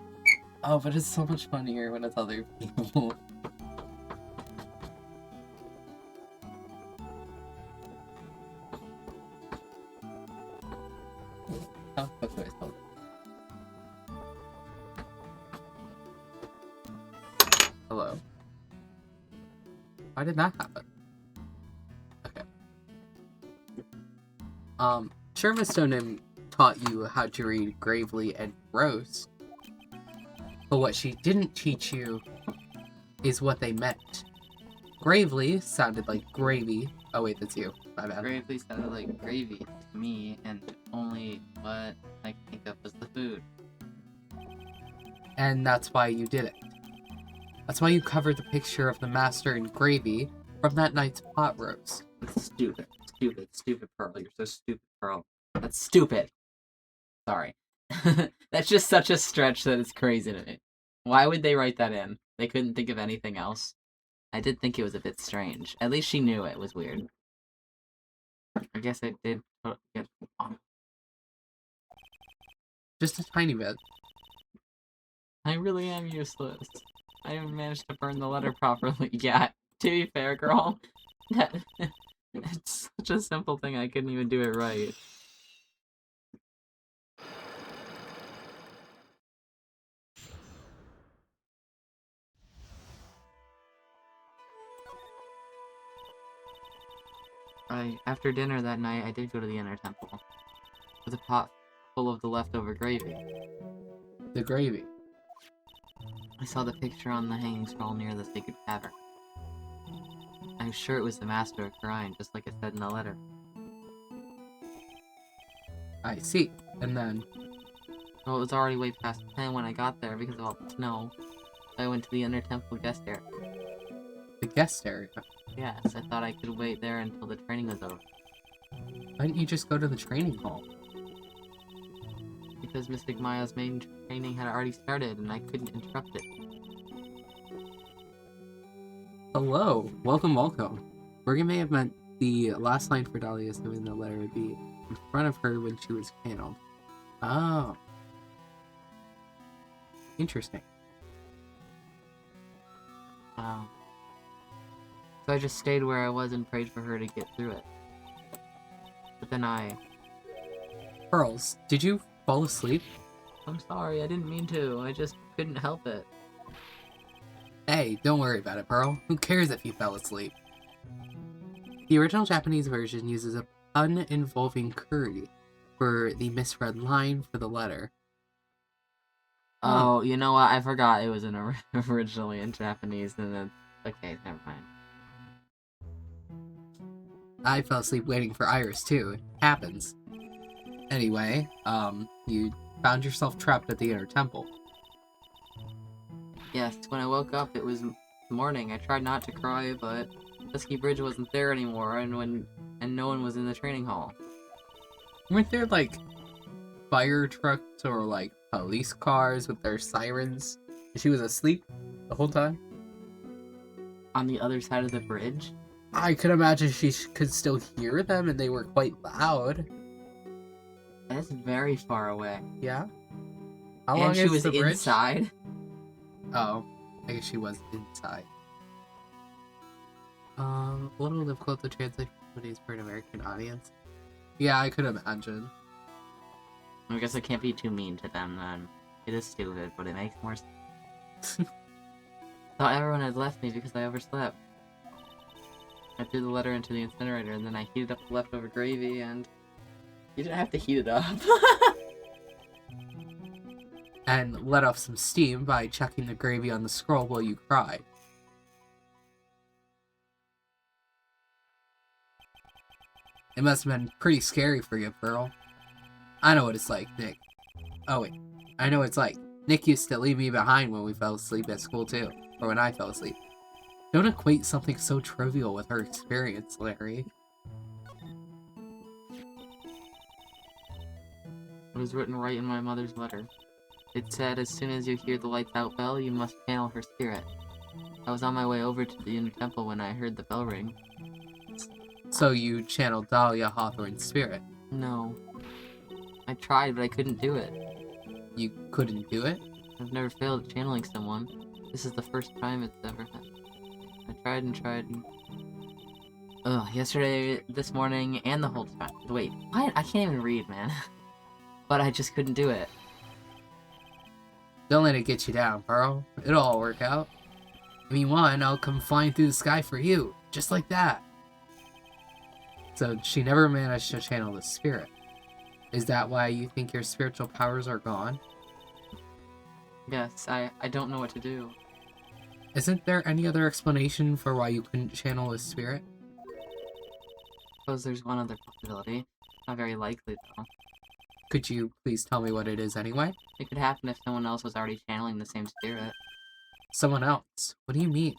Oh, but it's so much funnier when it's other people. Oh, that's what I told you. Hello. Why did that happen? Okay. Sure Miss Stoneham taught you how to read gravely and gross, but what she didn't teach you is what they meant. Gravely sounded like gravy. Oh wait, that's you. My bad. Gravely sounded like gravy to me, and only what I could think of was the food. And that's why you did it. That's why you covered the picture of the master in gravy from that night's pot roast. It's stupid. Stupid Pearl. You're so stupid, Pearl. That's stupid. Sorry. That's just such a stretch that it's crazy to me. Why would they write that in? They couldn't think of anything else. I did think it was a bit strange. At least she knew it was weird. I guess it did get wrong. Just a tiny bit. I really am useless. I haven't managed to burn the letter properly yet. To be fair, girl. It's such a simple thing, I couldn't even do it right. After dinner that night, I did go to the inner temple. With a pot full of the leftover gravy. The gravy. I saw the picture on the hanging scroll near the sacred cavern. I was sure it was the master of Orion, just like it said in the letter. I see. And then... Well, it was already way past 10 when I got there because of all the snow. So I went to the inner temple guest area. The guest area? Yes, I thought I could wait there until the training was over. Why didn't you just go to the training hall? Because Mystic Maya's main training had already started and I couldn't interrupt it. Hello. Welcome. Morgan may have meant the last line for Dahlia assuming the letter would be in front of her when she was channeled. Oh. Interesting. Wow. So I just stayed where I was and prayed for her to get through it. But then Pearls, did you fall asleep? I'm sorry, I didn't mean to. I just couldn't help it. Hey, don't worry about it, Pearl. Who cares if you fell asleep? The original Japanese version uses a pun involving curry for the misread line for the letter. Oh, you know what? I forgot it was originally in Japanese, and then... Okay, never mind. I fell asleep waiting for Iris, too. It happens. Anyway, you found yourself trapped at the inner temple. Yes, when I woke up, it was morning. I tried not to cry, but Dusky Bridge wasn't there anymore, and no one was in the training hall. Weren't there, like, fire trucks or, like, police cars with their sirens? And she was asleep the whole time? On the other side of the bridge? I could imagine she could still hear them, and they were quite loud. That's very far away. Yeah? How long And she is was the bridge? inside? Oh, I guess she was inside. A little difficult to translate for an American audience. Yeah, I could imagine. I guess I can't be too mean to them then. It is stupid, but it makes more sense. Thought everyone had left me because I overslept. I threw the letter into the incinerator and then I heated up the leftover gravy and... You didn't have to heat it up. And let off some steam by chucking the gravy on the scroll while you cried. It must have been pretty scary for you, Pearl. I know what it's like, Nick. Oh wait, I know what it's like. Nick used to leave me behind when we fell asleep at school too. Or when I fell asleep. Don't equate something so trivial with her experience, Larry. It was written right in my mother's letter. It said, as soon as you hear the lights out bell, you must channel her spirit. I was on my way over to the inner temple when I heard the bell ring. So you channeled Dahlia Hawthorne's spirit. No. I tried, but I couldn't do it. You couldn't do it? I've never failed at channeling someone. This is the first time it's ever happened. I tried and tried and... Ugh, yesterday, this morning, and the whole time. Wait, what? I can't even read, man. but I just couldn't do it. Don't let it get you down, Pearl. It'll all work out. If you want, I'll come flying through the sky for you, just like that. So she never managed to channel the spirit. Is that why you think your spiritual powers are gone? Yes, I don't know what to do. Isn't there any other explanation for why you couldn't channel the spirit? Suppose there's one other possibility. Not very likely, though. Could you please tell me what it is anyway? It could happen if someone else was already channeling the same spirit. Someone else? What do you mean?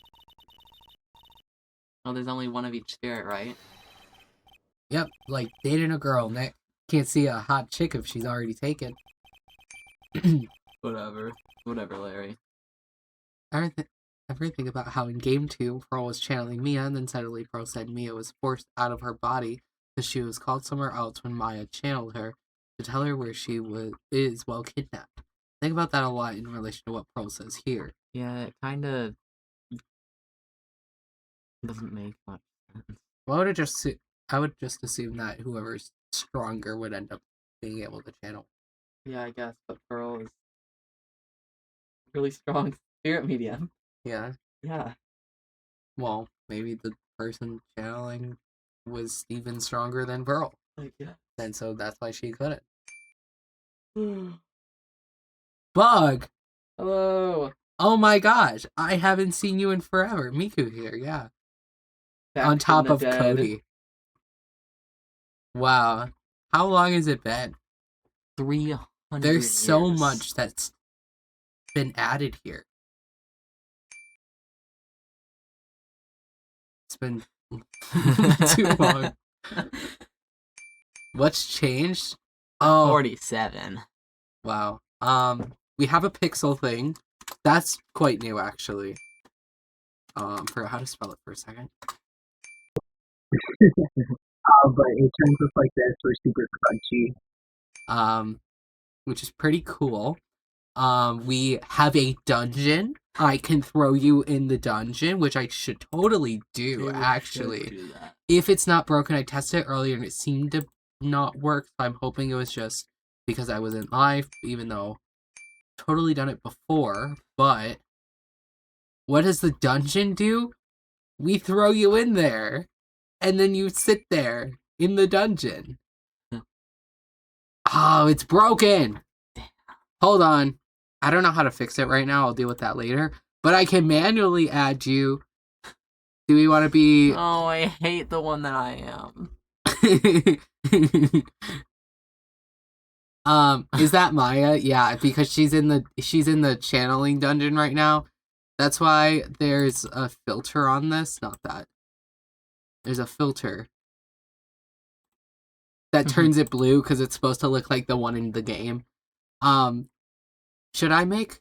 Well, there's only one of each spirit, right? Yep, like dating a girl, Nick. Can't see a hot chick if she's already taken. Whatever. Whatever, Larry. Ever think about how in Game 2, Pearl was channeling Mia, and then suddenly Pearl said Mia was forced out of her body because she was called somewhere else when Maya channeled her to tell her where she is while kidnapped. Think about that a lot in relation to what Pearl says here. Yeah, it kinda doesn't make much sense. Well, I would just assume that whoever's stronger would end up being able to channel. Yeah, I guess, but Pearl is really strong spirit medium. Yeah. Yeah. Well, maybe the person channeling was even stronger than Pearl. Like, yeah. And so that's why she couldn't. Bug! Hello! Oh my gosh, I haven't seen you in forever. Miku here, yeah. Back On from top the of dead. Cody. Wow. How long has it been? 300 There's so years. much that's been added here. It's been too long. What's changed? Oh, 47. wow. We have a pixel thing. That's quite new, actually. Forgot how to spell it for a second. But in terms of like this, we're super crunchy. Which is pretty cool. We have a dungeon. I can throw you in the dungeon, which I should totally do, actually. If it's not broken, I tested it earlier and it seemed to not work, so I'm hoping it was just because I wasn't live, even though I've totally done it before. But what does the dungeon do? We throw you in there, and then you sit there in the dungeon. Oh, it's broken! Hold on. I don't know how to fix it right now. I'll deal with that later. But I can manually add you. Do we want to be... Oh, I hate the one that I am. Is that Maya? Yeah, because she's in the channeling dungeon right now. That's why there's a filter on this. Not that. There's a filter that turns it blue because it's supposed to look like the one in the game. Should I make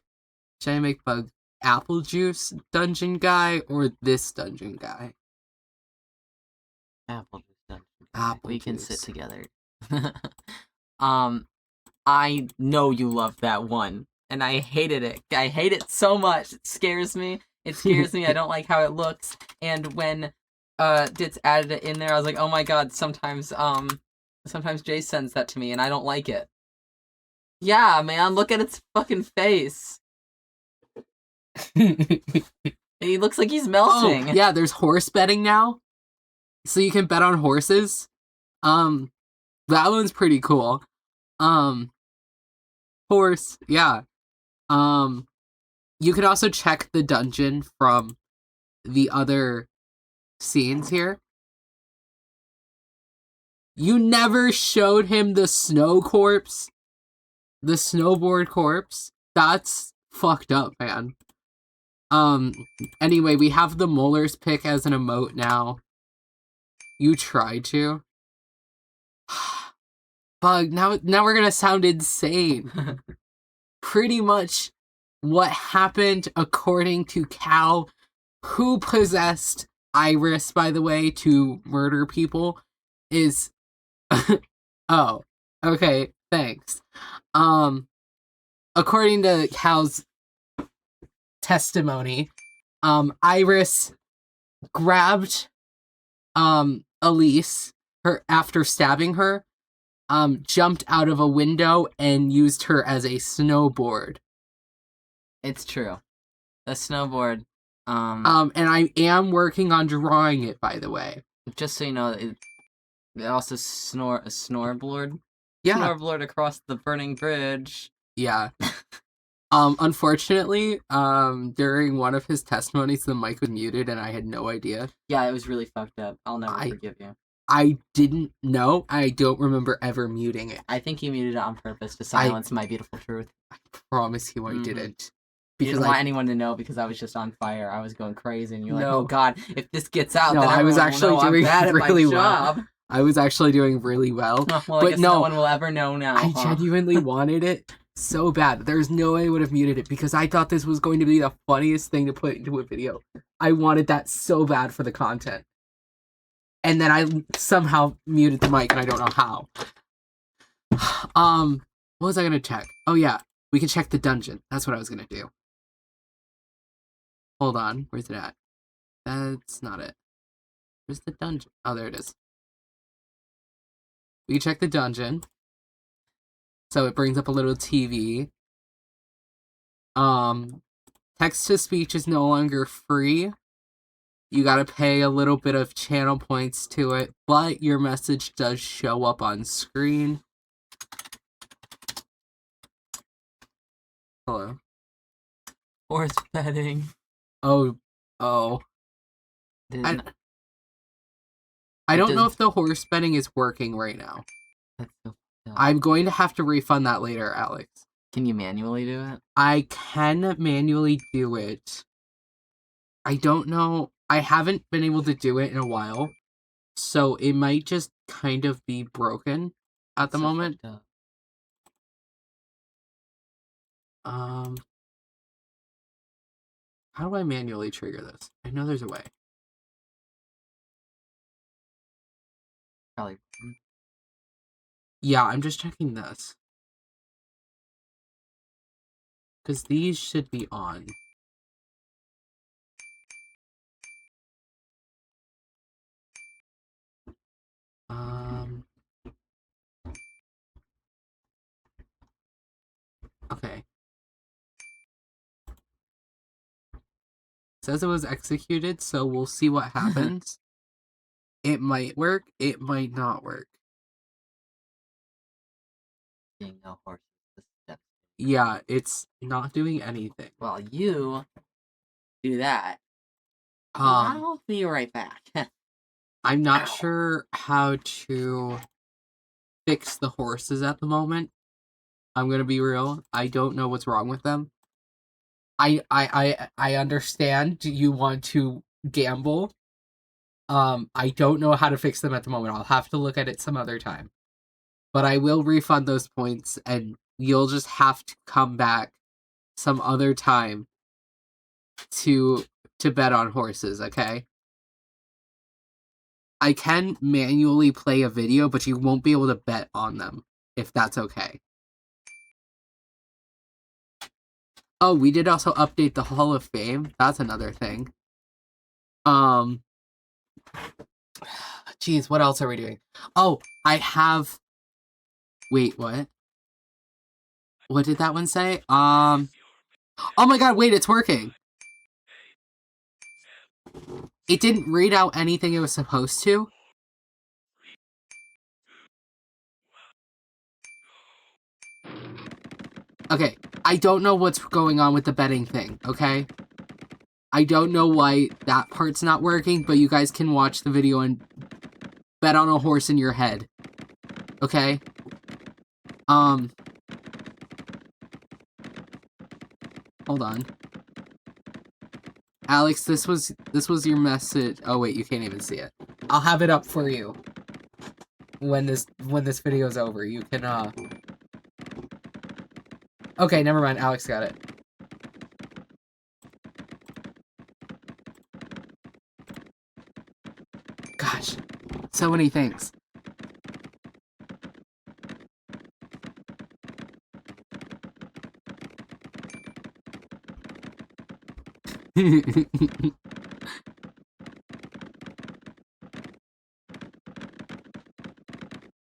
Bug Apple Juice dungeon guy or this dungeon guy? Apple juice. Apple We can juice. sit together. I know you love that one, and I hated it. I hate it so much. It scares me. It scares me. I don't like how it looks. And when Ditz added it in there, I was like, oh my god. Sometimes Jay sends that to me, and I don't like it. Yeah, man, look at its fucking face. He looks like he's melting. Oh, yeah, there's horse betting now. So you can bet on horses. That one's pretty cool. Horse, yeah. You can also check the dungeon from the other scenes here. You never showed him the snow corpse. The snowboard corpse. That's fucked up, man. Anyway, we have the Molars pick as an emote now. You tried to. Bug, now we're gonna sound insane. Pretty much what happened according to Cal, who possessed Iris, by the way, to murder people, is... Oh, okay, thanks. According to Cal's testimony, Iris grabbed Elise after stabbing her, jumped out of a window and used her as a snowboard. It's true. The snowboard. And I am working on drawing it, by the way. Just so you know, it also snoreboard. Yeah. Snoreboard across the burning bridge. Yeah. Unfortunately, during one of his testimonies, the mic was muted and I had no idea. Yeah, it was really fucked up. I'll never forgive you. I didn't know. I don't remember ever muting it. I think you muted it on purpose to silence my beautiful truth. I promise you I didn't. You didn't want anyone to know because I was just on fire. I was going crazy, and you're like, No. "Oh God, if this gets out, No, then I was everyone will actually know I'm doing bad at my really well. job." I was actually doing really well. Well, I but guess no, no one will ever know now. I genuinely wanted it so bad. There's no way I would have muted it because I thought this was going to be the funniest thing to put into a video. I wanted that so bad for the content. And then I somehow muted the mic and I don't know how. What was I gonna check? Oh yeah, we can check the dungeon. That's what I was gonna do. Hold on, where's it at? That's not it. Where's the dungeon? Oh, there it is. We can check the dungeon. So it brings up a little TV. Text-to-speech is no longer free. You gotta pay a little bit of channel points to it, but your message does show up on screen. Hello. Horse petting. Oh. I don't know if the horse betting is working right now. That's so dumb. I'm going to have to refund that later, Alex. Can you manually do it? I can manually do it. I don't know. I haven't been able to do it in a while. So it might just kind of be broken at the moment. How do I manually trigger this? I know there's a way. Probably. Yeah, I'm just checking this. Because these should be on. Okay. Says it was executed, so we'll see what happens. It might work, it might not work. No horse. Yeah, it's not doing anything. Well, you do that. I'll be right back. I'm not sure how to fix the horses at the moment. I'm gonna be real. I don't know what's wrong with them. I understand you want to gamble. I don't know how to fix them at the moment. I'll have to look at it some other time. But I will refund those points, and you'll just have to come back some other time to bet on horses, okay? I can manually play a video, but you won't be able to bet on them, if that's okay. Oh, we did also update the Hall of Fame. That's another thing. Geez, what else are we doing? Oh, I have... Wait, what? What did that one say? Oh my god, wait, it's working! It didn't read out anything it was supposed to. Okay, I don't know what's going on with the betting thing, okay? I don't know why that part's not working, but you guys can watch the video and bet on a horse in your head. Okay? Hold on. Alex, this was your message. Oh wait, you can't even see it. I'll have it up for you when this video is over. You can Okay, never mind. Alex got it. Gosh, so many things.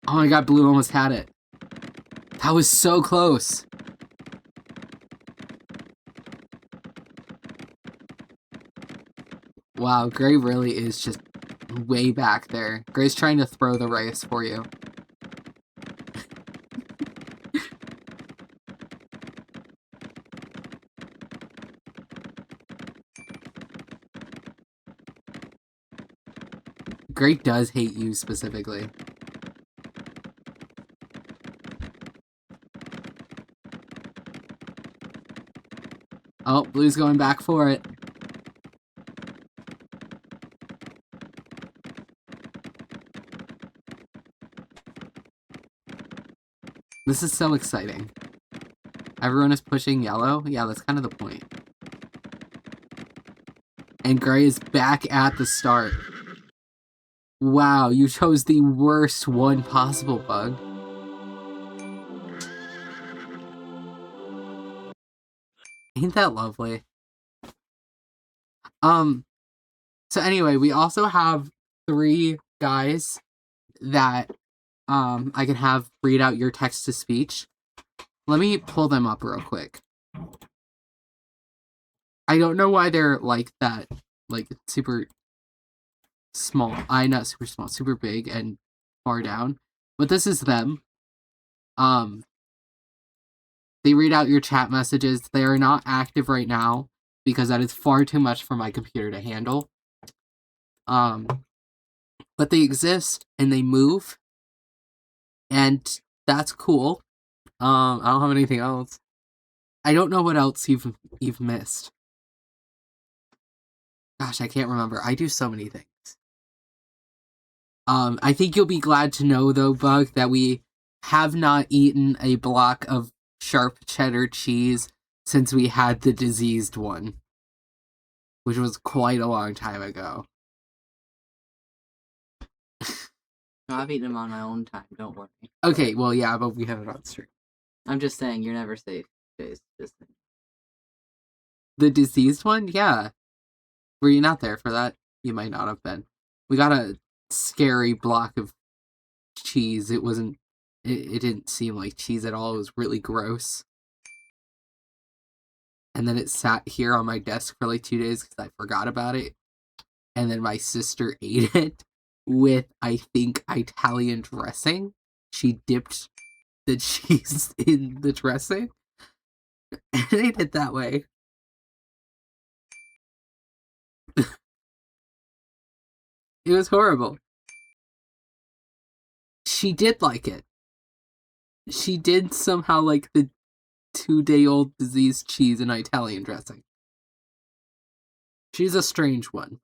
Oh my god, Blue almost had it. That was so close. Wow, Gray really is just way back there. Gray's trying to throw the rice for you. Gray does hate you specifically. Oh, Blue's going back for it. This is so exciting. Everyone is pushing yellow? Yeah, that's kind of the point. And Gray is back at the start. Wow, you chose the worst one possible, Bug. Ain't that lovely? So anyway, we also have 3 guys that I can have read out your text-to-speech. Let me pull them up real quick. I don't know why they're like that, like super small. Not super small, super big and far down. But this is them. They read out your chat messages. They are not active right now because that is far too much for my computer to handle. But they exist and they move, and that's cool. I don't have anything else. I don't know what else you've missed. Gosh, I can't remember. I do so many things. I think you'll be glad to know, though, Bug, that we have not eaten a block of sharp cheddar cheese since we had the diseased one, which was quite a long time ago. No, I've eaten them on my own time, don't worry. Okay, well, yeah, but we have it on stream. I'm just saying, you're never safe, Chase. Just saying. The diseased one? Yeah. Were you not there for that? You might not have been. We got a scary block of cheese. It wasn't... It didn't seem like cheese at all. It was really gross. And then it sat here on my desk for like 2 days because I forgot about it. And then my sister ate it with, I think, Italian dressing. She dipped the cheese in the dressing and ate it that way. It was horrible. She did like it. She did somehow like the 2-day-old diseased cheese and Italian dressing. She's a strange one.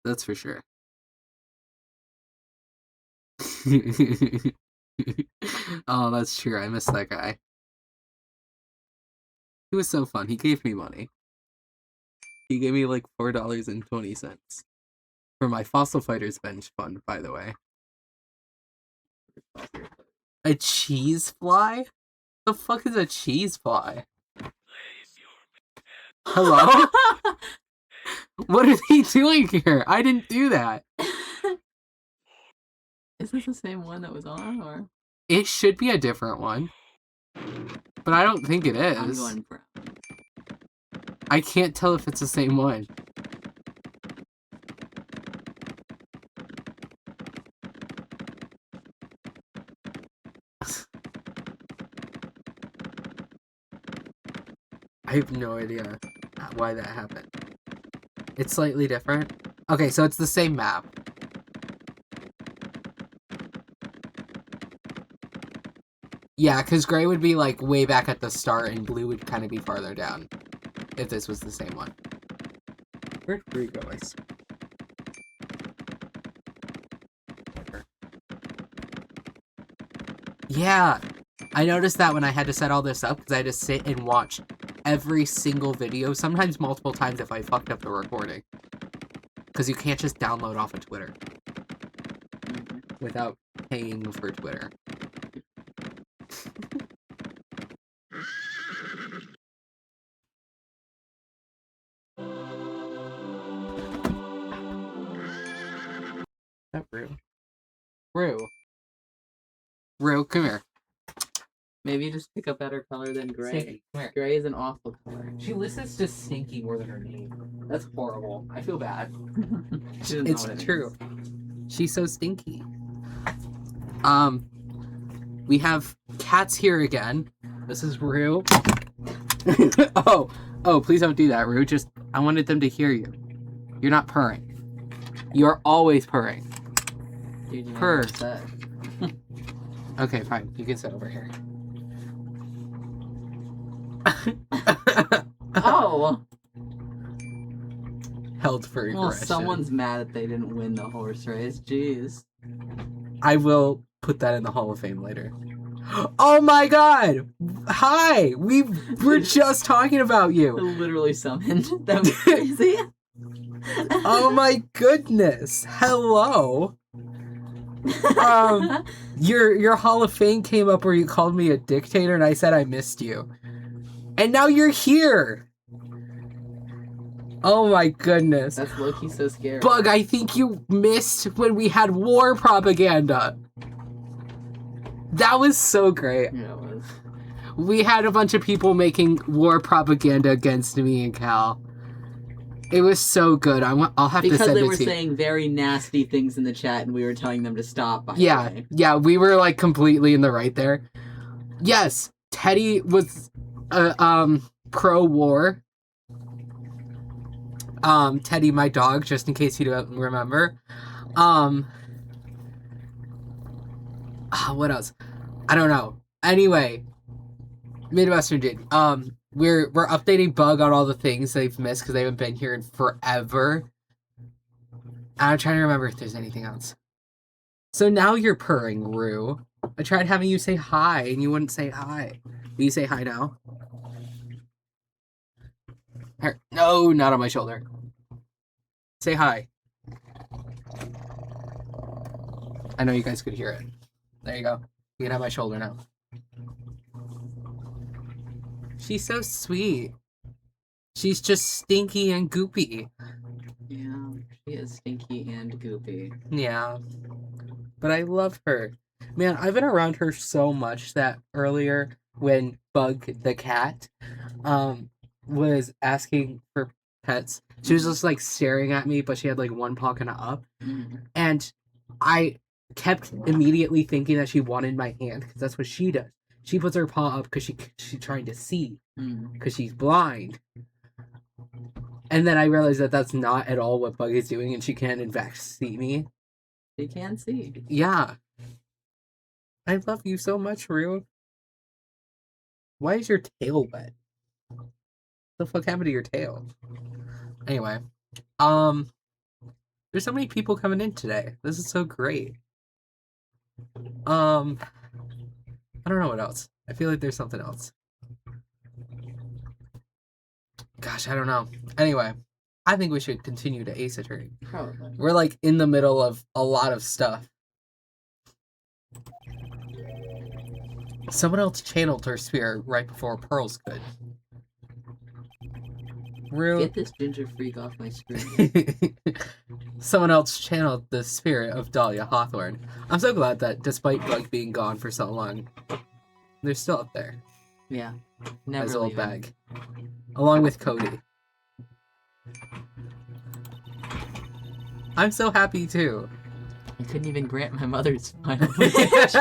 That's for sure. Oh, that's true. I miss that guy. He was so fun. He gave me money. He gave me like $4.20 for my Fossil Fighters bench fund, by the way. A cheese fly? The fuck is a cheese fly? Hello? What are they doing here? I didn't do that. Is this the same one that was on, or? It should be a different one. But I don't think it is. I'm going brown. I can't tell if it's the same one. I have no idea why that happened. It's slightly different. Okay, so it's the same map. Yeah, because Gray would be like way back at the start and Blue would kind of be farther down if this was the same one. Where'd Blue go? Yeah, I noticed that when I had to set all this up because I had to sit and watch every single video, sometimes multiple times if I fucked up the recording. Because you can't just download off of Twitter without paying for Twitter. That rude. Rue. Rue, come here. Maybe just pick a better color than gray. Stinky, come here. Gray is an awful color. She listens to Stinky more than her name. That's horrible. I feel bad. She doesn't know It's what it true. is. She's so stinky. We have cats here again. This is Rue. Oh, please don't do that, Rue. Just, I wanted them to hear you. You're not purring. You're always purring. Dude, you Purr. made me upset. Okay, fine. You can sit over here. Oh! Held for aggression. Well, someone's mad that they didn't win the horse race. Jeez. I will put that in the Hall of Fame later. Oh my god! Hi! We were just talking about you! Literally summoned. That was crazy. Oh my goodness! Hello! Your Hall of Fame came up where you called me a dictator and I said I missed you. And now you're here! Oh my goodness. That's Loki so scary. Bug, I think you missed when we had war propaganda. That was so great. Yeah, it was. We had a bunch of people making war propaganda against me and Cal. It was so good. I'll have to Because send they it were to you. saying very nasty things in the chat and we were telling them to stop. By the way. Yeah, we were like completely in the right there. Yes, Teddy was pro-war. Teddy, my dog, just in case you don't remember. What else? I don't know. Anyway, Midwestern dude. We're updating Bug on all the things they've missed because they haven't been here in forever. I'm trying to remember if there's anything else. So now you're purring, Rue. I tried having you say hi and you wouldn't say hi. Will you say hi now? Here. No, not on my shoulder. Say hi. I know you guys could hear it. There you go. You can have my shoulder now. She's so sweet. She's just stinky and goopy. Yeah, she is stinky and goopy. Yeah. But I love her. Man, I've been around her so much that earlier when Bug the cat was asking for pets, she was just like staring at me, but she had like one paw kind of up. And I kept immediately thinking that she wanted my hand because that's what she does. She puts her paw up because she's trying to see because she's blind. And then I realized that that's not at all what Bug is doing, and she can in fact see me. She can see. Yeah. I love you so much, Rue. Why is your tail wet? What the fuck happened to your tail? Anyway, there's so many people coming in today. This is so great. I don't know what else. I feel like there's something else. Gosh, I don't know. Anyway, I think we should continue to Ace Attorney. Probably. We're like in the middle of a lot of stuff. Someone else channeled her spirit right before Pearls could. Get this ginger freak off my screen. Someone else channeled the spirit of Dahlia Hawthorne. I'm so glad that despite Bug being gone for so long, they're still up there. Yeah. Never As old leaving. bag. Along with Cody. I'm so happy too. I couldn't even grant my mother's final wish.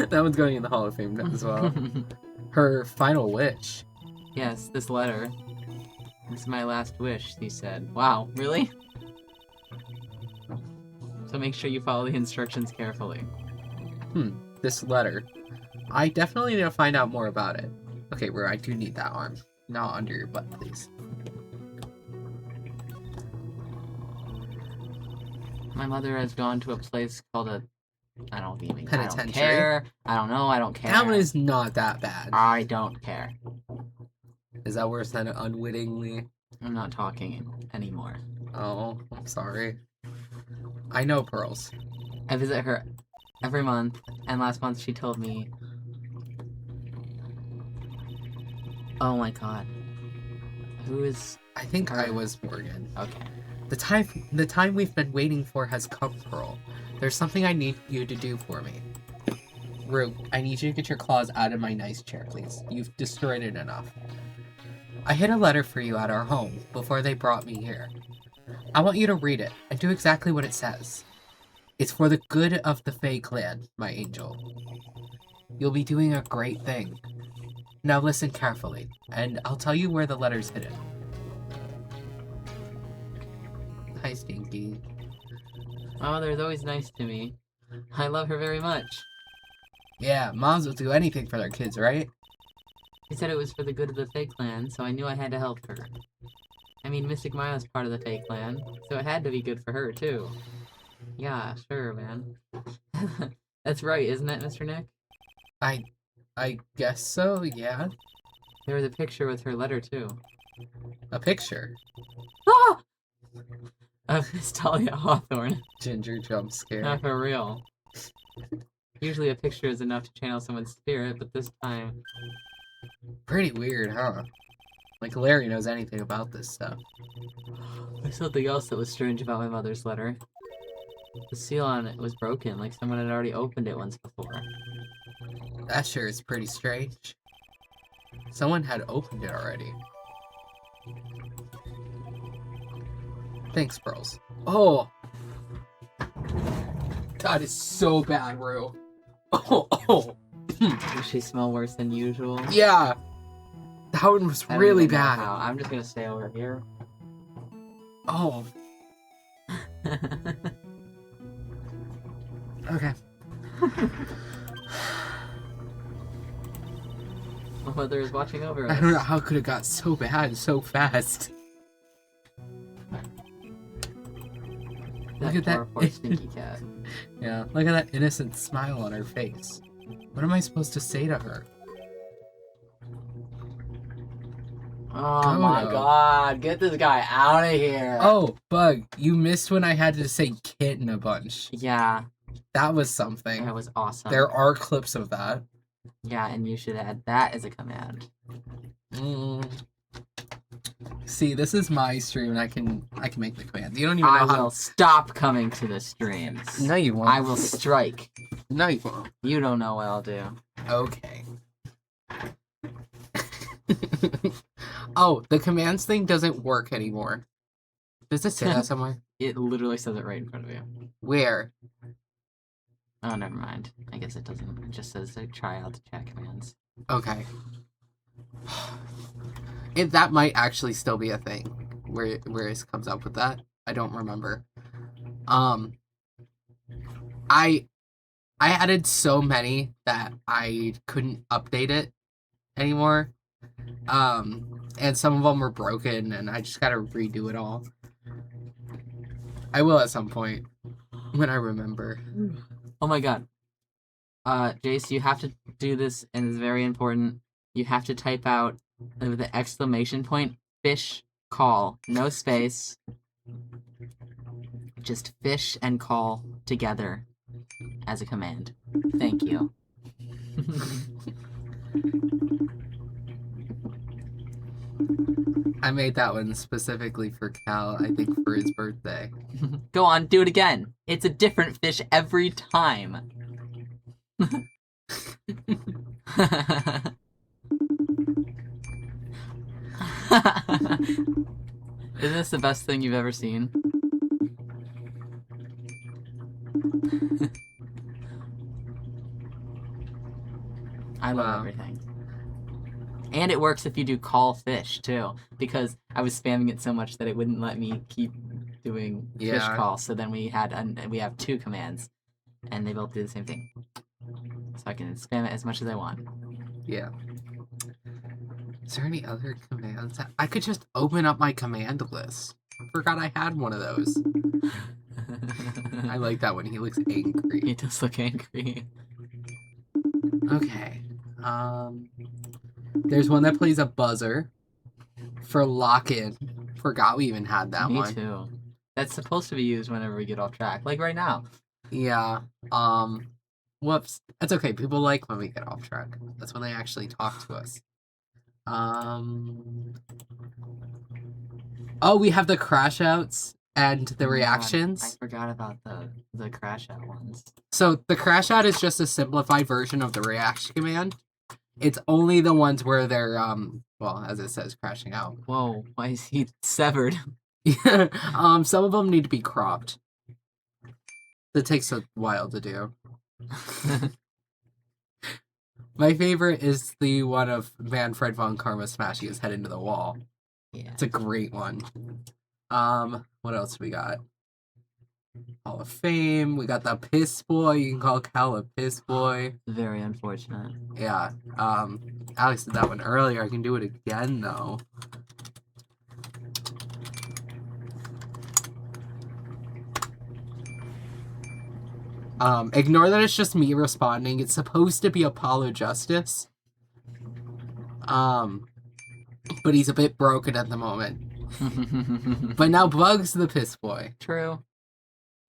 That one's going in the Hall of Fame as well. Her final wish. Yes, this letter. This is my last wish, he said. Wow, really? So make sure you follow the instructions carefully. This letter. I definitely need to find out more about it. Okay, Rue, I do need that arm. Not under your butt, please. My mother has gone to a place called a... I don't even... I don't Penitentiary? care. I don't know, I don't care. That one is not that bad. I don't care. Is that worse than unwittingly? I'm not talking anymore. Oh, I'm sorry. I know Pearls. I visit her every month, and last month she told me... Oh my god. Who is... I think I was Morgan. Okay. The time we've been waiting for has come, Pearl. There's something I need you to do for me. Rue, I need you to get your claws out of my nice chair, please. You've destroyed it enough. I hid a letter for you at our home before they brought me here. I want you to read it and do exactly what it says. It's for the good of the Fae clan, my angel. You'll be doing a great thing. Now listen carefully, and I'll tell you where the letter's hidden. Hi, Stinky. My mother is always nice to me. I love her very much. Yeah, moms will do anything for their kids, right? She said it was for the good of the Fae clan, so I knew I had to help her. I mean, Mystic Maya's part of the Fae clan, so it had to be good for her, too. Yeah, sure, man. That's right, isn't it, Mr. Nick? I guess so, yeah. There was a picture with her letter, too. A picture. Ah! Of Miss Talia Hawthorne. Ginger jump scare. Not for real. Usually a picture is enough to channel someone's spirit, but this time... Pretty weird, huh? Like Larry knows anything about this stuff. There's something else that was strange about my mother's letter. The seal on it was broken, like someone had already opened it once before. That sure is pretty strange. Someone had opened it already. Thanks, Pearls. Oh! That is so bad, Rue. Oh! Does she smell worse than usual? Yeah! That one was I don't really even know bad. how. I'm just gonna stay over here. Oh, okay. My mother is watching over us. I don't know how it could have got so bad so fast. Look at that. Poor stinky cat. Yeah, look at that innocent smile on her face. What am I supposed to say to her? Oh my Dodo. god, get this guy out of here. Oh, Bug, you missed when I had to say kitten a bunch. Yeah, That was something. that was awesome. There are clips of that. Yeah, and you should add that as a command. See, this is my stream, and I can make the command. You don't even know I how. will stop coming to the streams. No, you won't. I will strike. No, you won't. You don't know what I'll do. Okay. Oh, the commands thing doesn't work anymore. Does it say that somewhere? It literally says it right in front of you. Where? Oh, never mind. I guess it doesn't. It just says like, try out the chat commands. Okay. That might actually still be a thing where it comes up with that. I don't remember. I added so many that I couldn't update it anymore. And some of them were broken, and I just gotta redo it all. I will at some point when I remember. Oh my god. Jace, you have to do this, and it's very important. You have to type out with the exclamation point, fish call. No space. Just fish and call together as a command. Thank you. I made that one specifically for Cal, I think for his birthday. Go on, do it again. It's a different fish every time. Isn't this the best thing you've ever seen? I love Wow. everything. And it works if you do call fish too, because I was spamming it so much that it wouldn't let me keep doing fish Yeah. call. So then we have two commands, and they both do the same thing. So I can spam it as much as I want. Yeah. Is there any other commands? I could just open up my command list. Forgot I had one of those. I like that one. He looks angry. He does look angry. Okay. There's one that plays a buzzer for lock-in. Forgot we even had that Me one. too. That's supposed to be used whenever we get off track, like right now. Yeah. Whoops. That's okay. People like when we get off track. That's when they actually talk to us. Oh, we have the crash outs and the Oh my God, reactions. I forgot about the crash out ones. So the crash out is just a simplified version of the reaction command. It's only the ones where they're well, as it says, crashing out. Whoa, why is he severed? Some of them need to be cropped. That takes a while to do. My favorite is the one of Manfred von Karma smashing his head into the wall. Yeah. It's a great one. What else we got? Hall of Fame. We got the Piss Boy. You can call Cal a Piss Boy. Very unfortunate. Yeah. Alex did that one earlier. I can do it again though. Ignore that it's just me responding. It's supposed to be Apollo Justice. But he's a bit broken at the moment. But now Bug's the Piss Boy. True.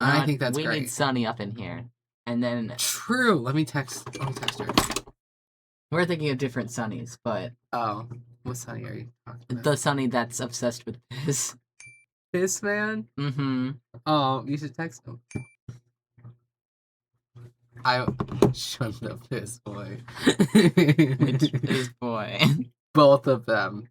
I think that's we great. We need Sunny up in here. And then... True. Let me text her. We're thinking of different Sunnies, but... Oh. What Sunny are you talking about? The Sunny that's obsessed with piss. Piss Man? Mm-hmm. Oh, you should text him. I shut the Piss Boy. Which Piss Boy? Both of them.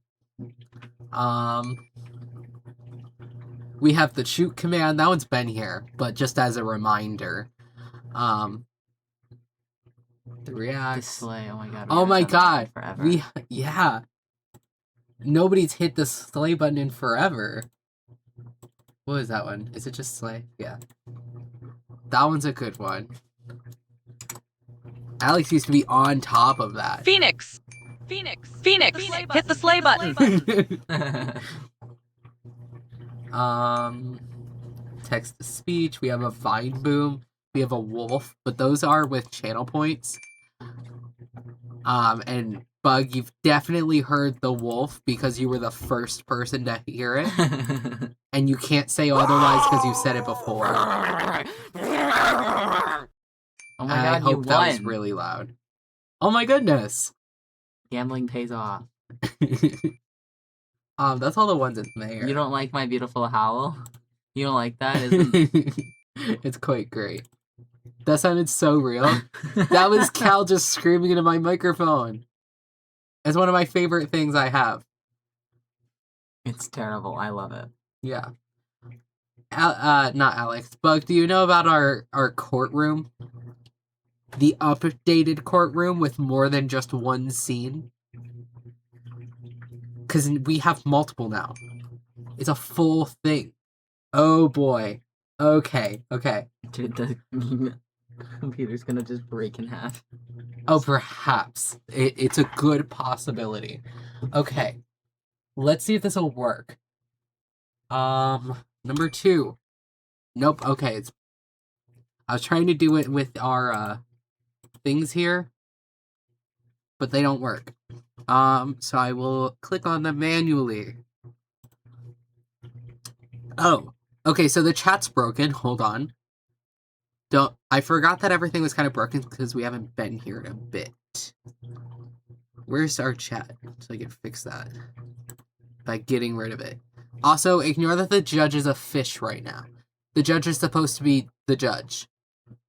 We have the shoot command. That one's been here, but just as a reminder. The react. Slay. Oh my god. Oh my god. Forever. Yeah. Nobody's hit the slay button in forever. What is that one? Is it just slay? Yeah. That one's a good one. Alex used to be on top of that. Phoenix! Hit the slay button! Text to speech. We have a vine boom. We have a wolf, but those are with channel points. And Bug, you've definitely heard the wolf because you were the first person to hear it. And you can't say otherwise because you said it before. Oh my god, I hope you that won. was really loud. Oh my goodness. Gambling pays off. That's all the ones in there. You don't like my beautiful howl? You don't like that, isn't It's quite great. That sounded so real. That was Cal just screaming into my microphone. It's one of my favorite things I have. It's terrible. I love it. Yeah. Not Alex. Bug, do you know about our courtroom? The updated courtroom with more than just one scene? Because we have multiple now. It's a full thing. Oh boy. Okay. Dude, the computer's gonna just break in half. Oh, perhaps. It's a good possibility. Okay. Let's see if this will work. Number 2. Nope, okay. I was trying to do it with our, things here, but they don't work. So I will click on them manually. Oh, okay, so the chat's broken. Hold on. I forgot that everything was kind of broken because we haven't been here in a bit. Where's our chat? So I can fix that by getting rid of it. Also, ignore that the judge is a fish right now. The judge is supposed to be the judge.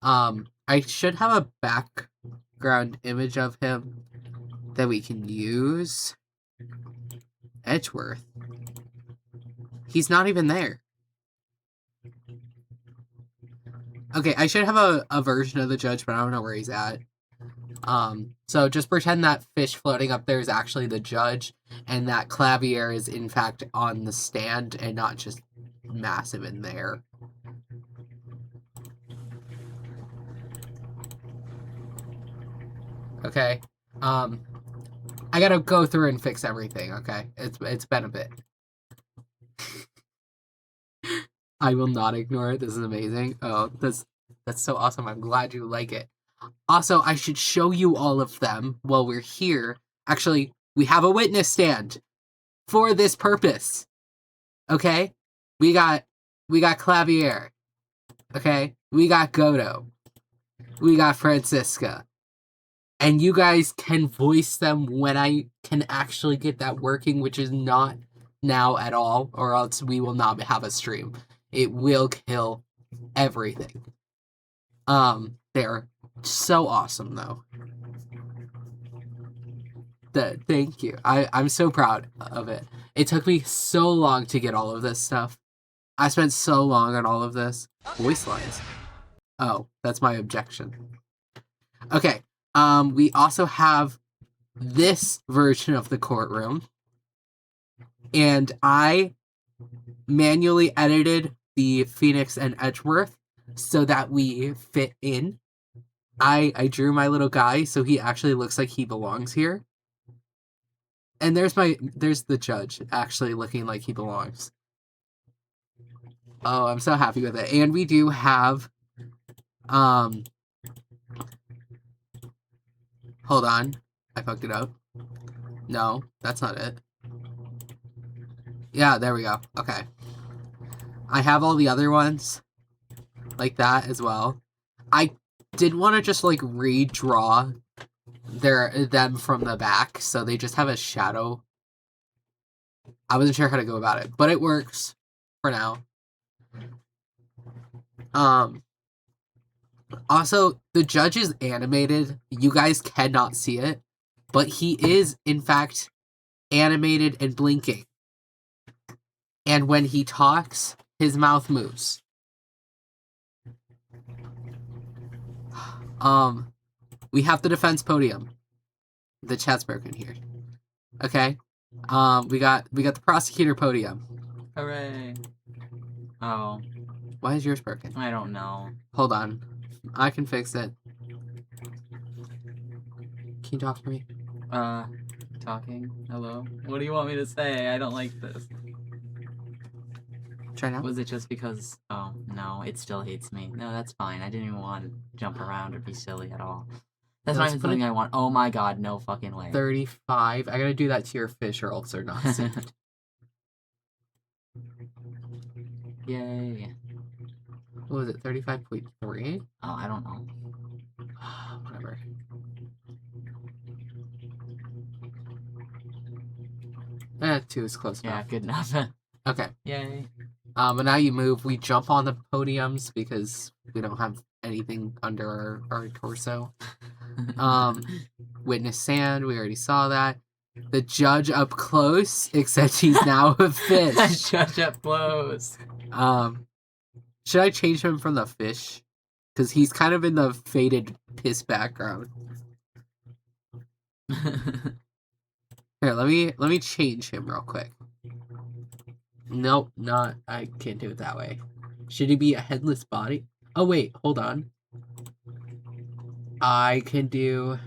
I should have a background image of him that we can use. Edgeworth. He's not even there. Okay, I should have a version of the judge, but I don't know where he's at. So just pretend that fish floating up there is actually the judge, and that Clavier is in fact on the stand and not just massive in there. Okay. I gotta go through and fix everything, okay? It's been a bit. I will not ignore it. This is amazing. Oh, that's so awesome. I'm glad you like it. Also, I should show you all of them while we're here. Actually, we have a witness stand for this purpose. Okay? We got Clavier. Okay? We got Godo. We got Francisca. And you guys can voice them when I can actually get that working, which is not now at all, or else we will not have a stream. It will kill everything. They're so awesome though. Thank you. I'm so proud of it. It took me so long to get all of this stuff. I spent so long on all of this. Voice lines. Oh, that's my objection. Okay. We also have this version of the courtroom. And I manually edited the Phoenix and Edgeworth so that we fit in. I drew my little guy so he actually looks like he belongs here. And there's the judge actually looking like he belongs. Oh, I'm so happy with it. And we do have hold on. I fucked it up. No, that's not it. Yeah, there we go. Okay. I have all the other ones like that as well. I did want to just like redraw them from the back, so they just have a shadow. I wasn't sure how to go about it, but it works for now. Also, the judge is animated. You guys cannot see it, but he is in fact animated and blinking. And when he talks, his mouth moves. We have the defense podium. The chat's broken here. Okay. We got the prosecutor podium. Hooray. Oh. Why is yours broken? I don't know. Hold on. I can fix it. Can you talk to me? Talking? Hello? What do you want me to say? I don't like this. Try now? Was it just because... Oh, no, it still hates me. No, that's fine. I didn't even want to jump around or be silly at all. That's not even something I want. Oh my god, no fucking way. 35. I gotta do that to your fish or else they're not saved. Yay. What was it, 35.3? Oh, I don't know. Whatever. Eh, 2 is close enough. Yeah, good enough. Okay. Yay. But now you move. We jump on the podiums because we don't have anything under our torso. Witness stand, we already saw that. The judge up close, except he's now a fish. Judge up close. Should I change him from the fish? Because he's kind of in the faded piss background. Here, let me change him real quick. Nope, not. I can't do it that way. Should he be a headless body? Oh wait, hold on. I can do...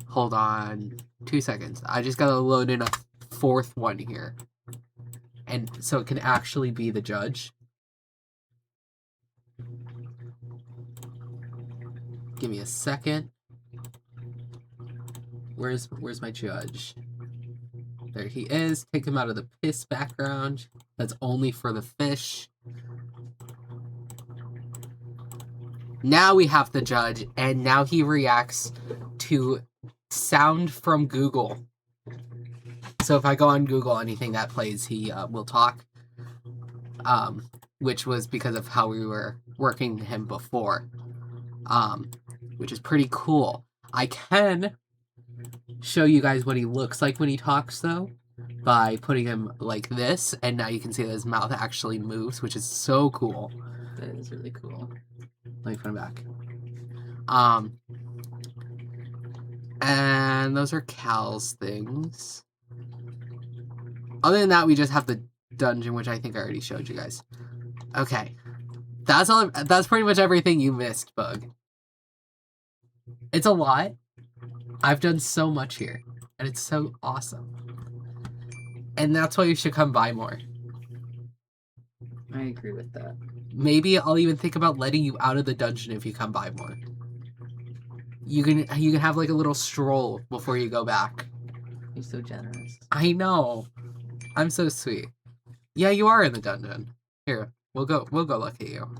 Hold on. 2 seconds. I just gotta load in a 4th one here. And so it can actually be the judge. Give me a second. Where's my judge? There he is. Take him out of the piss background. That's only for the fish. Now we have the judge, and now he reacts to sound from Google. So if I go on Google, anything that plays, he will talk. Which was because of how we were working him before. Which is pretty cool. I can show you guys what he looks like when he talks, though, by putting him like this, and now you can see that his mouth actually moves, which is so cool. That is really cool. Let me put him back. And those are Cal's things. Other than that, we just have the dungeon, which I think I already showed you guys. Okay. That's all. That's pretty much everything you missed, Bug. It's a lot. I've done so much here, and it's so awesome. And that's why you should come by more. I agree with that. Maybe I'll even think about letting you out of the dungeon if you come by more. You can have like a little stroll before you go back. You're so generous. I know. I'm so sweet. Yeah, you are in the dungeon. Here, we'll go look at you.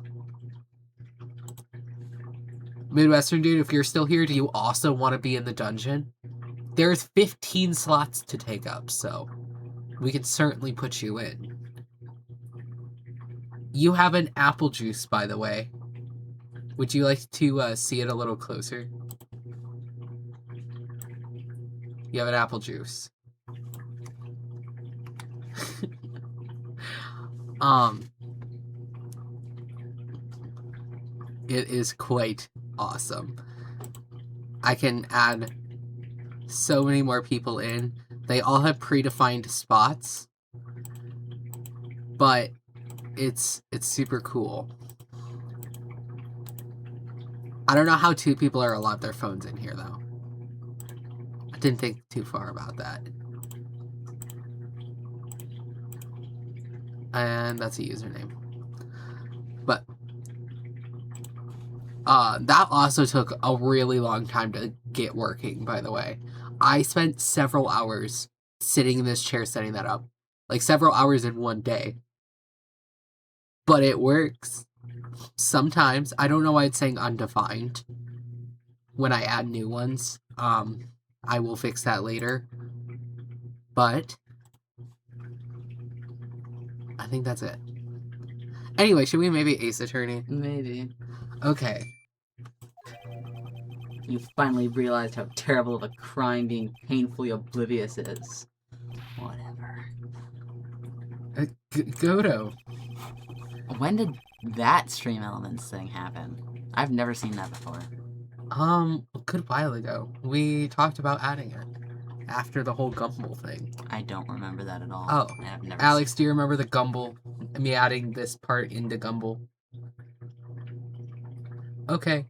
Midwestern dude, if you're still here, do you also want to be in the dungeon? There's 15 slots to take up, so we can certainly put you in. You have an apple juice, by the way. Would you like to see it a little closer? You have an apple juice. It is quite awesome. I can add so many more people in. They all have predefined spots, but it's super cool. I don't know how 2 people are allowed their phones in here, though. I didn't think too far about that. And that's a username. But that also took a really long time to get working, by the way. I spent several hours sitting in this chair setting that up. Like, several hours in one day. But it works. Sometimes. I don't know why it's saying undefined when I add new ones. I will fix that later. But I think that's it. Anyway, should we maybe Ace Attorney? Maybe. Okay. You finally realized how terrible of a crime being painfully oblivious is. Whatever. Goto. When did that Stream Elements thing happen? I've never seen that before. A good while ago. We talked about adding it. After the whole Gumble thing. I don't remember that at all. Oh. I've never Alex, do you remember the Gumble? Me adding this part into Gumble? Okay.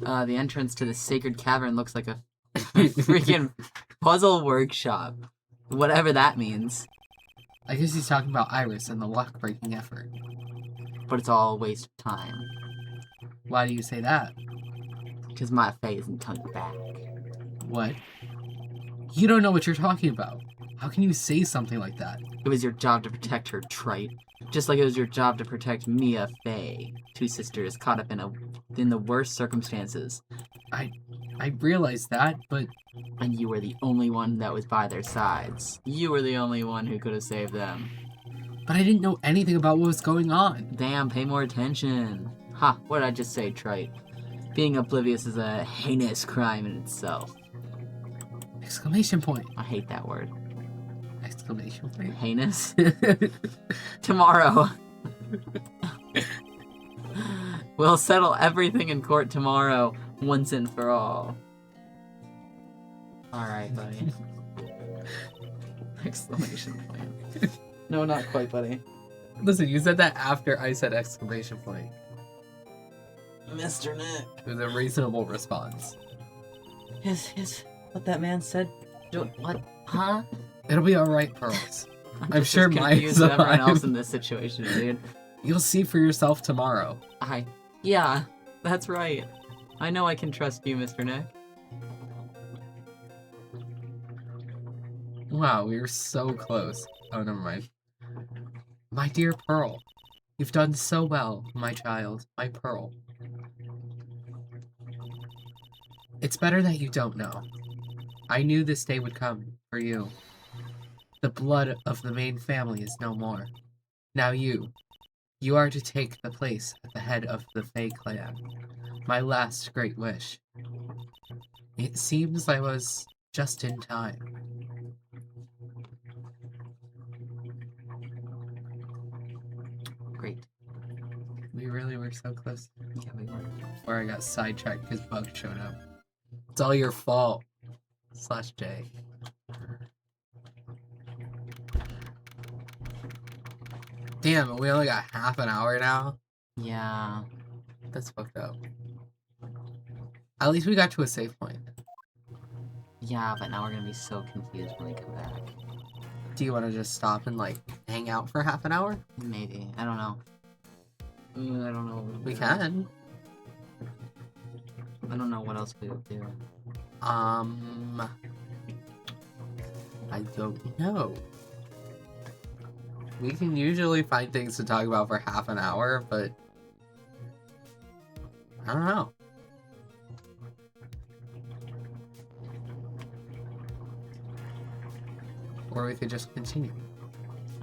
The entrance to the Sacred Cavern looks like a freaking puzzle workshop. Whatever that means. I guess he's talking about Iris and the lock-breaking effort. But it's all a waste of time. Why do you say that? Because my fate isn't coming back. What? You don't know what you're talking about. How can you say something like that? It was your job to protect her, trite. Just like it was your job to protect Mia Faye. 2 sisters caught up in the worst circumstances. I realized that, but... And you were the only one that was by their sides. You were the only one who could have saved them. But I didn't know anything about what was going on. Damn, pay more attention. Ha, what did I just say, trite? Being oblivious is a heinous crime in itself. Exclamation point. I hate that word. Exclamation point. Heinous? Tomorrow. We'll settle everything in court tomorrow, once and for all. Alright, buddy. Exclamation point. No, not quite, buddy. Listen, you said that after I said exclamation point. Mr. Nick. It was a reasonable response. His what that man said? What? Huh? It'll be alright, Pearls. I'm just sure as mine's confused as everyone alright. else in this situation, dude. You'll see for yourself tomorrow. Yeah, that's right. I know I can trust you, Mr. Nick. Wow, we were so close. Oh, never mind. My dear Pearl, you've done so well, my child, my Pearl. It's better that you don't know. I knew this day would come for you. The blood of the main family is no more. Now you are to take the place at the head of the Fae clan. My last great wish. It seems I was just in time. Great. We really were so close. Yeah, we were. Or I got sidetracked because Bug showed up. It's all your fault. /J. Damn, we only got half an hour now? Yeah. That's fucked up. At least we got to a safe point. Yeah, but now we're gonna be so confused when we come back. Do you want to just stop and, like, hang out for half an hour? Maybe. I don't know. I don't know. We can. I don't know what else we would do. I don't know. We can usually find things to talk about for half an hour, but I don't know. Or we could just continue.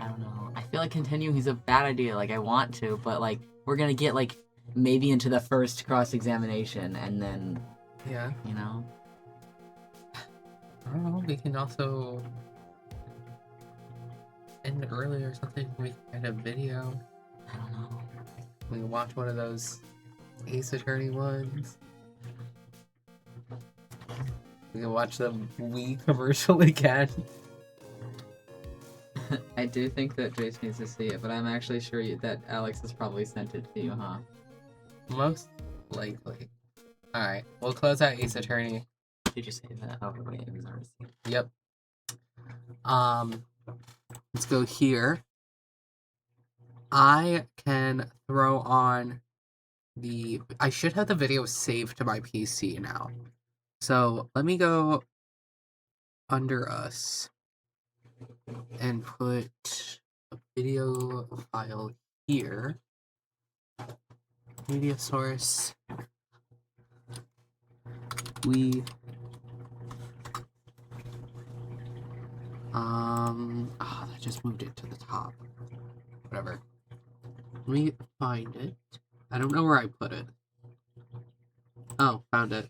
I don't know. I feel like continuing is a bad idea. Like, I want to, but, like, we're gonna get, like, maybe into the first cross-examination, and then, Yeah. you know? I don't know, we can also end early or something. We can end a video. I don't know. We can watch one of those Ace Attorney ones. We can watch the Wii commercial again. I do think that Jace needs to see it, but I'm actually sure that Alex has probably sent it to you, huh? Most likely. Alright, we'll close out Ace Attorney. Did you say that? Oh, wait, it was already seen. Yep. Let's go here. I can throw on the... I should have the video saved to my PC now. So, let me go under us and put a video file here. Media source. That just moved it to the top. Whatever. Let me find it. I don't know where I put it. Oh, found it.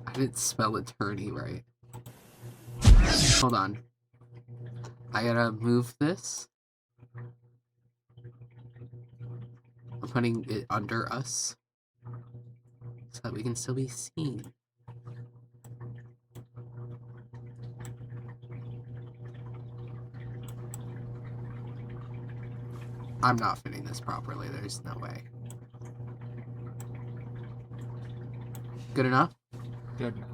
I didn't spell attorney right. Hold on. I gotta move this. I'm putting it under us so that we can still be seen. I'm not fitting this properly. There's no way. Good enough? Good enough.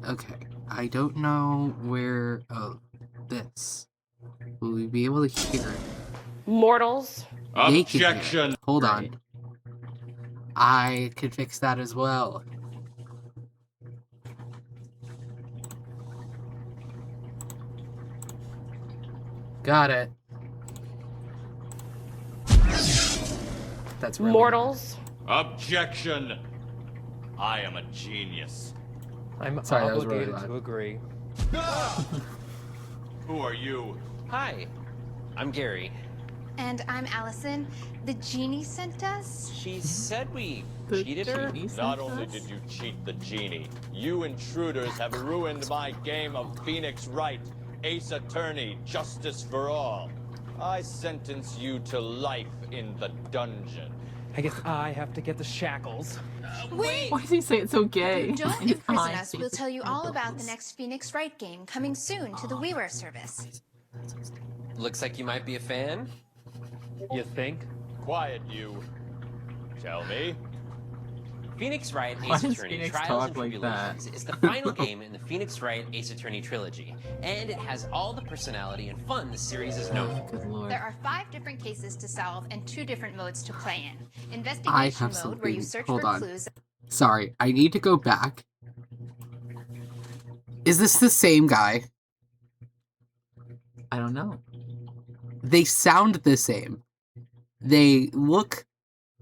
Okay. I don't know where... Oh, this. Will we be able to hear it? Mortals. They can hear it. Objection! Hold Right. on. I could fix that as well. Got it. That's really Mortals. Objection! I am a genius. I'm Sorry, that was really obligated loud. to agree. Who are you? Hi, I'm Gary. And I'm Allison. The genie sent us? She said we The cheated her? genie sent Not only us? did you cheat the genie, you intruders have ruined my game of Phoenix Wright, Ace Attorney, Justice for All. I sentence you to life in the dungeon. I guess I have to get the shackles. Wait! Why does he say it so gay? If you don't His imprison eyes us, say we'll tell you all about the shackles. next Phoenix Wright game coming soon to the WiiWare service. Looks like you might be a fan. You think? Quiet, you. Tell me. Phoenix Wright Why Ace does Attorney Phoenix Trials talk and like Tribulations that? is the final game in the Phoenix Wright Ace Attorney trilogy, and it has all the personality and fun the series is known for. Good lord. There are 5 different cases to solve and 2 different modes to play in. I Investigation have mode, where you something. search Hold for on. clues. Sorry, I need to go back. Is this the same guy? I don't know. They sound the same. They look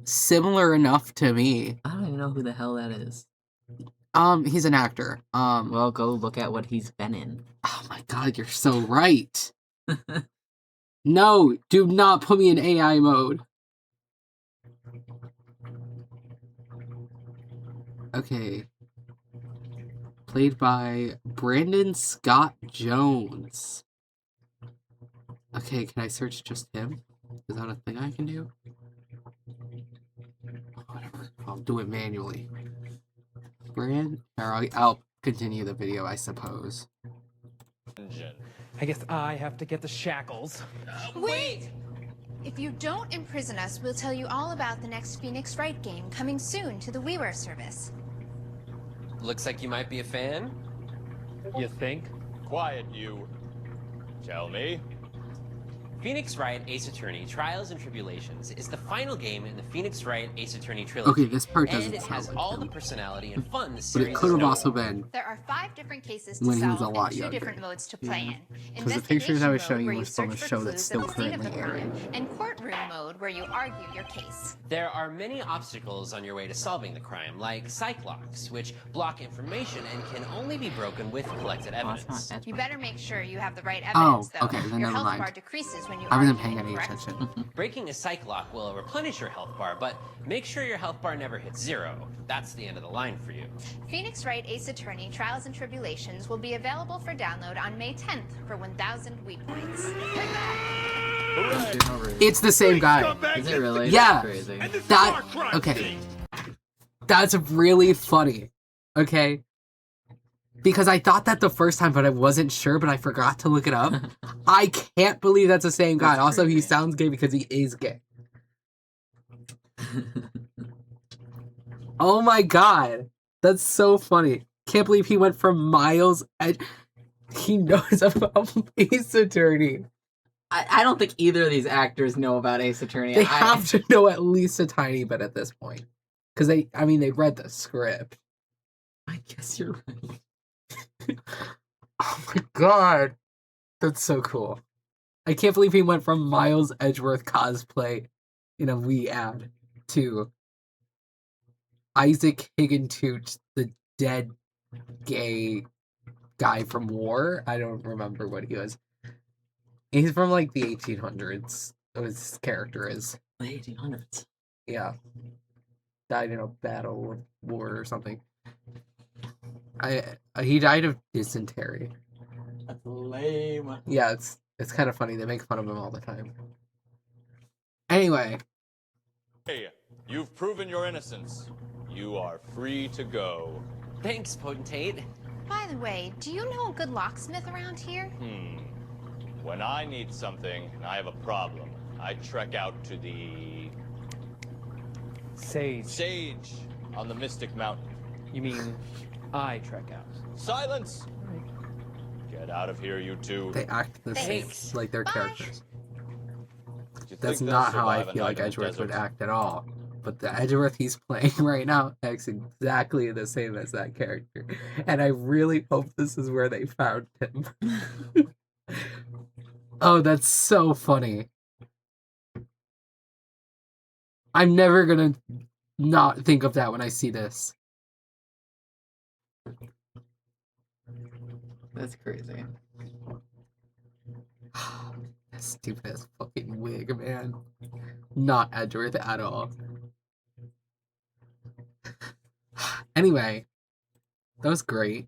similar enough to me. I don't even know who the hell that is. He's an actor. Well, go look at what he's been in. Oh my god, you're so right. No, do not put me in AI mode. Okay. Played by Brandon Scott Jones. Okay, can I search just him? Is that a thing I can do? Whatever. I'll do it manually. I'll continue the video, I suppose. Dungeon. I guess I have to get the shackles. Wait! If you don't imprison us, we'll tell you all about the next Phoenix Wright game coming soon to the WiiWare service. Looks like you might be a fan. You think? Quiet, you. Tell me. Phoenix Wright Ace Attorney Trials and Tribulations is the final game in the Phoenix Wright Ace Attorney trilogy. Okay, this part and doesn't it sound has like all him. the personality and fun the But series it could have is known also for. been There are 5 different cases to when he was solve a lot and 2 younger. different modes to play in. Because the pictures I was Investigation showing mode, you where you was from search a for show that's clues still at the scene of the currently crime, airing. and courtroom mode, where you argue your case. There are many obstacles on your way to solving the crime, like psych locks, which block information and can only be broken with collected evidence. You better make sure you have the right Oh, evidence, though. okay, then Your never health mind. bar decreases when you I wasn't argue paying any incorrect. attention. Breaking a psych lock will replenish your health bar, but make sure your health bar never hits 0. That's the end of the line for you. Phoenix Wright Ace Attorney Trials and Tribulations will be available for download on May 10th for 1,000 Wii points. It's the same guy. Is it really? Yeah. That's crazy. Okay. That's really funny. Okay. Because I thought that the first time, but I wasn't sure, but I forgot to look it up. I can't believe that's the same guy. That's Also, he crazy. sounds gay because he is gay. Oh my god. That's so funny. Can't believe he went from Miles and he knows about Ace Attorney. I don't think either of these actors know about Ace Attorney. They have to know at least a tiny bit at this point. Because they read the script. I guess you're right. Oh my god. That's so cool. I can't believe he went from Miles Edgeworth cosplay in a Wii ad to Isaac Higgintooch, the dead gay guy from War. I don't remember what he was. He's from like the 1800s. His character is. The 1800s. Yeah. Died in a battle or war or something. He died of dysentery. That's lame. Yeah, it's kind of funny. They make fun of him all the time. Anyway. Hey, you've proven your innocence. You are free to go. Thanks, Potentate. By the way, do you know a good locksmith around here? When I need something and I have a problem, I trek out to the Sage on the Mystic Mountain. You mean I trek out? Silence! Get out of here, you two. They act the same Thanks. like their Bye. characters. Do you That's think they'll not how I survive a feel like night in the Edgeworth would desert? act at all. But the Edgeworth he's playing right now acts exactly the same as that character. And I really hope this is where they found him. Oh, that's so funny. I'm never gonna not think of that when I see this. That's crazy. That stupid ass fucking wig, man. Not Edgeworth at all. Anyway, that was great.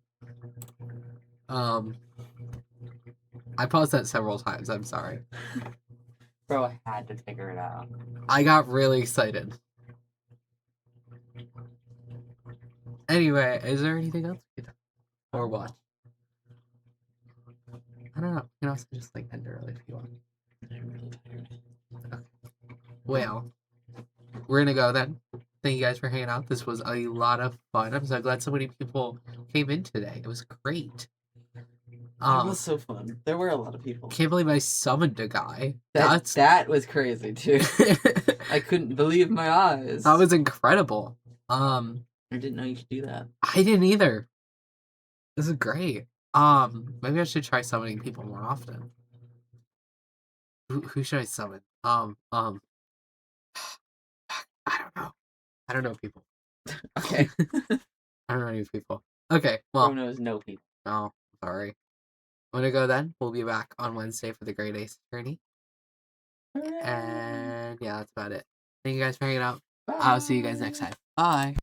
I paused that several times, I'm sorry. Bro, I had to figure it out. I got really excited. Anyway, is there anything else we could or watch? I don't know. You can also just like end early if you want. I'm really tired. Okay. Well, we're gonna go then. Thank you guys for hanging out. This was a lot of fun. I'm so glad so many people came in today. It was great. It was so fun. There were a lot of people. Can't believe I summoned a guy. That was crazy too. I couldn't believe my eyes. That was incredible. I didn't know you could do that. I didn't either. This is great. Maybe I should try summoning people more often. Who should I summon? I don't know. I don't know people. Okay. I don't know any people. Okay, well. Who knows no people. Oh, sorry. I'm gonna go then. We'll be back on Wednesday for the Great Ace Attorney. And yeah, that's about it. Thank you guys for hanging out. I'll see you guys next time. Bye.